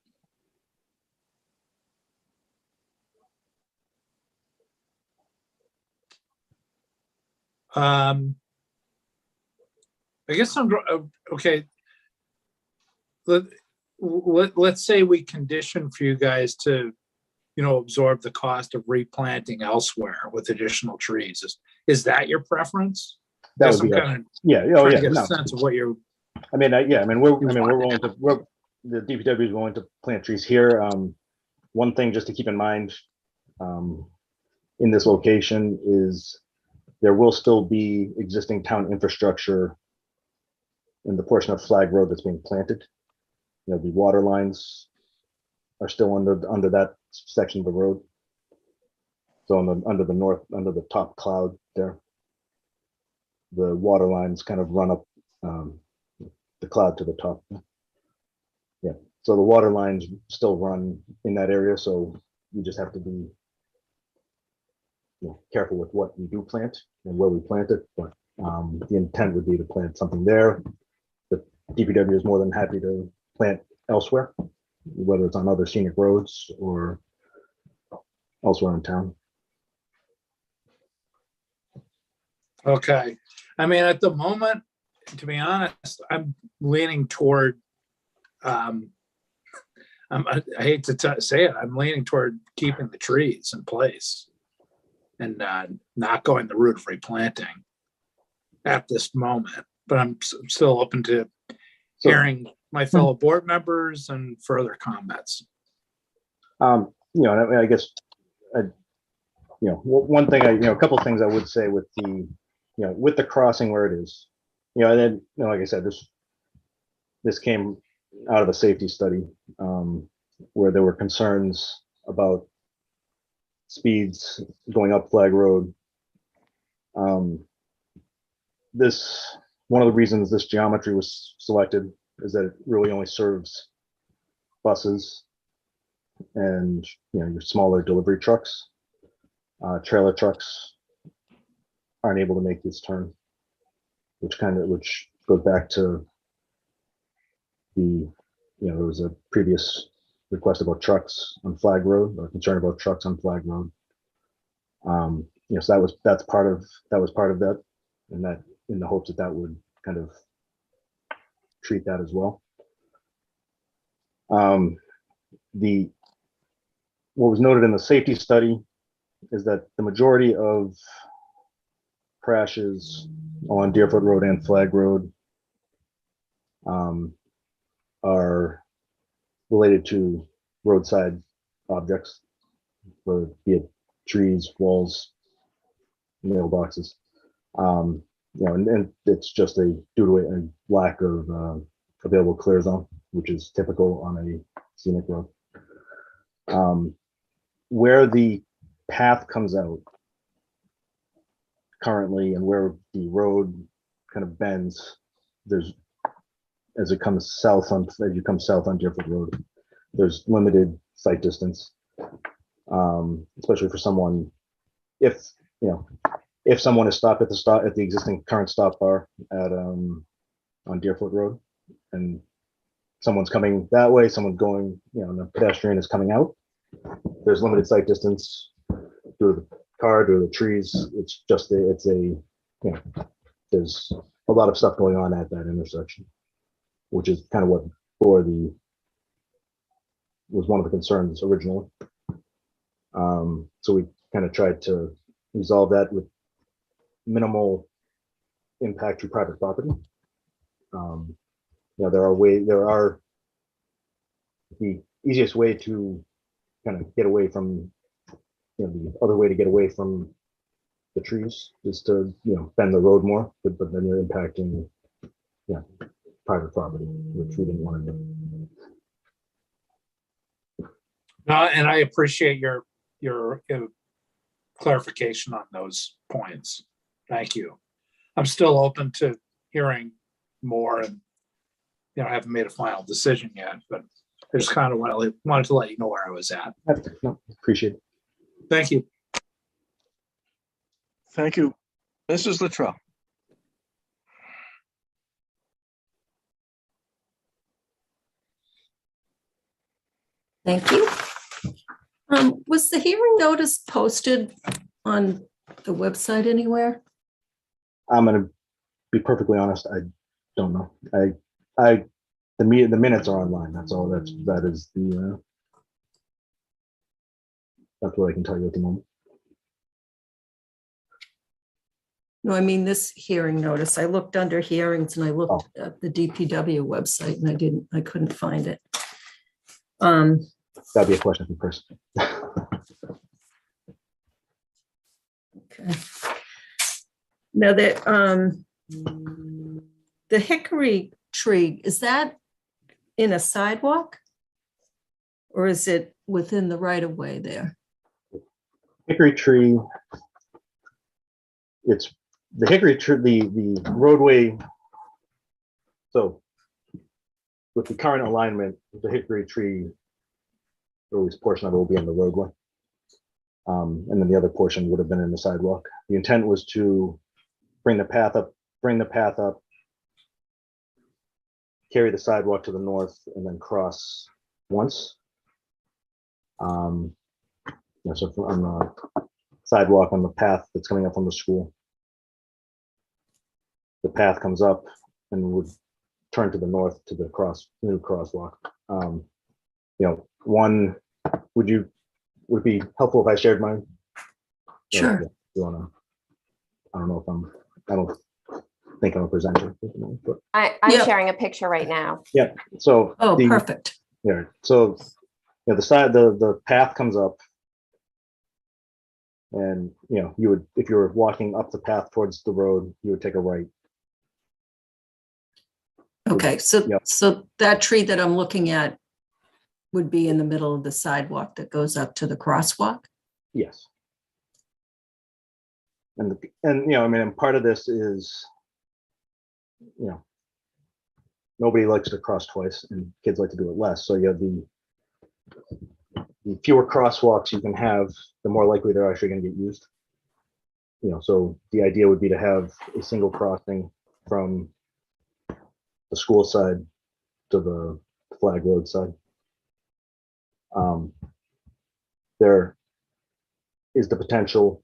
I guess I'm okay. Let's say we condition for you guys to, absorb the cost of replanting elsewhere with additional trees. Is that your preference? That would be kind of yeah. Oh, trying yeah. to get No. a sense of what you're I mean, yeah, I mean, we're willing to, the DPW is willing to plant trees here. One thing just to keep in mind, in this location is there will still be existing town infrastructure in the portion of Flag Road that's being planted. You know, the water lines are still under that section of the road. So under the top cloud there, the water lines kind of run up the cloud to the top. Yeah, so the water lines still run in that area. So you just have to be careful with what we do plant and where we plant it. But the intent would be to plant something there. The DPW is more than happy to plant elsewhere, whether it's on other scenic roads or elsewhere in town. Okay. I mean, at the moment, to be honest, I'm leaning toward, I hate to say it, I'm leaning toward keeping the trees in place and not going the route of replanting at this moment. But I'm still open to hearing my fellow board members and further comments. You know, I guess, one thing a couple of things I would say with the, with the crossing where it is, and then, like I said, this came out of a safety study where there were concerns about speeds going up Flag Road. One of the reasons this geometry was selected is that it really only serves buses and your smaller delivery trucks. Trailer trucks aren't able to make this turn, which goes back to there was a previous request about trucks on Flag Road, or concern about trucks on Flag Road. So that was part of that, and that in the hopes that would kind of treat that as well. What was noted in the safety study is that the majority of crashes on Deerfoot Road and Flag Road are related to roadside objects, whether it be trees, walls, mailboxes. And it's just due to a lack of available clear zone, which is typical on a scenic road. Where the path comes out currently and where the road kind of bends, as you come south on Deerfoot Road, there's limited sight distance, especially for someone, if someone is stopped at the existing current stop bar at on Deerfoot Road, and someone's coming that way, someone's going, and the pedestrian is coming out, there's limited sight distance through the car, through the trees. There's a lot of stuff going on at that intersection, which is kind of what was one of the concerns originally. So we kind of tried to resolve that with minimal impact to private property. The easiest way to kind of get away from, the other way to get away from the trees is to, bend the road more, but then you're impacting, private property, which we didn't want to do. And I appreciate your clarification on those points. Thank you. I'm still open to hearing more, and I haven't made a final decision yet, but I just kind of wanted to let you know where I was at. No, appreciate it. Thank you. Thank you. Mrs. Luttrell. Thank you. Was the hearing notice posted on the website anywhere? I'm going to be perfectly honest. I don't know. The minutes are online. That's all. That's what I can tell you at the moment. No, I mean this hearing notice. I looked under hearings and I looked at the DPW website and I couldn't find it. That'd be a question for Chris. Okay. Now the hickory tree, is that in a sidewalk? Or is it within the right of way there? Hickory tree, it's the hickory tree, the roadway. So with the current alignment, the hickory tree, or at least portion of it will be in the roadway. And then the other portion would have been in the sidewalk. The intent was to bring the path up, carry the sidewalk to the north, and then cross once. So on the sidewalk on the path that's coming up from the school, the path comes up and would turn to the north to the new crosswalk. One, would it be helpful if I shared mine? Sure. Yeah, you wanna, I don't think I'm a presenter. But I'm Yeah. sharing a picture right now. yeah, so. Oh, perfect. Yeah, so the path comes up. And you would, if you were walking up the path towards the road, you would take a right. Okay, so Yep. so that tree that I'm looking at would be in the middle of the sidewalk that goes up to the crosswalk? Yes. And and part of this is, nobody likes to cross twice, and kids like to do it less. So you have the fewer crosswalks you can have, the more likely they're actually going to get used. So the idea would be to have a single crossing from the school side to the Flag Road side. There is the potential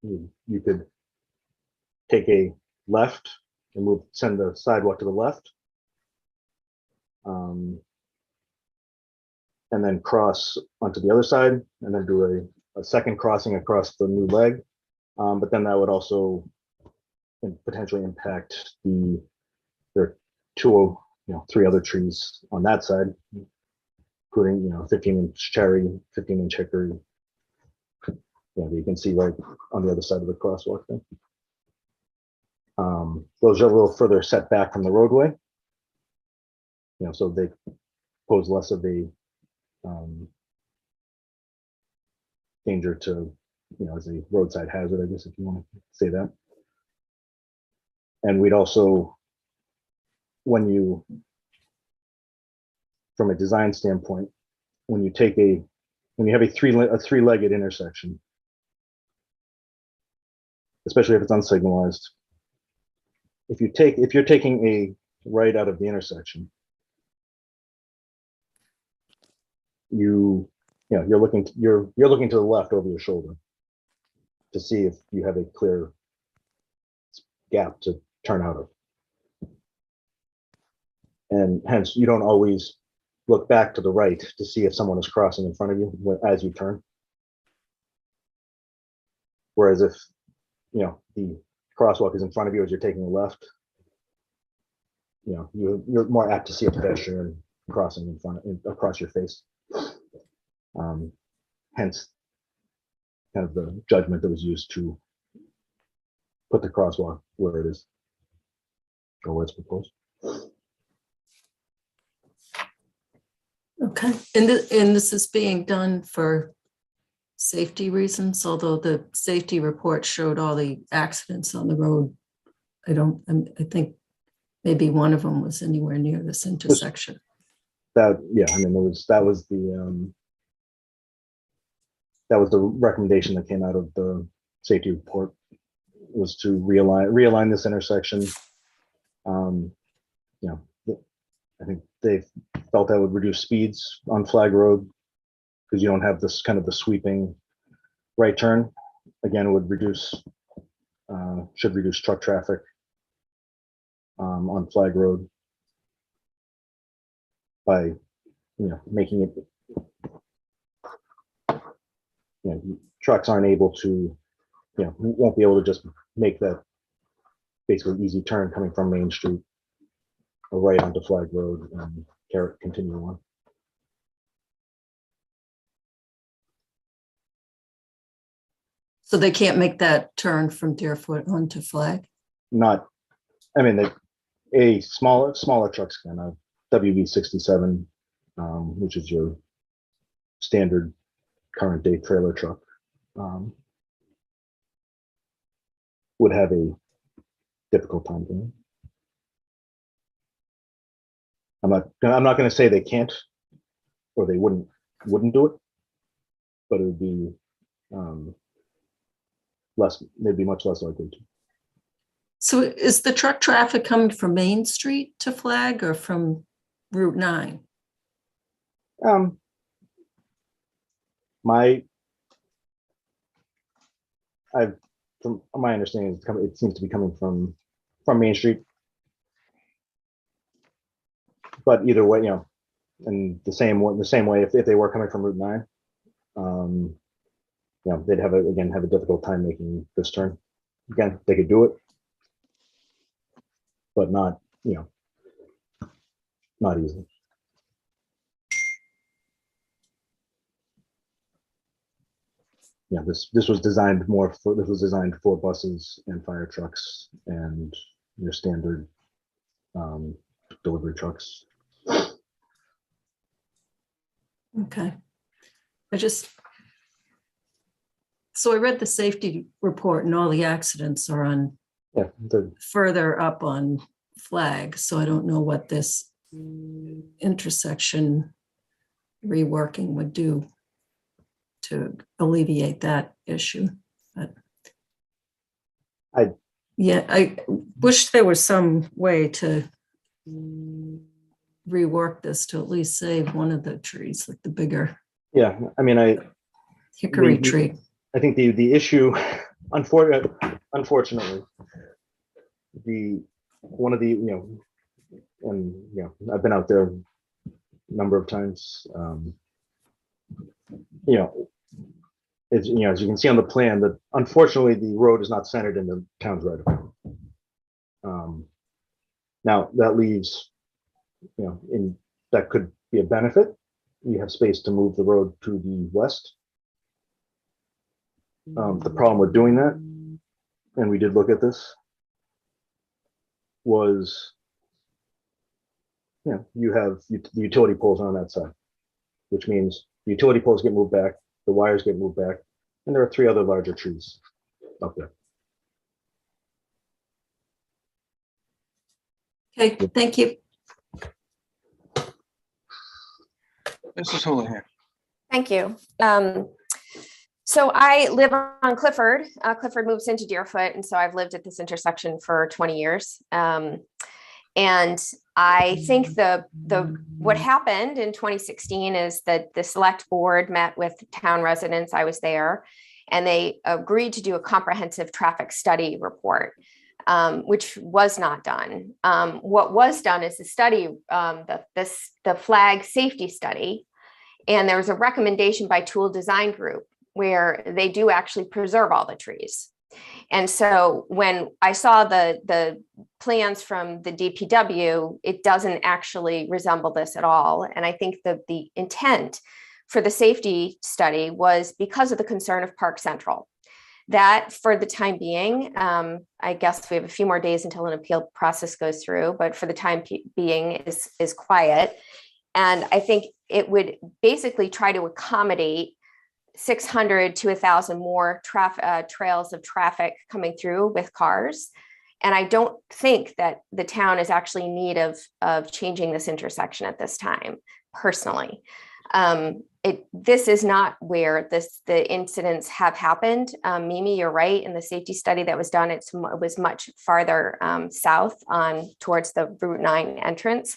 you could take a left and send the sidewalk to the left, and then cross onto the other side, and then do a second crossing across the new leg. But then that would also potentially impact there are three other trees on that side, including 15-inch cherry, 15-inch hickory. Yeah, you can see right on the other side of the crosswalk there. Those are a little further set back from the roadway, so they pose less of a danger to, as a roadside hazard, I guess, if you want to say that. And we'd also, from a design standpoint, when you have a three-legged intersection, especially if it's unsignalized, if you're taking a right out of the intersection, you're looking to the left over your shoulder to see if you have a clear gap to turn out of. And hence, you don't always look back to the right to see if someone is crossing in front of you as you turn. Whereas if, the crosswalk is in front of you as you're taking a left, you're more apt to see a pedestrian crossing across your face. Hence, kind of the judgment that was used to put the crosswalk where it is, or where it's proposed. Okay, and this is being done for safety reasons, although the safety report showed all the accidents on the road. I think maybe one of them was anywhere near this intersection. That was the recommendation that came out of the safety report, was to realign this intersection. I think they felt that would reduce speeds on Flag Road because you don't have this kind of the sweeping right turn. Again, it would should reduce truck traffic on Flag Road by making it, trucks aren't able to, won't be able to just make that basically easy turn coming from Main Street or right onto Flag Road and continue on. So they can't make that turn from Deerfoot onto Flag? Not, I mean, a smaller trucks can, a WB 67, which is your standard current day trailer truck, would have a difficult time doing. I'm not going to say they can't or they wouldn't do it, but it would be they'd be much less likely to. So is the truck traffic coming from Main Street to Flag or from Route 9? From my understanding, it seems to be coming from Main Street. But either way, in the same way, if they were coming from Route 9, they'd have a difficult time making this turn. Again, they could do it, but not easy. Yeah, this was designed for buses and fire trucks and your standard delivery trucks. Okay. So I read the safety report and all the accidents are on further up on Flag. So I don't know what this intersection reworking would do to alleviate that issue. But I wish there was some way to rework this to at least save one of the trees, like the bigger. Yeah, I mean, hickory tree. I think the issue, unfortunately, I've been out there a number of times. As you can see on the plan, that unfortunately the road is not centered in the town's right of way. Now that leaves, that could be a benefit. You have space to move the road to the west. The problem with doing that, and we did look at this, was you have the utility poles on that side, which means the utility poles get moved back, the wires get moved back, and there are 3 other larger trees up there. Okay, thank you. Mrs. Houlihan. Thank you. So I live on Clifford. Clifford moves into Deerfoot, and so I've lived at this intersection for 20 years. And I think what happened in 2016 is that the select board met with town residents. I was there, and they agreed to do a comprehensive traffic study report, which was not done. What was done is the study, the flag safety study, and there was a recommendation by Tool Design Group where they do actually preserve all the trees. And so when I saw the plans from the DPW, it doesn't actually resemble this at all. And I think that the intent for the safety study was because of the concern of Park Central. That, for the time being, I guess we have a few more days until an appeal process goes through, but for the time being is quiet. And I think it would basically try to accommodate 600 to 1,000 more trails of traffic coming through with cars. And I don't think that the town is actually in need of changing this intersection at this time, personally. This is not where the incidents have happened. Mimi, you're right. In the safety study that was done, it was much farther south towards the Route 9 entrance.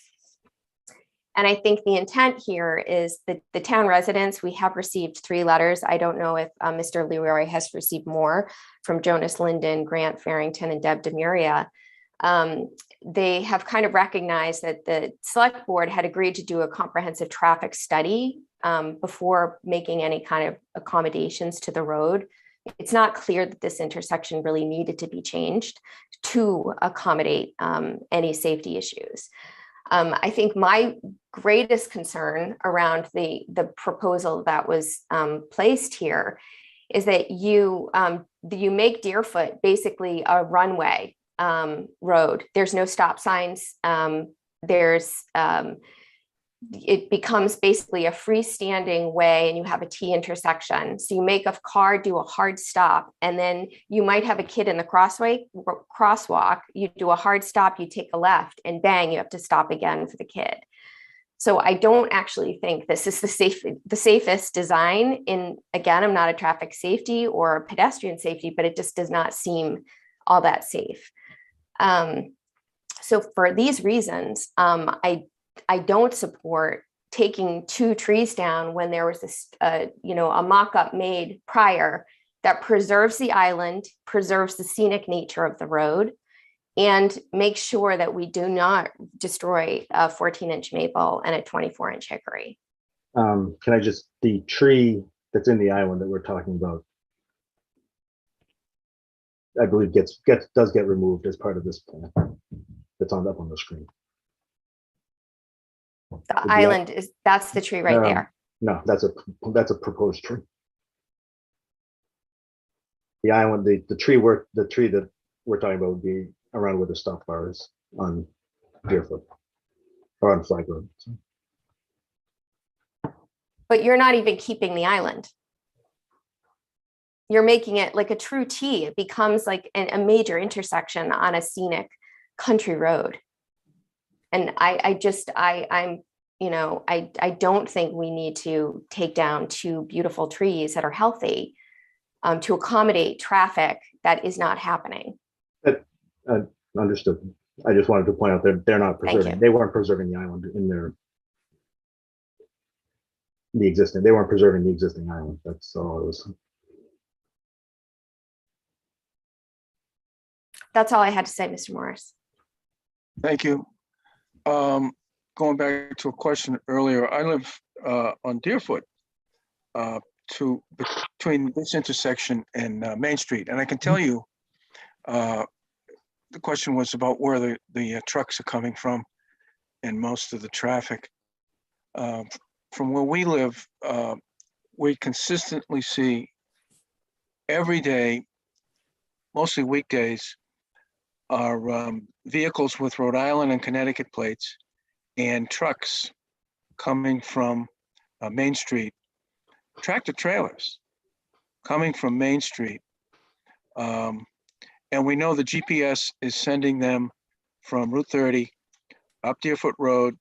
And I think the intent here is that the town residents, we have received 3 letters. I don't know if Mr. Leroy has received more, from Jonas Linden, Grant Farrington, and Deb Demuria. They have kind of recognized that the select board had agreed to do a comprehensive traffic study before making any kind of accommodations to the road it's not clear that this intersection really needed to be changed to accommodate any safety issues. I think my greatest concern around the proposal that was placed here is that you make Deerfoot basically a runway road. There's no stop signs. It becomes basically a freestanding way, and you have a T intersection. So you make a car do a hard stop, and then you might have a kid in the crosswalk. You do a hard stop, you take a left, and bang, you have to stop again for the kid. So I don't actually think this is the safest design. Again, I'm not a traffic safety or a pedestrian safety, but it just does not seem all that safe. So for these reasons, I don't support taking 2 trees down when there was this, a mock-up made prior that preserves the island, preserves the scenic nature of the road, and make sure that we do not destroy a 14-inch maple and a 24-inch hickory. The tree that's in the island that we're talking about, I believe does get removed as part of this plan. That's up on the screen. The island that's the tree right there. No, that's a proposed tree. The island, the tree that we're talking about would be around where the stop bar is on Deerfoot or on Flag Road. But you're not even keeping the island. You're making it like a true T. It becomes like a major intersection on a scenic country road. And I don't think we need to take down 2 beautiful trees that are healthy to accommodate traffic that is not happening. Understood. I just wanted to point out that they're not preserving. They weren't preserving the island in they weren't preserving the existing island. That's all it was. That's all I had to say, Mr. Morris. Thank you. Going back to a question earlier, I live on Deerfoot between this intersection and Main Street. And I can tell you, the question was about where the trucks are coming from and most of the traffic. From where we live, we consistently see every day, mostly weekdays, are vehicles with Rhode Island and Connecticut plates and trucks coming from Main Street, tractor trailers coming from Main Street. And we know the GPS is sending them from Route 30 up Deerfoot Road,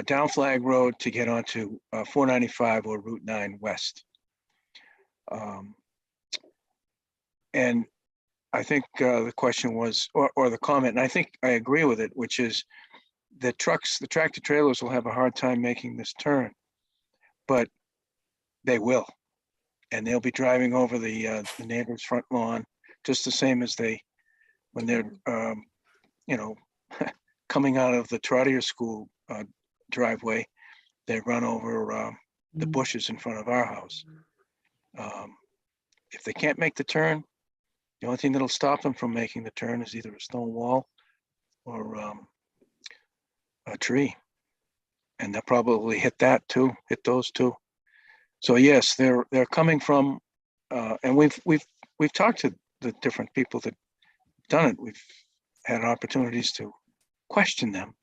down Flag Road to get onto 495 or Route 9 West. And I think the question was, or the comment, and I think I agree with it, which is the tractor trailers will have a hard time making this turn, but they will. And they'll be driving over the neighbor's front lawn, just the same as when they're, coming out of the Trotter School driveway, they run over the bushes in front of our house. If they can't make the turn, the only thing that'll stop them from making the turn is either a stone wall or a tree. And they'll probably hit those two. So yes, they're coming from, and we've talked to the different people that done it. We've had opportunities to question them,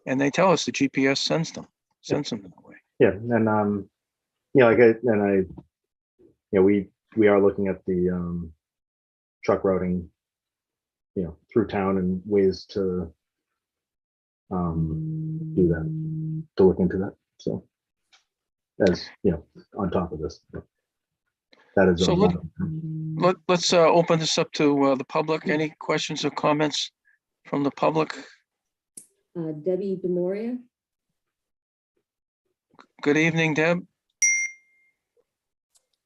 and they tell us the GPS sends them that way. Yeah, and we are looking at the truck routing, through town and ways to do that, to look into that. So, as on top of this, that is. So let's open this up to the public. Any questions or comments from the public? Debbie DeMoria. Good evening, Deb.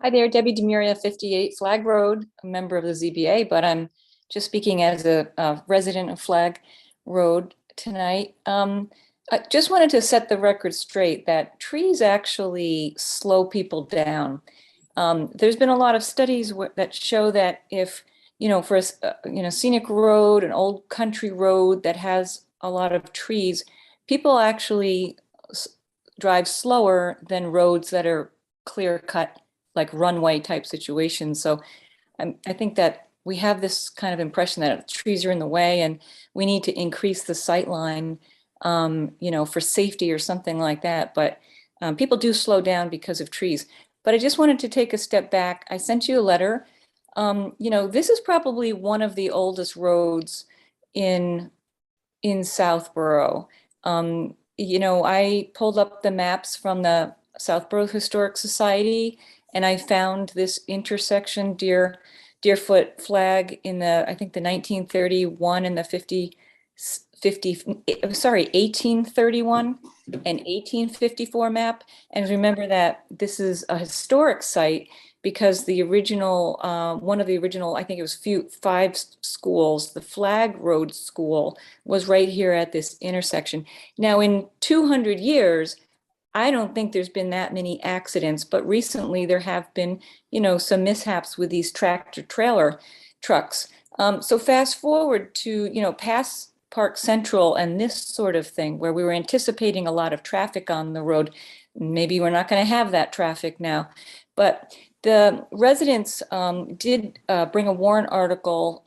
Hi there, Debbie DeMuria, 58 Flag Road, a member of the ZBA, but I'm just speaking as a resident of Flag Road tonight. I just wanted to set the record straight that trees actually slow people down. There's been a lot of studies that show that if, for a scenic road, an old country road that has a lot of trees, people actually drive slower than roads that are clear cut, like runway type situations. So I think that we have this kind of impression that trees are in the way and we need to increase the sight line, for safety or something like that. But people do slow down because of trees. But I just wanted to take a step back. I sent you a letter. This is probably one of the oldest roads in Southborough. I pulled up the maps from the Southborough Historic Society, and I found this intersection Deerfoot flag in I think the 1931 and the 1831 and 1854 map. And remember that this is a historic site because the original, one of the original, I think it was 5 schools, the Flag Road School was right here at this intersection. Now in 200 years, I don't think there's been that many accidents, but recently there have been, some mishaps with these tractor trailer trucks. So fast forward to, past Park Central and this sort of thing, where we were anticipating a lot of traffic on the road. Maybe we're not going to have that traffic now, but the residents did bring a warrant article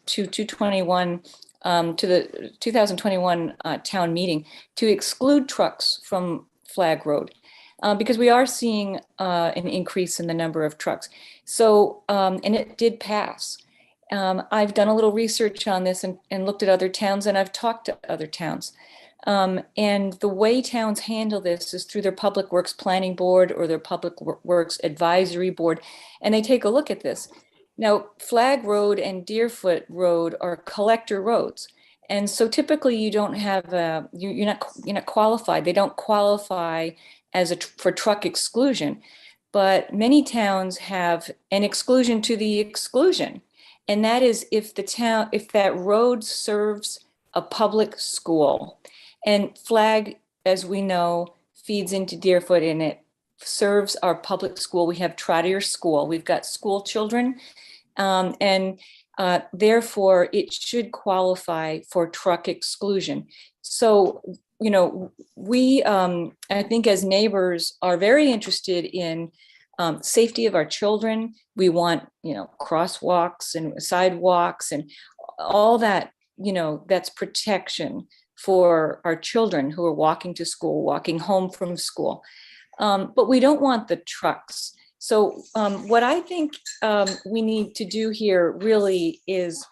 to 221 to the 2021 town meeting to exclude trucks from Flag Road because we are seeing an increase in the number of trucks. So, and it did pass. I've done a little research on this and looked at other towns, and I've talked to other towns. And the way towns handle this is through their Public Works Planning Board or their Public Works Advisory Board, and they take a look at this. Now, Flag Road and Deerfoot Road are collector roads. And so typically you don't have you're not qualified. They don't qualify as for truck exclusion, but many towns have an exclusion to the exclusion. And that is if that road serves a public school. And Flag, as we know, feeds into Deerfoot and it serves our public school. We have Trotter School. We've got school children. Therefore, it should qualify for truck exclusion. So, we, I think as neighbors are very interested in safety of our children. We want, crosswalks and sidewalks and all that, that's protection for our children who are walking to school, walking home from school. But we don't want the trucks. So what I think we need to do here really is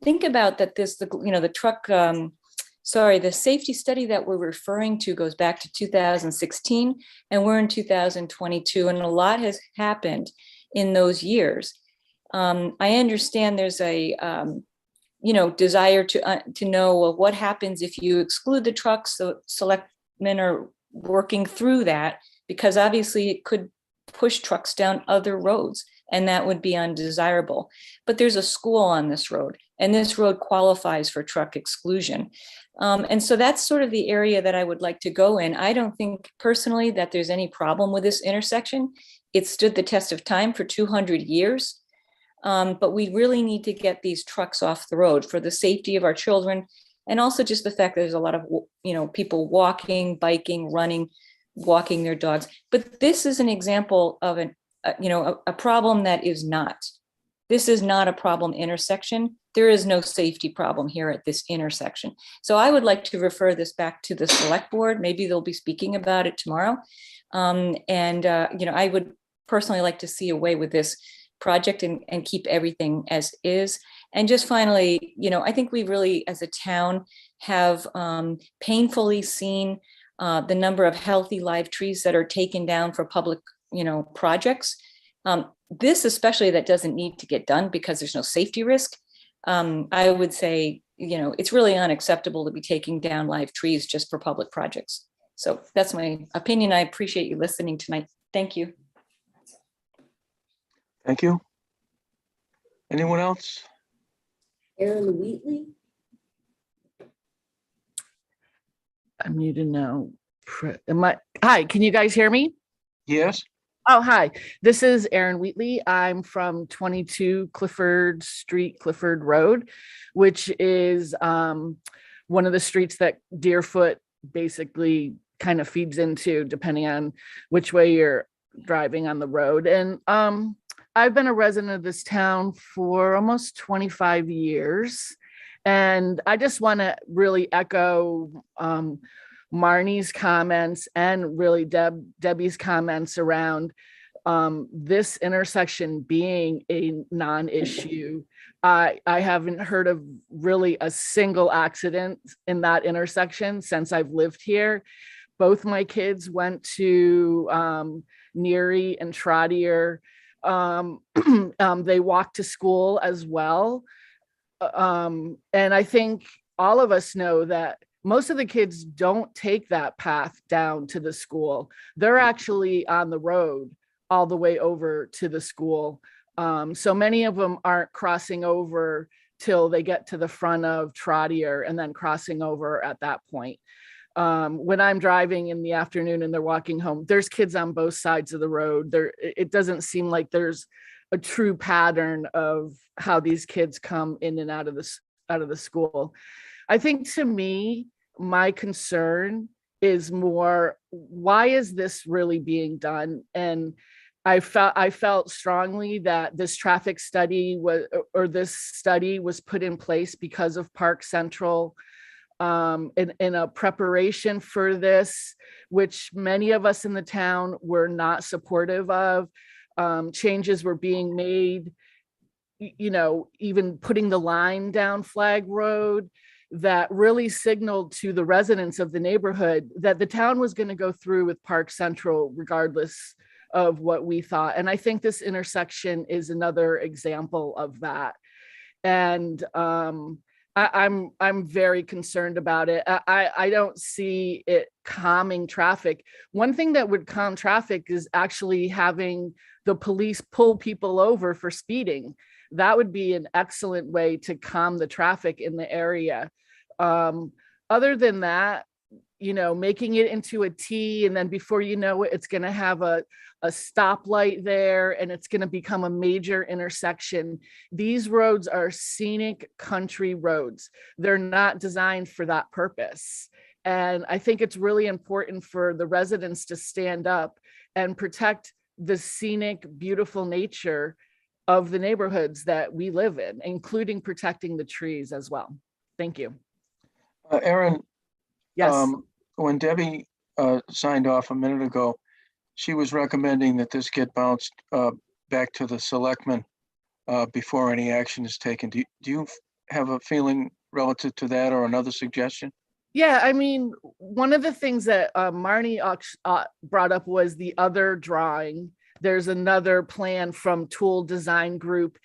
think about that the truck, the safety study that we're referring to goes back to 2016 and we're in 2022 and a lot has happened in those years. I understand there's a, desire to know what happens if you exclude the trucks. So selectmen are working through that because obviously it could push trucks down other roads and that would be undesirable. But there's a school on this road and this road qualifies for truck exclusion. And so that's sort of the area that I would like to go in. I don't think personally that there's any problem with this intersection. It stood the test of time for 200 years. But we really need to get these trucks off the road for the safety of our children. And also just the fact that there's a lot of, people walking, biking, running, walking their dogs. But this is an example of a problem that is not. This is not a problem intersection. There is no safety problem here at this intersection. So I would like to refer this back to the select board. Maybe they'll be speaking about it tomorrow. I would personally like to see a way with this project and keep everything as is. And just finally, I think we really, as a town, have painfully seen the number of healthy live trees that are taken down for public, projects. This especially that doesn't need to get done because there's no safety risk. I would say, it's really unacceptable to be taking down live trees just for public projects. So that's my opinion. I appreciate you listening tonight. Thank you. Thank you. Anyone else? Aaron Wheatley? I'm muted now. Hi, can you guys hear me? Yes. Oh, hi. This is Erin Wheatley. I'm from 22 Clifford Street, Clifford Road, which is one of the streets that Deerfoot basically kind of feeds into, depending on which way you're driving on the road. And I've been a resident of this town for almost 25 years. And I just want to really echo Marnie's comments and really Debbie's comments around this intersection being a non-issue. I haven't heard of really a single accident in that intersection since I've lived here. Both my kids went to Neary and Trottier. They walked to school as well. And I think all of us know that most of the kids don't take that path down to the school. They're actually on the road all the way over to the school. So many of them aren't crossing over till they get to the front of Trottier and then crossing over at that point. When I'm driving in the afternoon and they're walking home, there's kids on both sides of the road. It doesn't seem like there's a true pattern of how these kids come in and out of the school. I think, to me, my concern is more, why is this really being done? And I felt strongly that this traffic study this study was put in place because of Park Central, in a preparation for this, which many of us in the town were not supportive of. Changes were being made, even putting the line down Flag Road, that really signaled to the residents of the neighborhood that the town was going to go through with Park Central regardless of what we thought. And I think this intersection is another example of that. And I'm very concerned about it. I don't see it calming traffic. One thing that would calm traffic is actually having the police pull people over for speeding. That would be an excellent way to calm the traffic in the area. Other than that, making it into a T, and then before you know it, it's going to have a stoplight there, and it's going to become a major intersection. These roads are scenic country roads. They're not designed for that purpose. And I think it's really important for the residents to stand up and protect the scenic, beautiful nature of the neighborhoods that we live in, including protecting the trees as well. Thank you. Erin, yes. When Debbie signed off a minute ago, she was recommending that this get bounced back to the selectmen before any action is taken. Do you have a feeling relative to that, or another suggestion? Yeah, I mean, one of the things that Marnie brought up was the other drawing. There's another plan from Tool Design Group.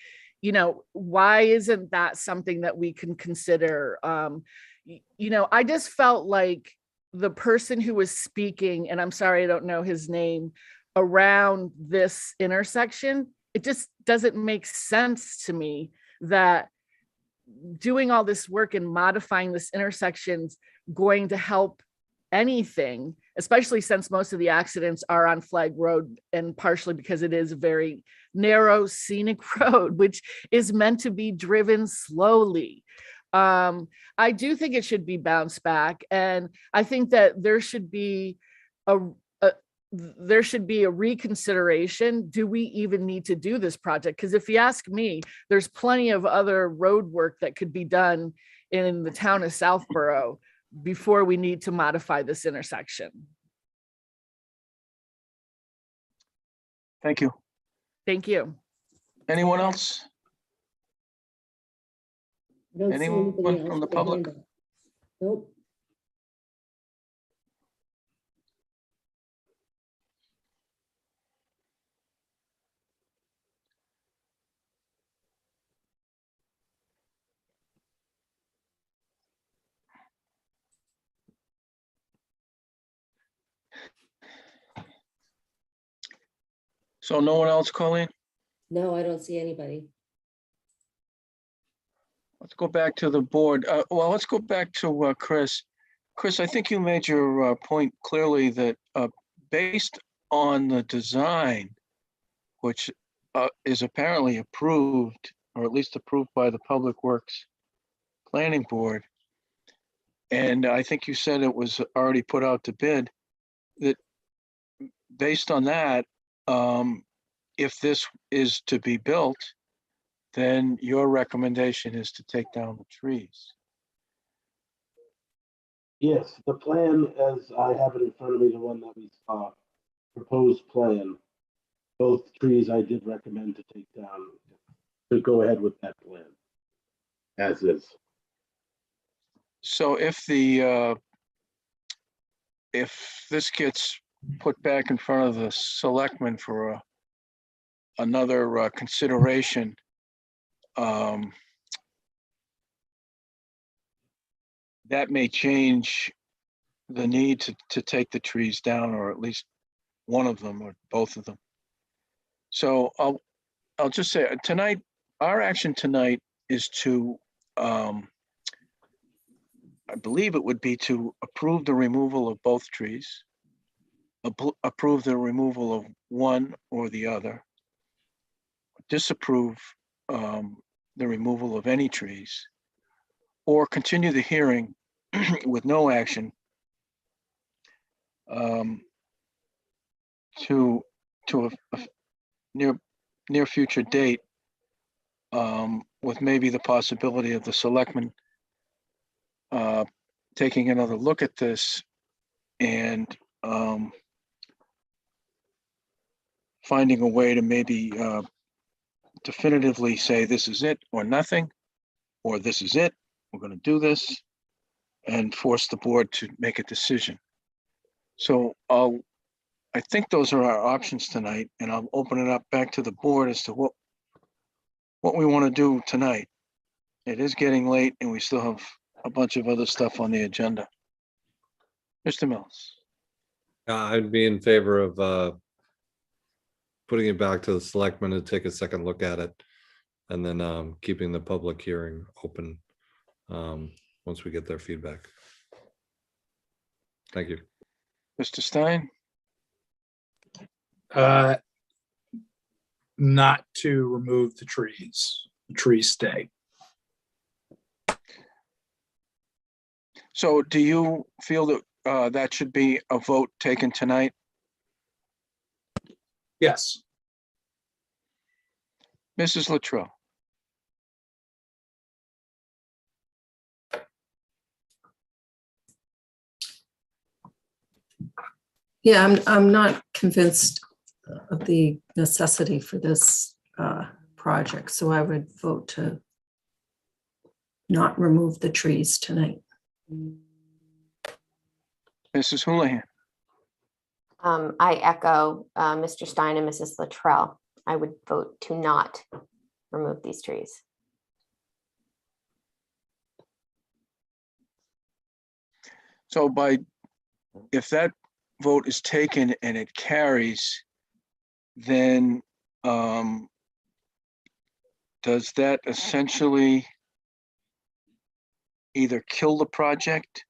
Why isn't that something that we can consider? I just felt like the person who was speaking, and I'm sorry, I don't know his name, around this intersection, it just doesn't make sense to me that doing all this work and modifying this intersection's going to help anything, especially since most of the accidents are on Flag Road, and partially because it is a very narrow scenic road, which is meant to be driven slowly. I do think it should be bounced back, and I think that there should be a reconsideration. Do we even need to do this project? Because if you ask me, there's plenty of other road work that could be done in the town of Southborough before we need to modify this intersection. Thank you. Thank you. Anyone else? Anyone from the public? Nope. So no one else, Colleen? No, I don't see anybody. Let's go back to the board. Well, let's go back to Chris. Chris, I think you made your point clearly that based on the design, which is apparently approved, or at least approved by the Public Works Planning Board. And I think you said it was already put out to bid, that based on that, if this is to be built, then your recommendation is to take down the trees. Yes, the plan as I have it in front of me, the one that we saw, proposed plan, both trees I did recommend to take down, to go ahead with that plan, as is. So if this gets put back in front of the selectmen for another consideration, that may change the need to take the trees down, or at least one of them or both of them. So I'll just say tonight, our action tonight is to, I believe it would be to approve the removal of both trees, approve the removal of one or the other, disapprove the removal of any trees, or continue the hearing with no action to a near future date, with maybe the possibility of the selectmen taking another look at this and finding a way to maybe definitively say this is it or nothing, or this is it, we're going to do this, and force the board to make a decision. So I think those are our options tonight, and I'll open it up back to the board as to what we want to do tonight. It is getting late and we still have a bunch of other stuff on the agenda. Mr. Mills. I'd be in favor of putting it back to the selectmen to take a second look at it, and then keeping the public hearing open once we get their feedback. Thank you. Mr. Stein? Not to remove the trees. The trees stay. So do you feel that that should be a vote taken tonight? Yes. Mrs. Luttrell? Yeah, I'm not convinced of the necessity for this project, so I would vote to not remove the trees tonight. Mrs. Houlihan? I echo Mr. Stein and Mrs. Luttrell. I would vote to not remove these trees. So if that vote is taken and it carries, then does that essentially either kill the project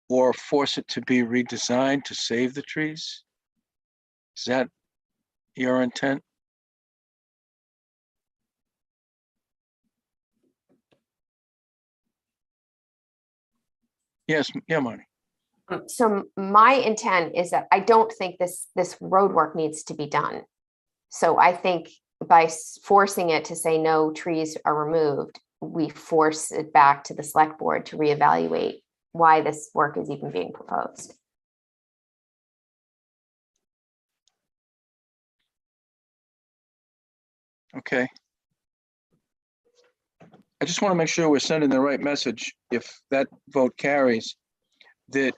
or force it to be redesigned to save the trees? Is that your intent? Yes, yeah, Marty. So my intent is that I don't think this road work needs to be done. So I think by forcing it to say no trees are removed, we force it back to the select board to reevaluate why this work is even being proposed. Okay. I just want to make sure we're sending the right message if that vote carries, that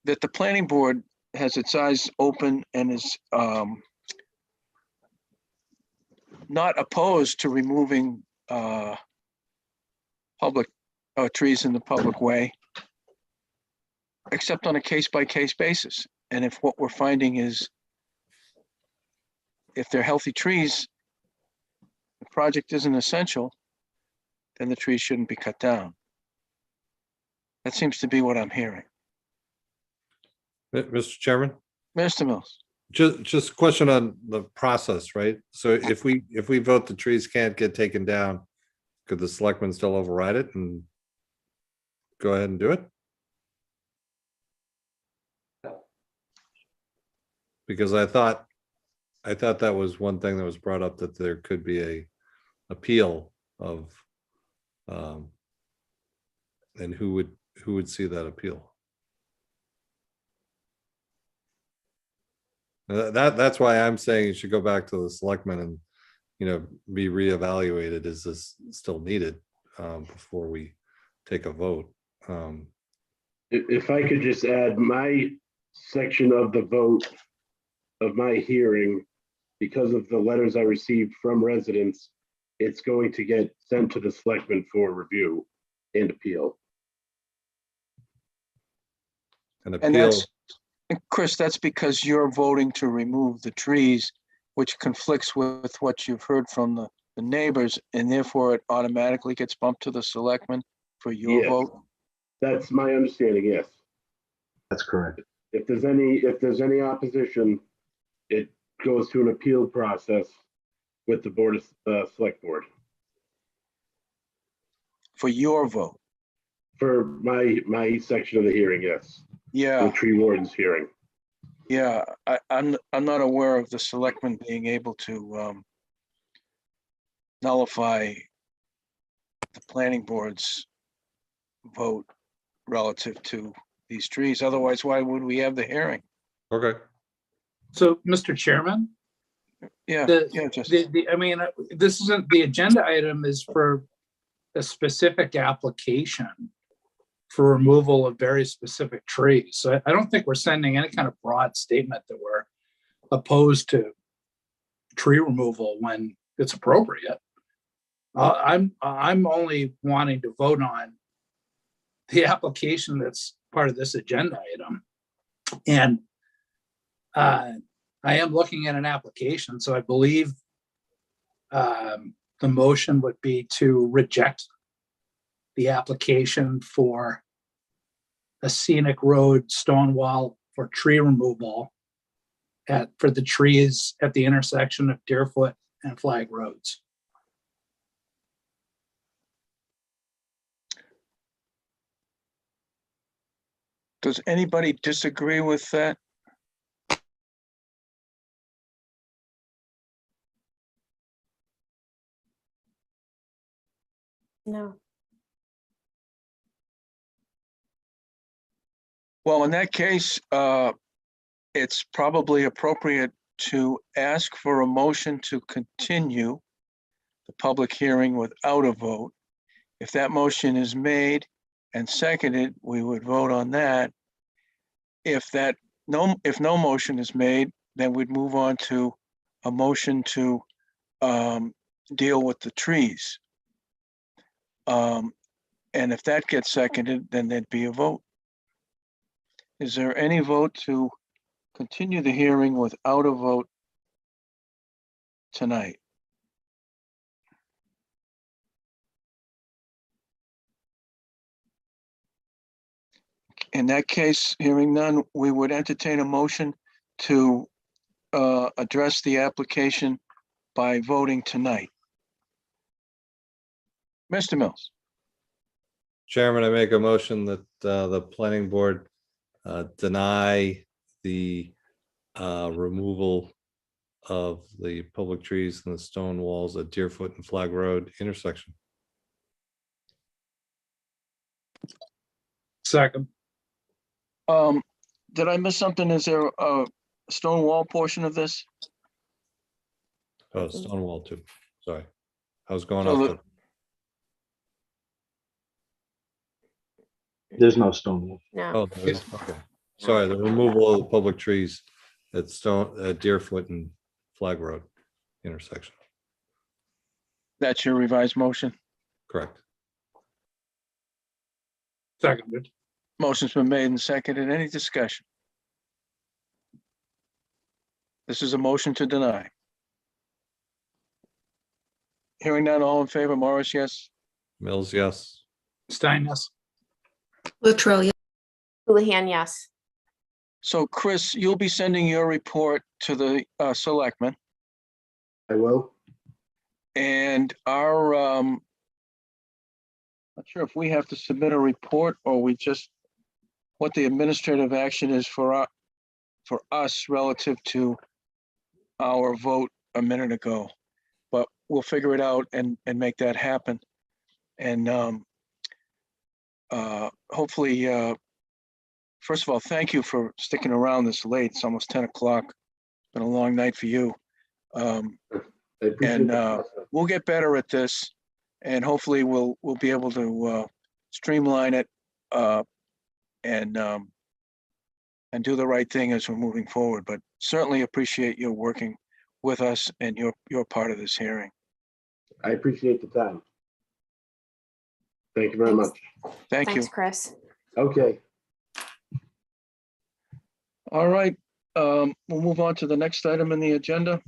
that the planning board has its eyes open and is not opposed to removing public trees in the public way, except on a case-by-case basis. And if what we're finding is, if they're healthy trees, the project isn't essential, then the trees shouldn't be cut down. That seems to be what I'm hearing. Mr. Chairman, Mr. Mills, just a question on the process, right? So if we vote the trees can't get taken down, could the selectmen still override it and go ahead and do it? Because I thought that was one thing that was brought up, that there could be a appeal of, and who would see that appeal? That's why I'm saying you should go back to the selectmen and, be reevaluated. Is this still needed before we take a vote? If I could just add my section of the vote of my hearing, because of the letters I received from residents, it's going to get sent to the selectmen for review and appeal. An and appeal, Chris, that's because you're voting to remove the trees, which conflicts with what you've heard from the neighbors, and therefore it automatically gets bumped to the selectmen for your Yes. vote. That's my understanding, yes. That's correct. If there's any opposition, it goes to an appeal process with the board of select board For your vote. for my section of the hearing, yes. Yeah. The tree warden's hearing. Yeah, I'm not aware of the selectmen being able to nullify the planning board's vote relative to these trees. Otherwise, why would we have the hearing? okay. So, Mr. Chairman, Yeah, just this isn't, the agenda item is for a specific application for removal of very specific trees. So I don't think we're sending any kind of broad statement that we're opposed to tree removal when it's appropriate. I'm only wanting to vote on the application that's part of this agenda item. And I am looking at an application, so I believe the motion would be to reject the application for a scenic road stone wall for tree removal for the trees at the intersection of Deerfoot and Flag Roads. Does anybody disagree with that? No. Well, in that case, it's probably appropriate to ask for a motion to continue the public hearing without a vote. If that motion is made and seconded, we would vote on that. If no motion is made, then we'd move on to a motion to deal with the trees. And if that gets seconded, then there'd be a vote. Is there any vote to continue the hearing without a vote tonight? In that case, hearing none, we would entertain a motion to address the application by voting tonight. Mr. Mills. Chairman, I make a motion that the planning board deny the removal of the public trees and the stone walls at Deerfoot and Flag Road intersection. Second. Did I miss something? Is there a stone wall portion of this? Oh, stone wall too. Sorry. I was going So off the- the, There's no stone wall. No. oh, there is, okay. Sorry, the removal of the public trees at Deerfoot and Flag Road intersection. That's your revised motion? Correct. Seconded. Motion's been made and seconded. Any discussion? This is a motion to deny. Hearing none, all in favor, Morris, yes? Mills, yes. Stein, yes. Latrell, yes. Houlihan, yes. So Chris, you'll be sending your report to the selectmen, I will. and our, not sure if we have to submit a report or we just, what the administrative action is for us relative to our vote a minute ago. But we'll figure it out and make that happen. And hopefully, first of all, thank you for sticking around this late. It's almost 10 o'clock. It's been a long night for you. I appreciate that. We'll get better at this, and hopefully we'll be able to streamline it and do the right thing as we're moving forward. But certainly appreciate you working with us and your part of this hearing. I appreciate the time. Thank you very much. Thank you. Thanks, Chris. Okay. All right, we'll move on to the next item in the agenda.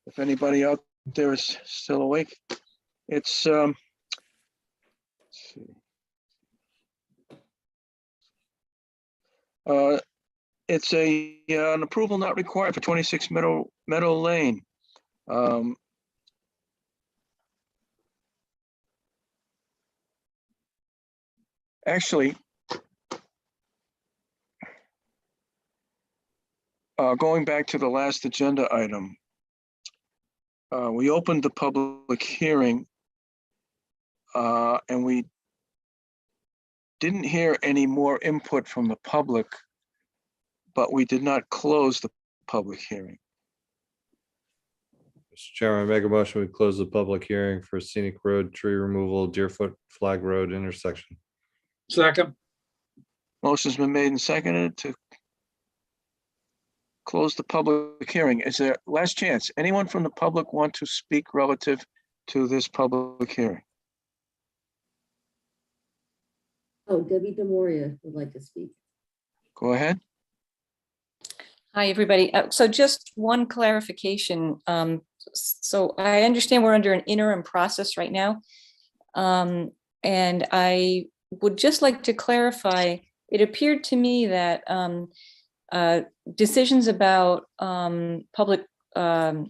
If anybody out there is still awake, it's let's see. It's an approval not required for 26 Meadow Lane. Actually, going back to the last agenda item, we opened the public hearing and we didn't hear any more input from the public, but we did not close the public hearing. Mr. Chairman, I make a motion, we close the public hearing for Scenic Road tree removal, Deerfoot Flag Road intersection. Second. Motion's been made and seconded to close the public hearing. Is there, last chance, anyone from the public want to speak relative to this public hearing? Oh, Debbie DeMoria would like to speak. Go ahead. Hi, everybody. So just one clarification. So I understand we're under an interim process right now. And I would just like to clarify, it appeared to me that decisions about public on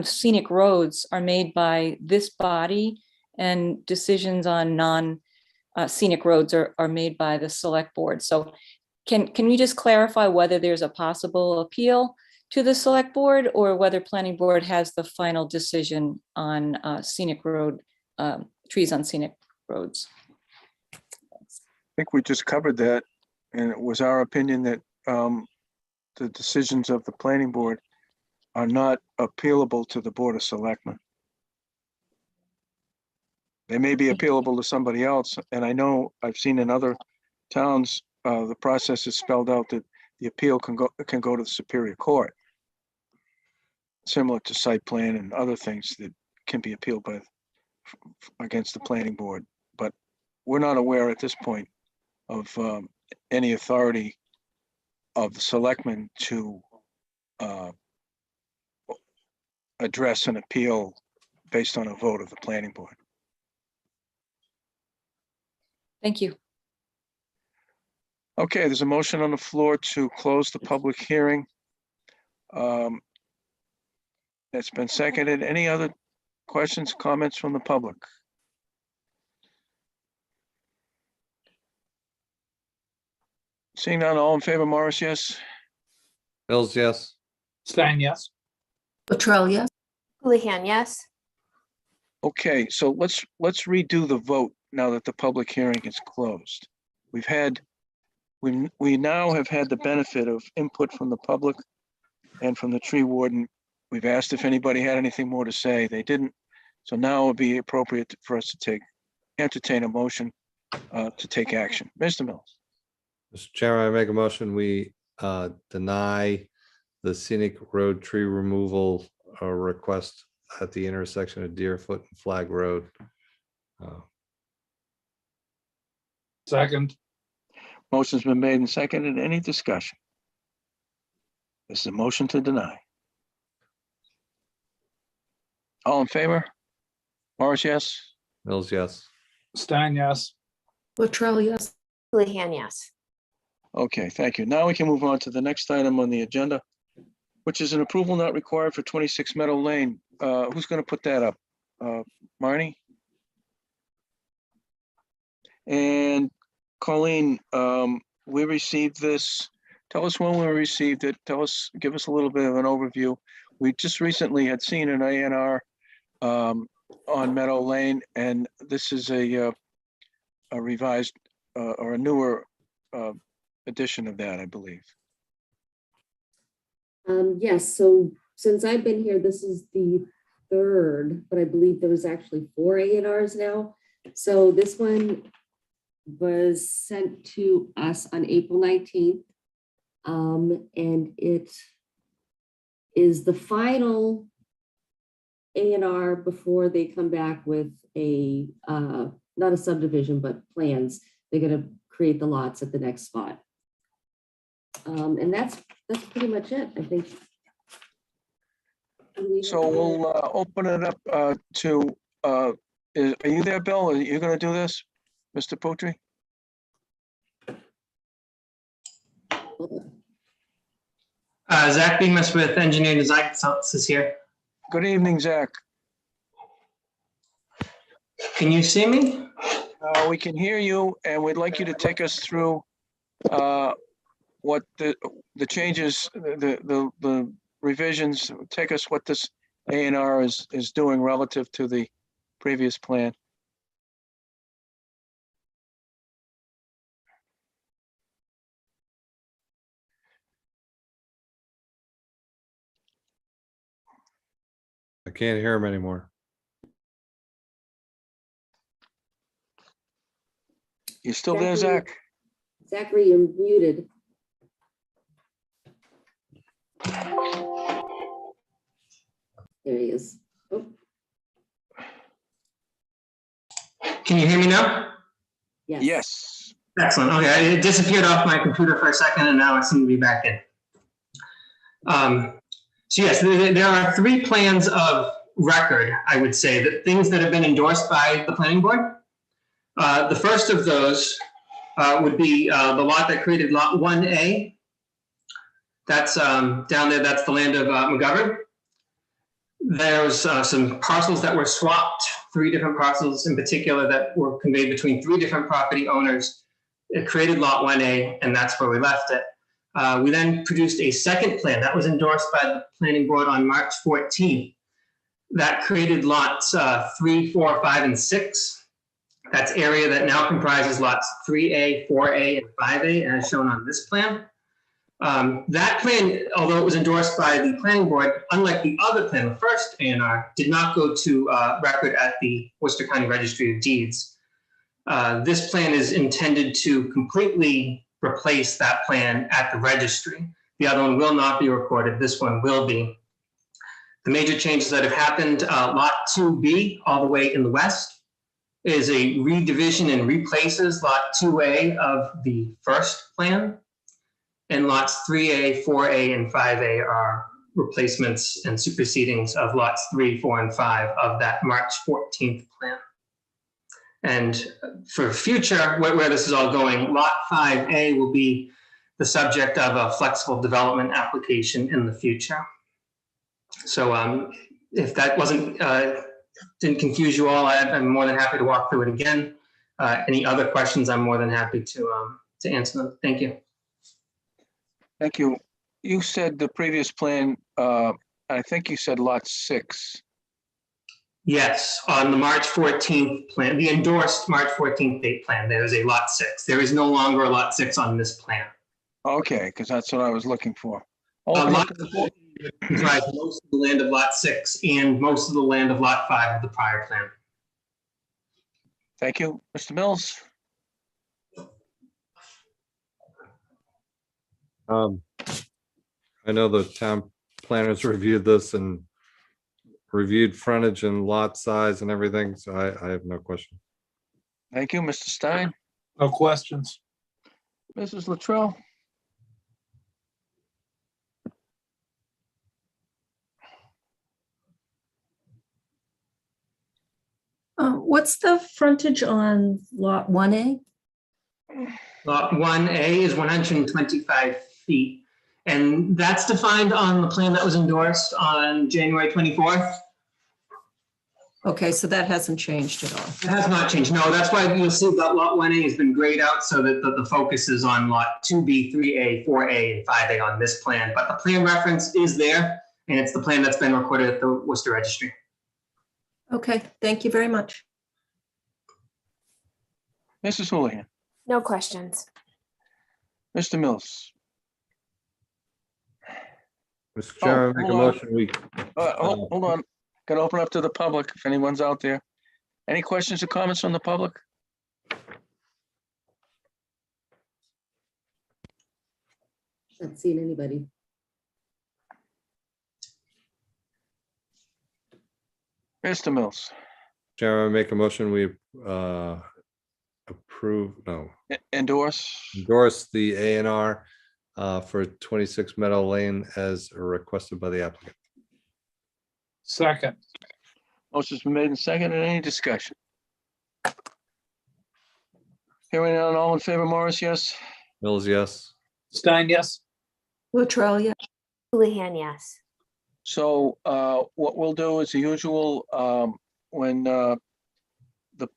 scenic roads are made by this body, and decisions on non-scenic roads are made by the select board. So can we just clarify whether there's a possible appeal to the select board, or whether planning board has the final decision on scenic road, trees on scenic roads? I think we just covered that, and it was our opinion that the decisions of the planning board are not appealable to the Board of Selectmen. They may be appealable to somebody else, and I know I've seen in other towns, the process is spelled out that the appeal can go to the Superior Court, similar to site plan and other things that can be appealed by against the planning board. But we're not aware at this point of any authority of the selectmen to address an appeal based on a vote of the planning board. Thank you. Okay, there's a motion on the floor to close the public hearing. It's been seconded. Any other questions, comments from the public? Seeing none, all in favor, Morris, yes? Mills, yes. Stein, yes. Latrell, yes. Houlihan, yes. Okay, so let's redo the vote now that the public hearing is closed. We now have had the benefit of input from the public and from the tree warden. We've asked if anybody had anything more to say. They didn't. So now it would be appropriate for us to entertain a motion to take action. Mr. Mills. Mr. Chairman, I make a motion, we deny the Scenic Road tree removal request at the intersection of Deerfoot and Flag Road. Second. Motion's been made and seconded. Any discussion? This is a motion to deny. All in favor? Morris, yes? Mills, yes. Stein, yes. Latrell, yes. Houlihan, yes. Okay, thank you. Now we can move on to the next item on the agenda, which is an approval not required for 26 Meadow Lane. Who's going to put that up? Marnie? And Colleen, we received this. Tell us when we received it. Give us a little bit of an overview. We just recently had seen an A&R on Meadow Lane, and this is a revised or a newer edition of that, I believe. Yes, so since I've been here, this is the third, but I believe there was actually 4 A&Rs now. So this one was sent to us on April 19th. And it is the final A&R before they come back with a, not a subdivision, but plans. They're gonna create the lots at the next spot. And that's pretty much it, I think. So we'll open it up to, are you there, Bill? Are you going to do this, Mr. Putri? Zach Bemis with Engineering Design Consultants is here. Good evening, Zach. Can you see me? We can hear you, and we'd like you to take us through what the changes, the revisions. Take us what this A&R is doing relative to the previous plan. I can't hear him anymore. You still there, Zach? Zachary, you're muted. There he is. Oh. Can you hear me now? Yes. Yes. Excellent. Okay, it disappeared off my computer for a second, and now I seem to be back in. So yes, there are 3 plans of record, I would say, that things that have been endorsed by the planning board. The first of those would be the lot that created lot 1A. That's down there, that's the land of McGovern. There's some parcels that were swapped, 3 different parcels in particular that were conveyed between 3 different property owners. It created lot 1A, and that's where we left it. We then produced a second plan that was endorsed by the planning board on March 14th. That created lots 3, 4, 5, and 6. That's area that now comprises lots 3A, 4A, and 5A, as shown on this plan. That plan, although it was endorsed by the planning board, unlike the other plan, the first A&R, did not go to record at the Worcester County Registry of Deeds. This plan is intended to completely replace that plan at the registry. The other one will not be recorded. This one will be. The major changes that have happened, lot 2B, all the way in the west, is a redivision and replaces lot 2A of the first plan. And lots 3A, 4A, and 5A are replacements and supersedings of lots 3, 4, and 5 of that March 14th plan. And for future, where this is all going, lot 5A will be the subject of a flexible development application in the future. So if that didn't confuse you all, I'm more than happy to walk through it again. Any other questions, I'm more than happy to answer them. Thank you. Thank you. You said the previous plan, I think you said lot 6. Yes, on the March 14th plan, the endorsed March 14th date plan, there is a lot 6. There is no longer a lot 6 on this plan. Okay, because that's what I was looking for. Lot 4 comprises most of the land of lot 6 and most of the land of lot 5 of the prior plan. Thank you. Mr. Mills? I know the town planners reviewed this and reviewed frontage and lot size and everything, so I have no question. Thank you, Mr. Stein. No questions. Mrs. Latrell? What's the frontage on lot 1A? Lot 1A is 125 feet. And that's defined on the plan that was endorsed on January 24th. Okay, so that hasn't changed at all. It has not changed. No, that's why you'll see that lot 1A has been grayed out so that the focus is on lot 2B, 3A, 4A, and 5A on this plan. But the plan reference is there, and it's the plan that's been recorded at the Worcester Registry. Okay, thank you very much. Mrs. Houlihan, No questions. Mr. Mills. Mr. Chairman, make a hold on. motion, we, Hold on. Got to open up to the public if anyone's out there. Any questions or comments from the public? Not seeing anybody. Mr. Mills, Chairman, make a motion, we endorse the A and R for 26 Meadow Lane as requested by the applicant. Second. motion's been made and seconded. Any discussion? Hearing none, all in favor, Morris, yes? Mills, yes. Stein, yes. Latrell, yeah. Houlihan, yes. So what we'll do is the usual, when the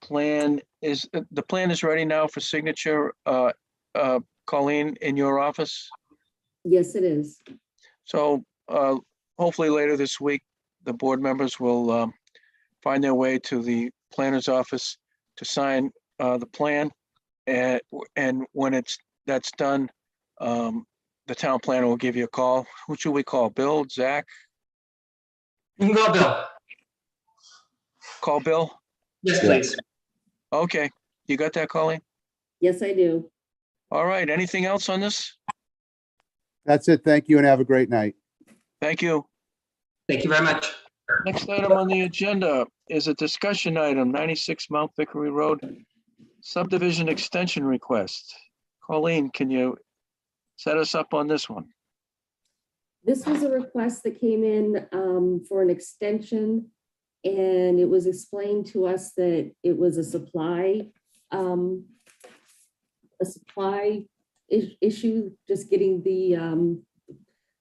plan is ready now for signature, Colleen, in your office. Yes, it is. So hopefully later this week, the board members will find their way to the planner's office to sign the plan. And when that's done, the town planner will give you a call. Who should we call? Bill, Zach? You can go, Bill. Call Bill? Yes, please. Okay, you got that, Colleen? Yes, I do. All right, anything else on this? That's it. Thank you and have a great night. Thank you. Thank you very much. Next item on the agenda is a discussion item, 96 Mount Vickery Road subdivision extension request. Colleen, can you set us up on this one? This was a request that came in for an extension, and it was explained to us that it was a supply issue, just getting the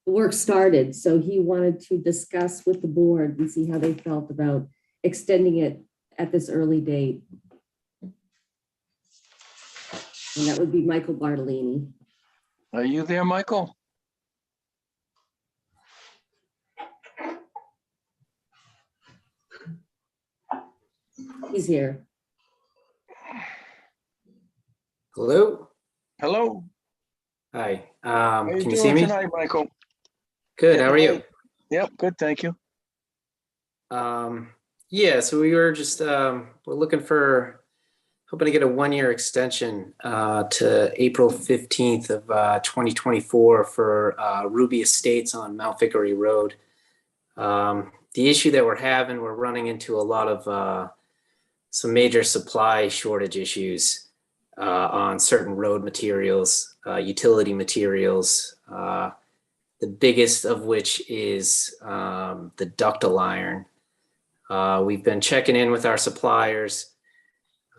work started. So he wanted to discuss with the board and see how they felt about extending it at this early date. And that would be Michael Bartolini. Are you there, Michael? He's here. Hello. Hello. Hi. How you Can you see doing me? tonight, Michael? Good. How are you? Yep, good, thank you. Yeah. So we were just we're looking for hoping to get a 1-year extension to April 15th of 2024 for Ruby Estates on Mount Vickery Road. The issue that we're having, we're running into a lot of some major supply shortage issues on certain road materials, utility materials. The biggest of which is the ductile iron. We've been checking in with our suppliers,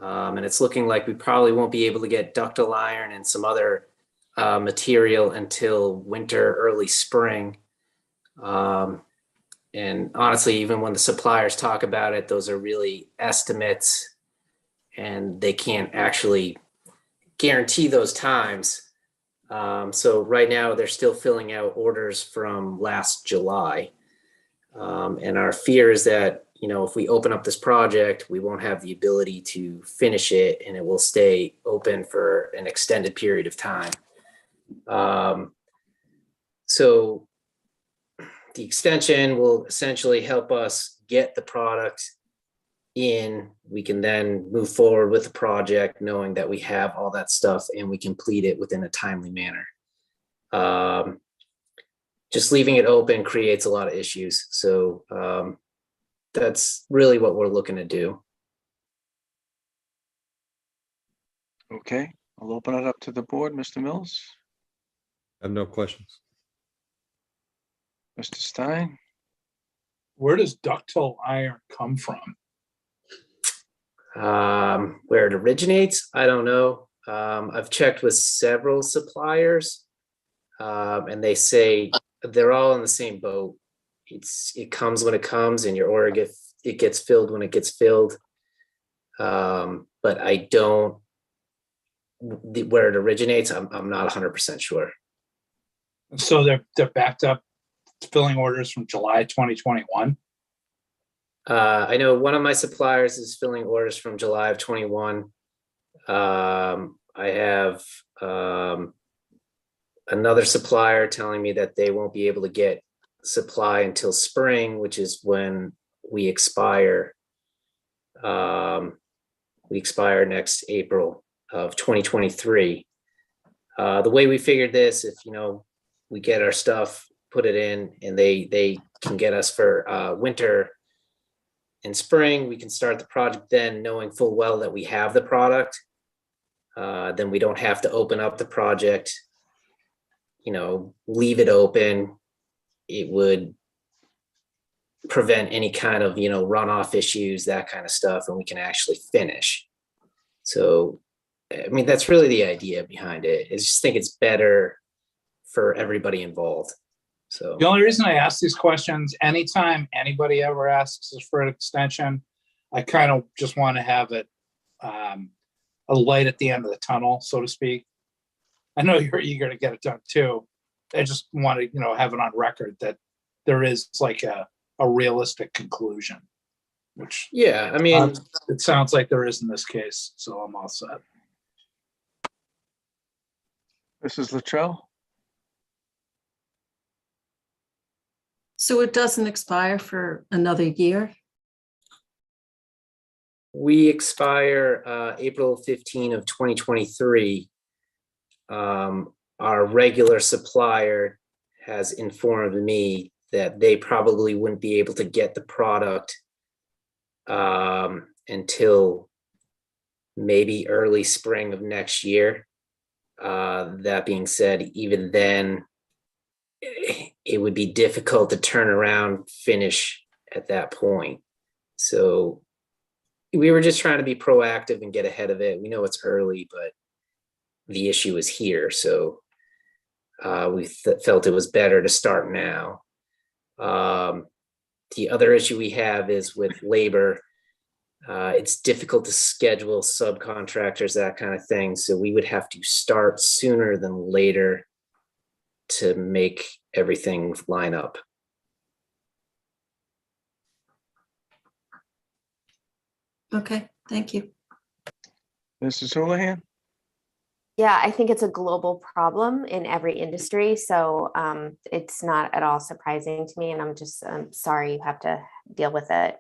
and it's looking like we probably won't be able to get ductile iron and some other material until winter, early spring. And honestly, even when the suppliers talk about it, those are really estimates and they can't actually guarantee those times. So right now they're still filling out orders from last July. And our fear is that, you know, if we open up this project, we won't have the ability to finish it and it will stay open for an extended period of time. So the extension will essentially help us get the product in. We can then move forward with the project knowing that we have all that stuff and we complete it within a timely manner. Just leaving it open creates a lot of issues. So that's really what we're looking to do. Okay, I'll open it up to the board. Mr. Mills, I have no questions. Mr. Stein, Where does ductile iron come from? Where it originates, I don't know. I've checked with several suppliers, and they say they're all in the same boat. It comes when it comes, and your order gets filled when it gets filled. But I don't, where it originates, I'm not 100% sure. So they're backed up filling orders from July 2021. I know one of my suppliers is filling orders from July of 21. I have another supplier telling me that they won't be able to get supply until spring, which is when we expire. We expire next April of 2023. The way we figured this, if we get our stuff, put it in, and they can get us for winter and spring, we can start the project then, knowing full well that we have the product. Then we don't have to open up the project, leave it open. It would prevent any kind of runoff issues, that kind of stuff, and we can actually finish. So I mean, that's really the idea behind it. I just think it's better for everybody involved. So the only reason I ask these questions, anytime anybody ever asks us for an extension, I kind of just want to have it a light at the end of the tunnel, so to speak. I know you're eager to get it done too. I just want to, have it on record that there is like a realistic conclusion, which yeah, I mean, it sounds like there is in this case. So I'm all set. Mrs. Luttrell? So it doesn't expire for another year? we expire April 15 of 2023. Our regular supplier has informed me that they probably wouldn't be able to get the product until maybe early spring of next year. That being said, even then, it would be difficult to turn around, finish at that point. So we were just trying to be proactive and get ahead of it. We know it's early, but the issue is here. So we felt it was better to start now. The other issue we have is with labor. It's difficult to schedule subcontractors, that kind of thing. So we would have to start sooner than later to make everything line up. Okay, thank you. Mrs. Houlihan? Yeah, I think it's a global problem in every industry. So it's not at all surprising to me. And I'm sorry you have to deal with it.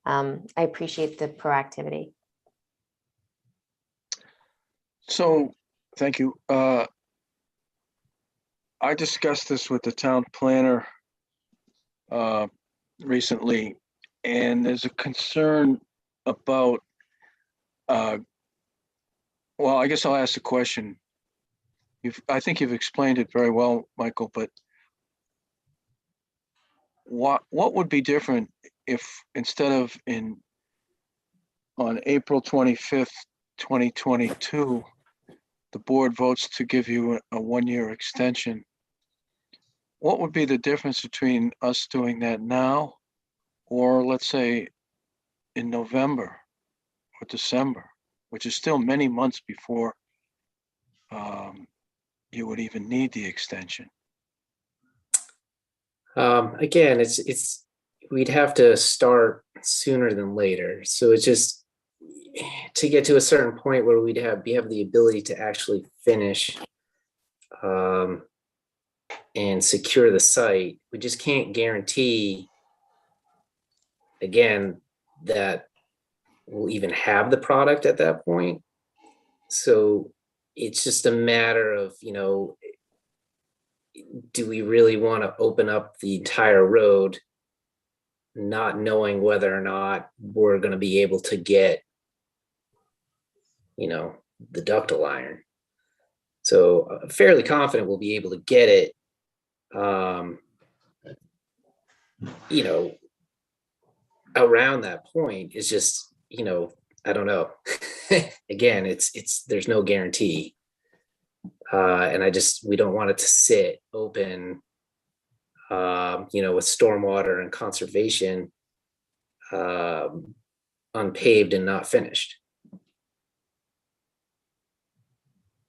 I appreciate the proactivity. So, thank you. I discussed this with the town planner recently, and there's a concern about, well, I guess I'll ask the question. I think you've explained it very well, Michael, but what would be different if instead of on April 25th, 2022, the board votes to give you a 1-year extension? What would be the difference between us doing that now, or let's say in November or December, which is still many months before you would even need the extension? Again, it's we'd have to start sooner than later. So it's just to get to a certain point where we have the ability to actually finish and secure the site. We just can't guarantee, again, that we'll even have the product at that point. So it's just a matter of, do we really want to open up the entire road, not knowing whether or not we're going to be able to get, the ductile iron. So fairly confident we'll be able to get it, around that point. Is just, I don't know. Again, there's no guarantee. And we don't want it to sit open, with stormwater and conservation, unpaved and not finished.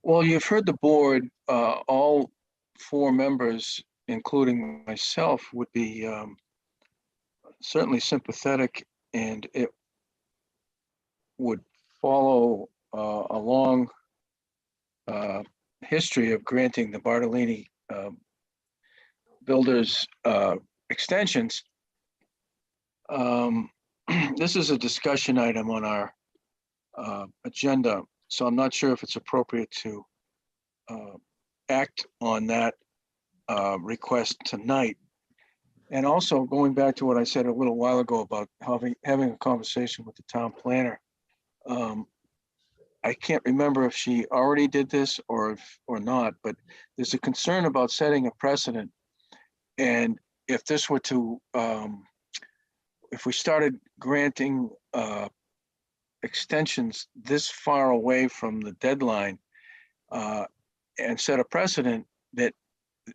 Well, you've heard the board, all 4 members, including myself, would be certainly sympathetic, and it would follow a long history of granting the Bartolini builders extensions. This is a discussion item on our agenda, so I'm not sure if it's appropriate to act on that request tonight. And also going back to what I said a little while ago about having a conversation with the town planner. I can't remember if she already did this or not, but there's a concern about setting a precedent. And if this were to, if we started granting extensions this far away from the deadline and set a precedent, that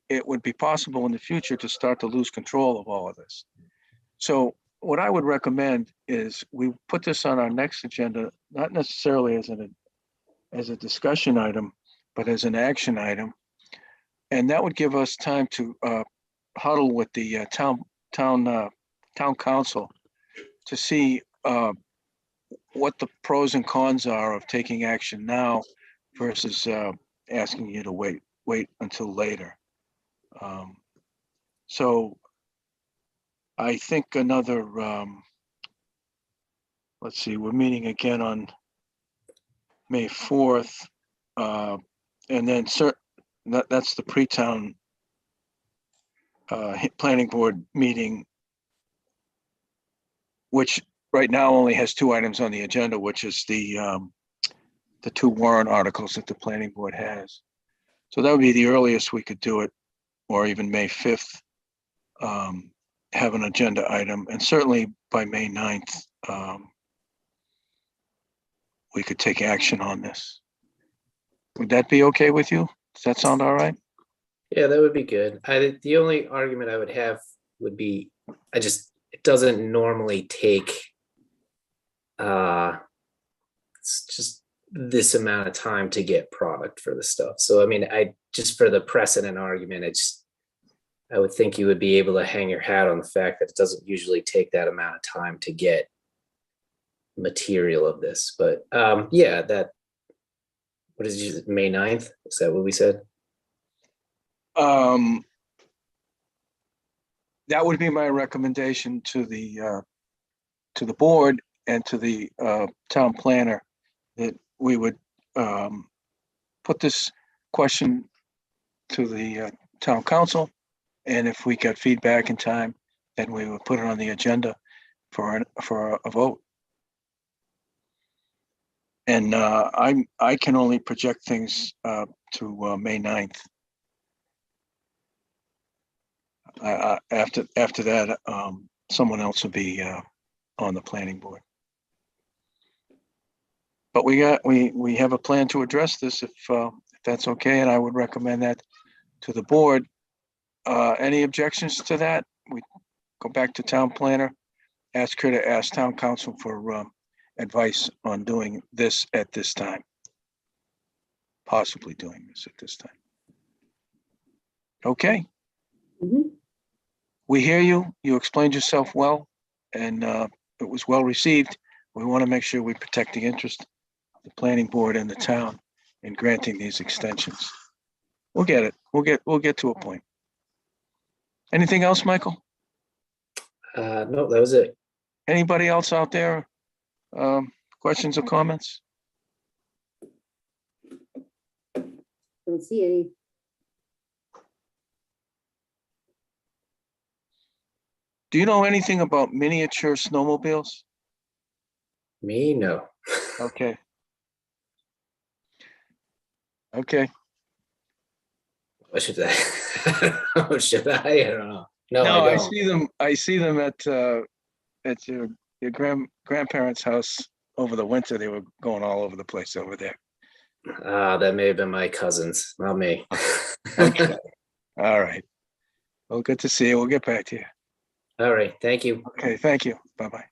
it would be possible in the future to start to lose control of all of this. So what I would recommend is we put this on our next agenda, not necessarily as a discussion item, but as an action item. And that would give us time to huddle with the town council to see what the pros and cons are of taking action now versus asking you to wait until later. So I think another, let's see, we're meeting again on May 4th. And then that's the pre-town planning board meeting, which right now only has 2 items on the agenda, which is the 2 warrant articles that the planning board has. So that would be the earliest we could do it, or even May 5th, have an agenda item. And certainly by May 9th, we could take action on this. Would that be okay with you? Does that sound all right? Yeah, that would be good. The only argument I would have would be, it doesn't normally take it's just this amount of time to get product for the stuff. So, I mean, just for the precedent argument, I would think you would be able to hang your hat on the fact that it doesn't usually take that amount of time to get material of this. But yeah, what did you, May 9th? Is that what we said? That would be my recommendation to the board and to the town planner, that we would put this question to the town council, and if we get feedback in time, then we would put it on the agenda for a vote. And I can only project things to May 9th. After that, someone else will be on the planning board. But we have a plan to address this if that's okay, and I would recommend that to the board. Any objections to that? We go back to town planner, ask her to ask town council for advice on doing this at this time. Possibly doing this at this time. Okay. Mhm. We hear you. You explained yourself well, and it was well received. We want to make sure we protect the interest of the planning board and the town in granting these extensions. We'll get it. We'll get to a point. Anything else, Michael? No, that was it. Anybody else out there? Questions or comments? Don't see any. Do you know anything about miniature snowmobiles? Me, no. Okay. Okay. What should I? What should I? I don't know. No, No, I don't. I see them at your grandparents' house over the winter, they were going all over the place over there. That may have been my cousins, not me. Okay. All right. Well, good to see you. We'll get back to you. All right, thank you. Okay, thank you. Bye-bye.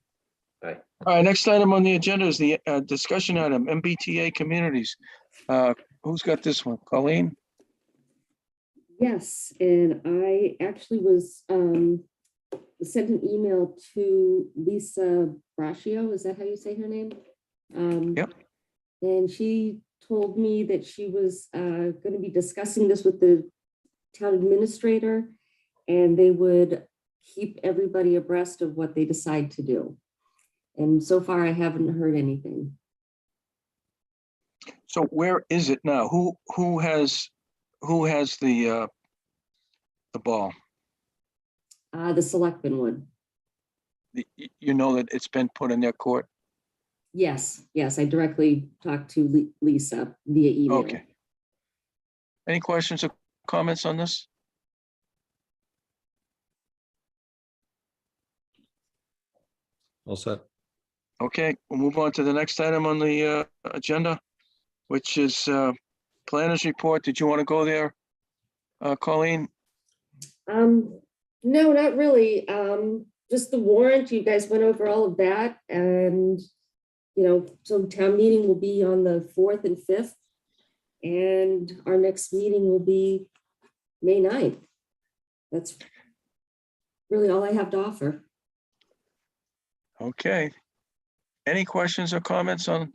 Bye. All right, next item on the agenda is the discussion item, MBTA communities. Who's got this one? Colleen? Yes, and I actually was sent an email to Lisa Braccio. Is that how you say her name? Yep. And she told me that she was going to be discussing this with the town administrator, and they would keep everybody abreast of what they decide to do. And so far, I haven't heard anything. So where is it now? Who has the ball? The selectmen would. You know that it's been put in their court? Yes, I directly talked to Lisa via email. Okay. Any questions or comments on this? All set. Okay, we'll move on to the next item on the agenda, which is planners report. Did you want to go there, Colleen? No, not really. Just the warrant. You guys went over all of that, and so town meeting will be on the 4th and 5th, and our next meeting will be May 9th. That's really all I have to offer. Okay. Any questions or comments on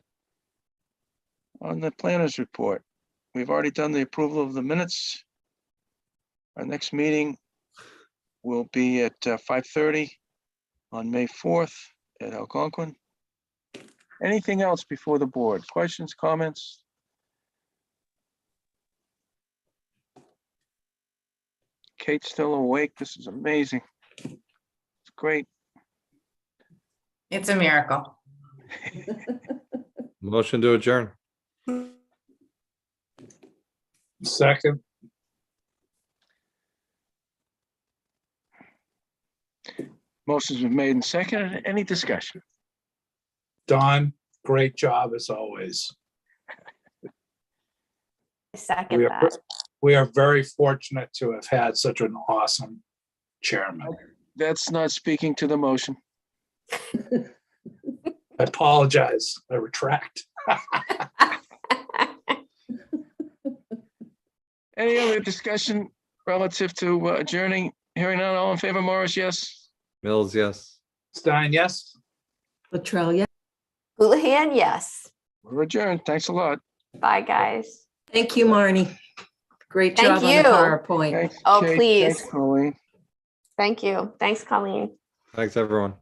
the planners report? We've already done the approval of the minutes. Our next meeting will be at 5:30 on May 4th at Algonquin. Anything else before the board? Questions, comments? Kate's still awake. This is amazing. It's great. It's a miracle. Motion to adjourn. Second. Motion's been made and seconded. Any discussion? Don, great job as always. Second that. We are very fortunate to have had such an awesome chairman. That's not speaking to the motion. I apologize. I retract. Any other discussion relative to adjourning? Hearing none, all in favor, Morris, yes? Mills, yes. Stein, yes? Latrell, yeah. Houlihan, yes. We're adjourned. Thanks a lot. Bye, guys. Thank you, Marnie. Great Thank job on the you. PowerPoint. Thanks, Oh, Kate. please. Thanks, Colleen. Thank you. Thanks, Colleen. Thanks, everyone.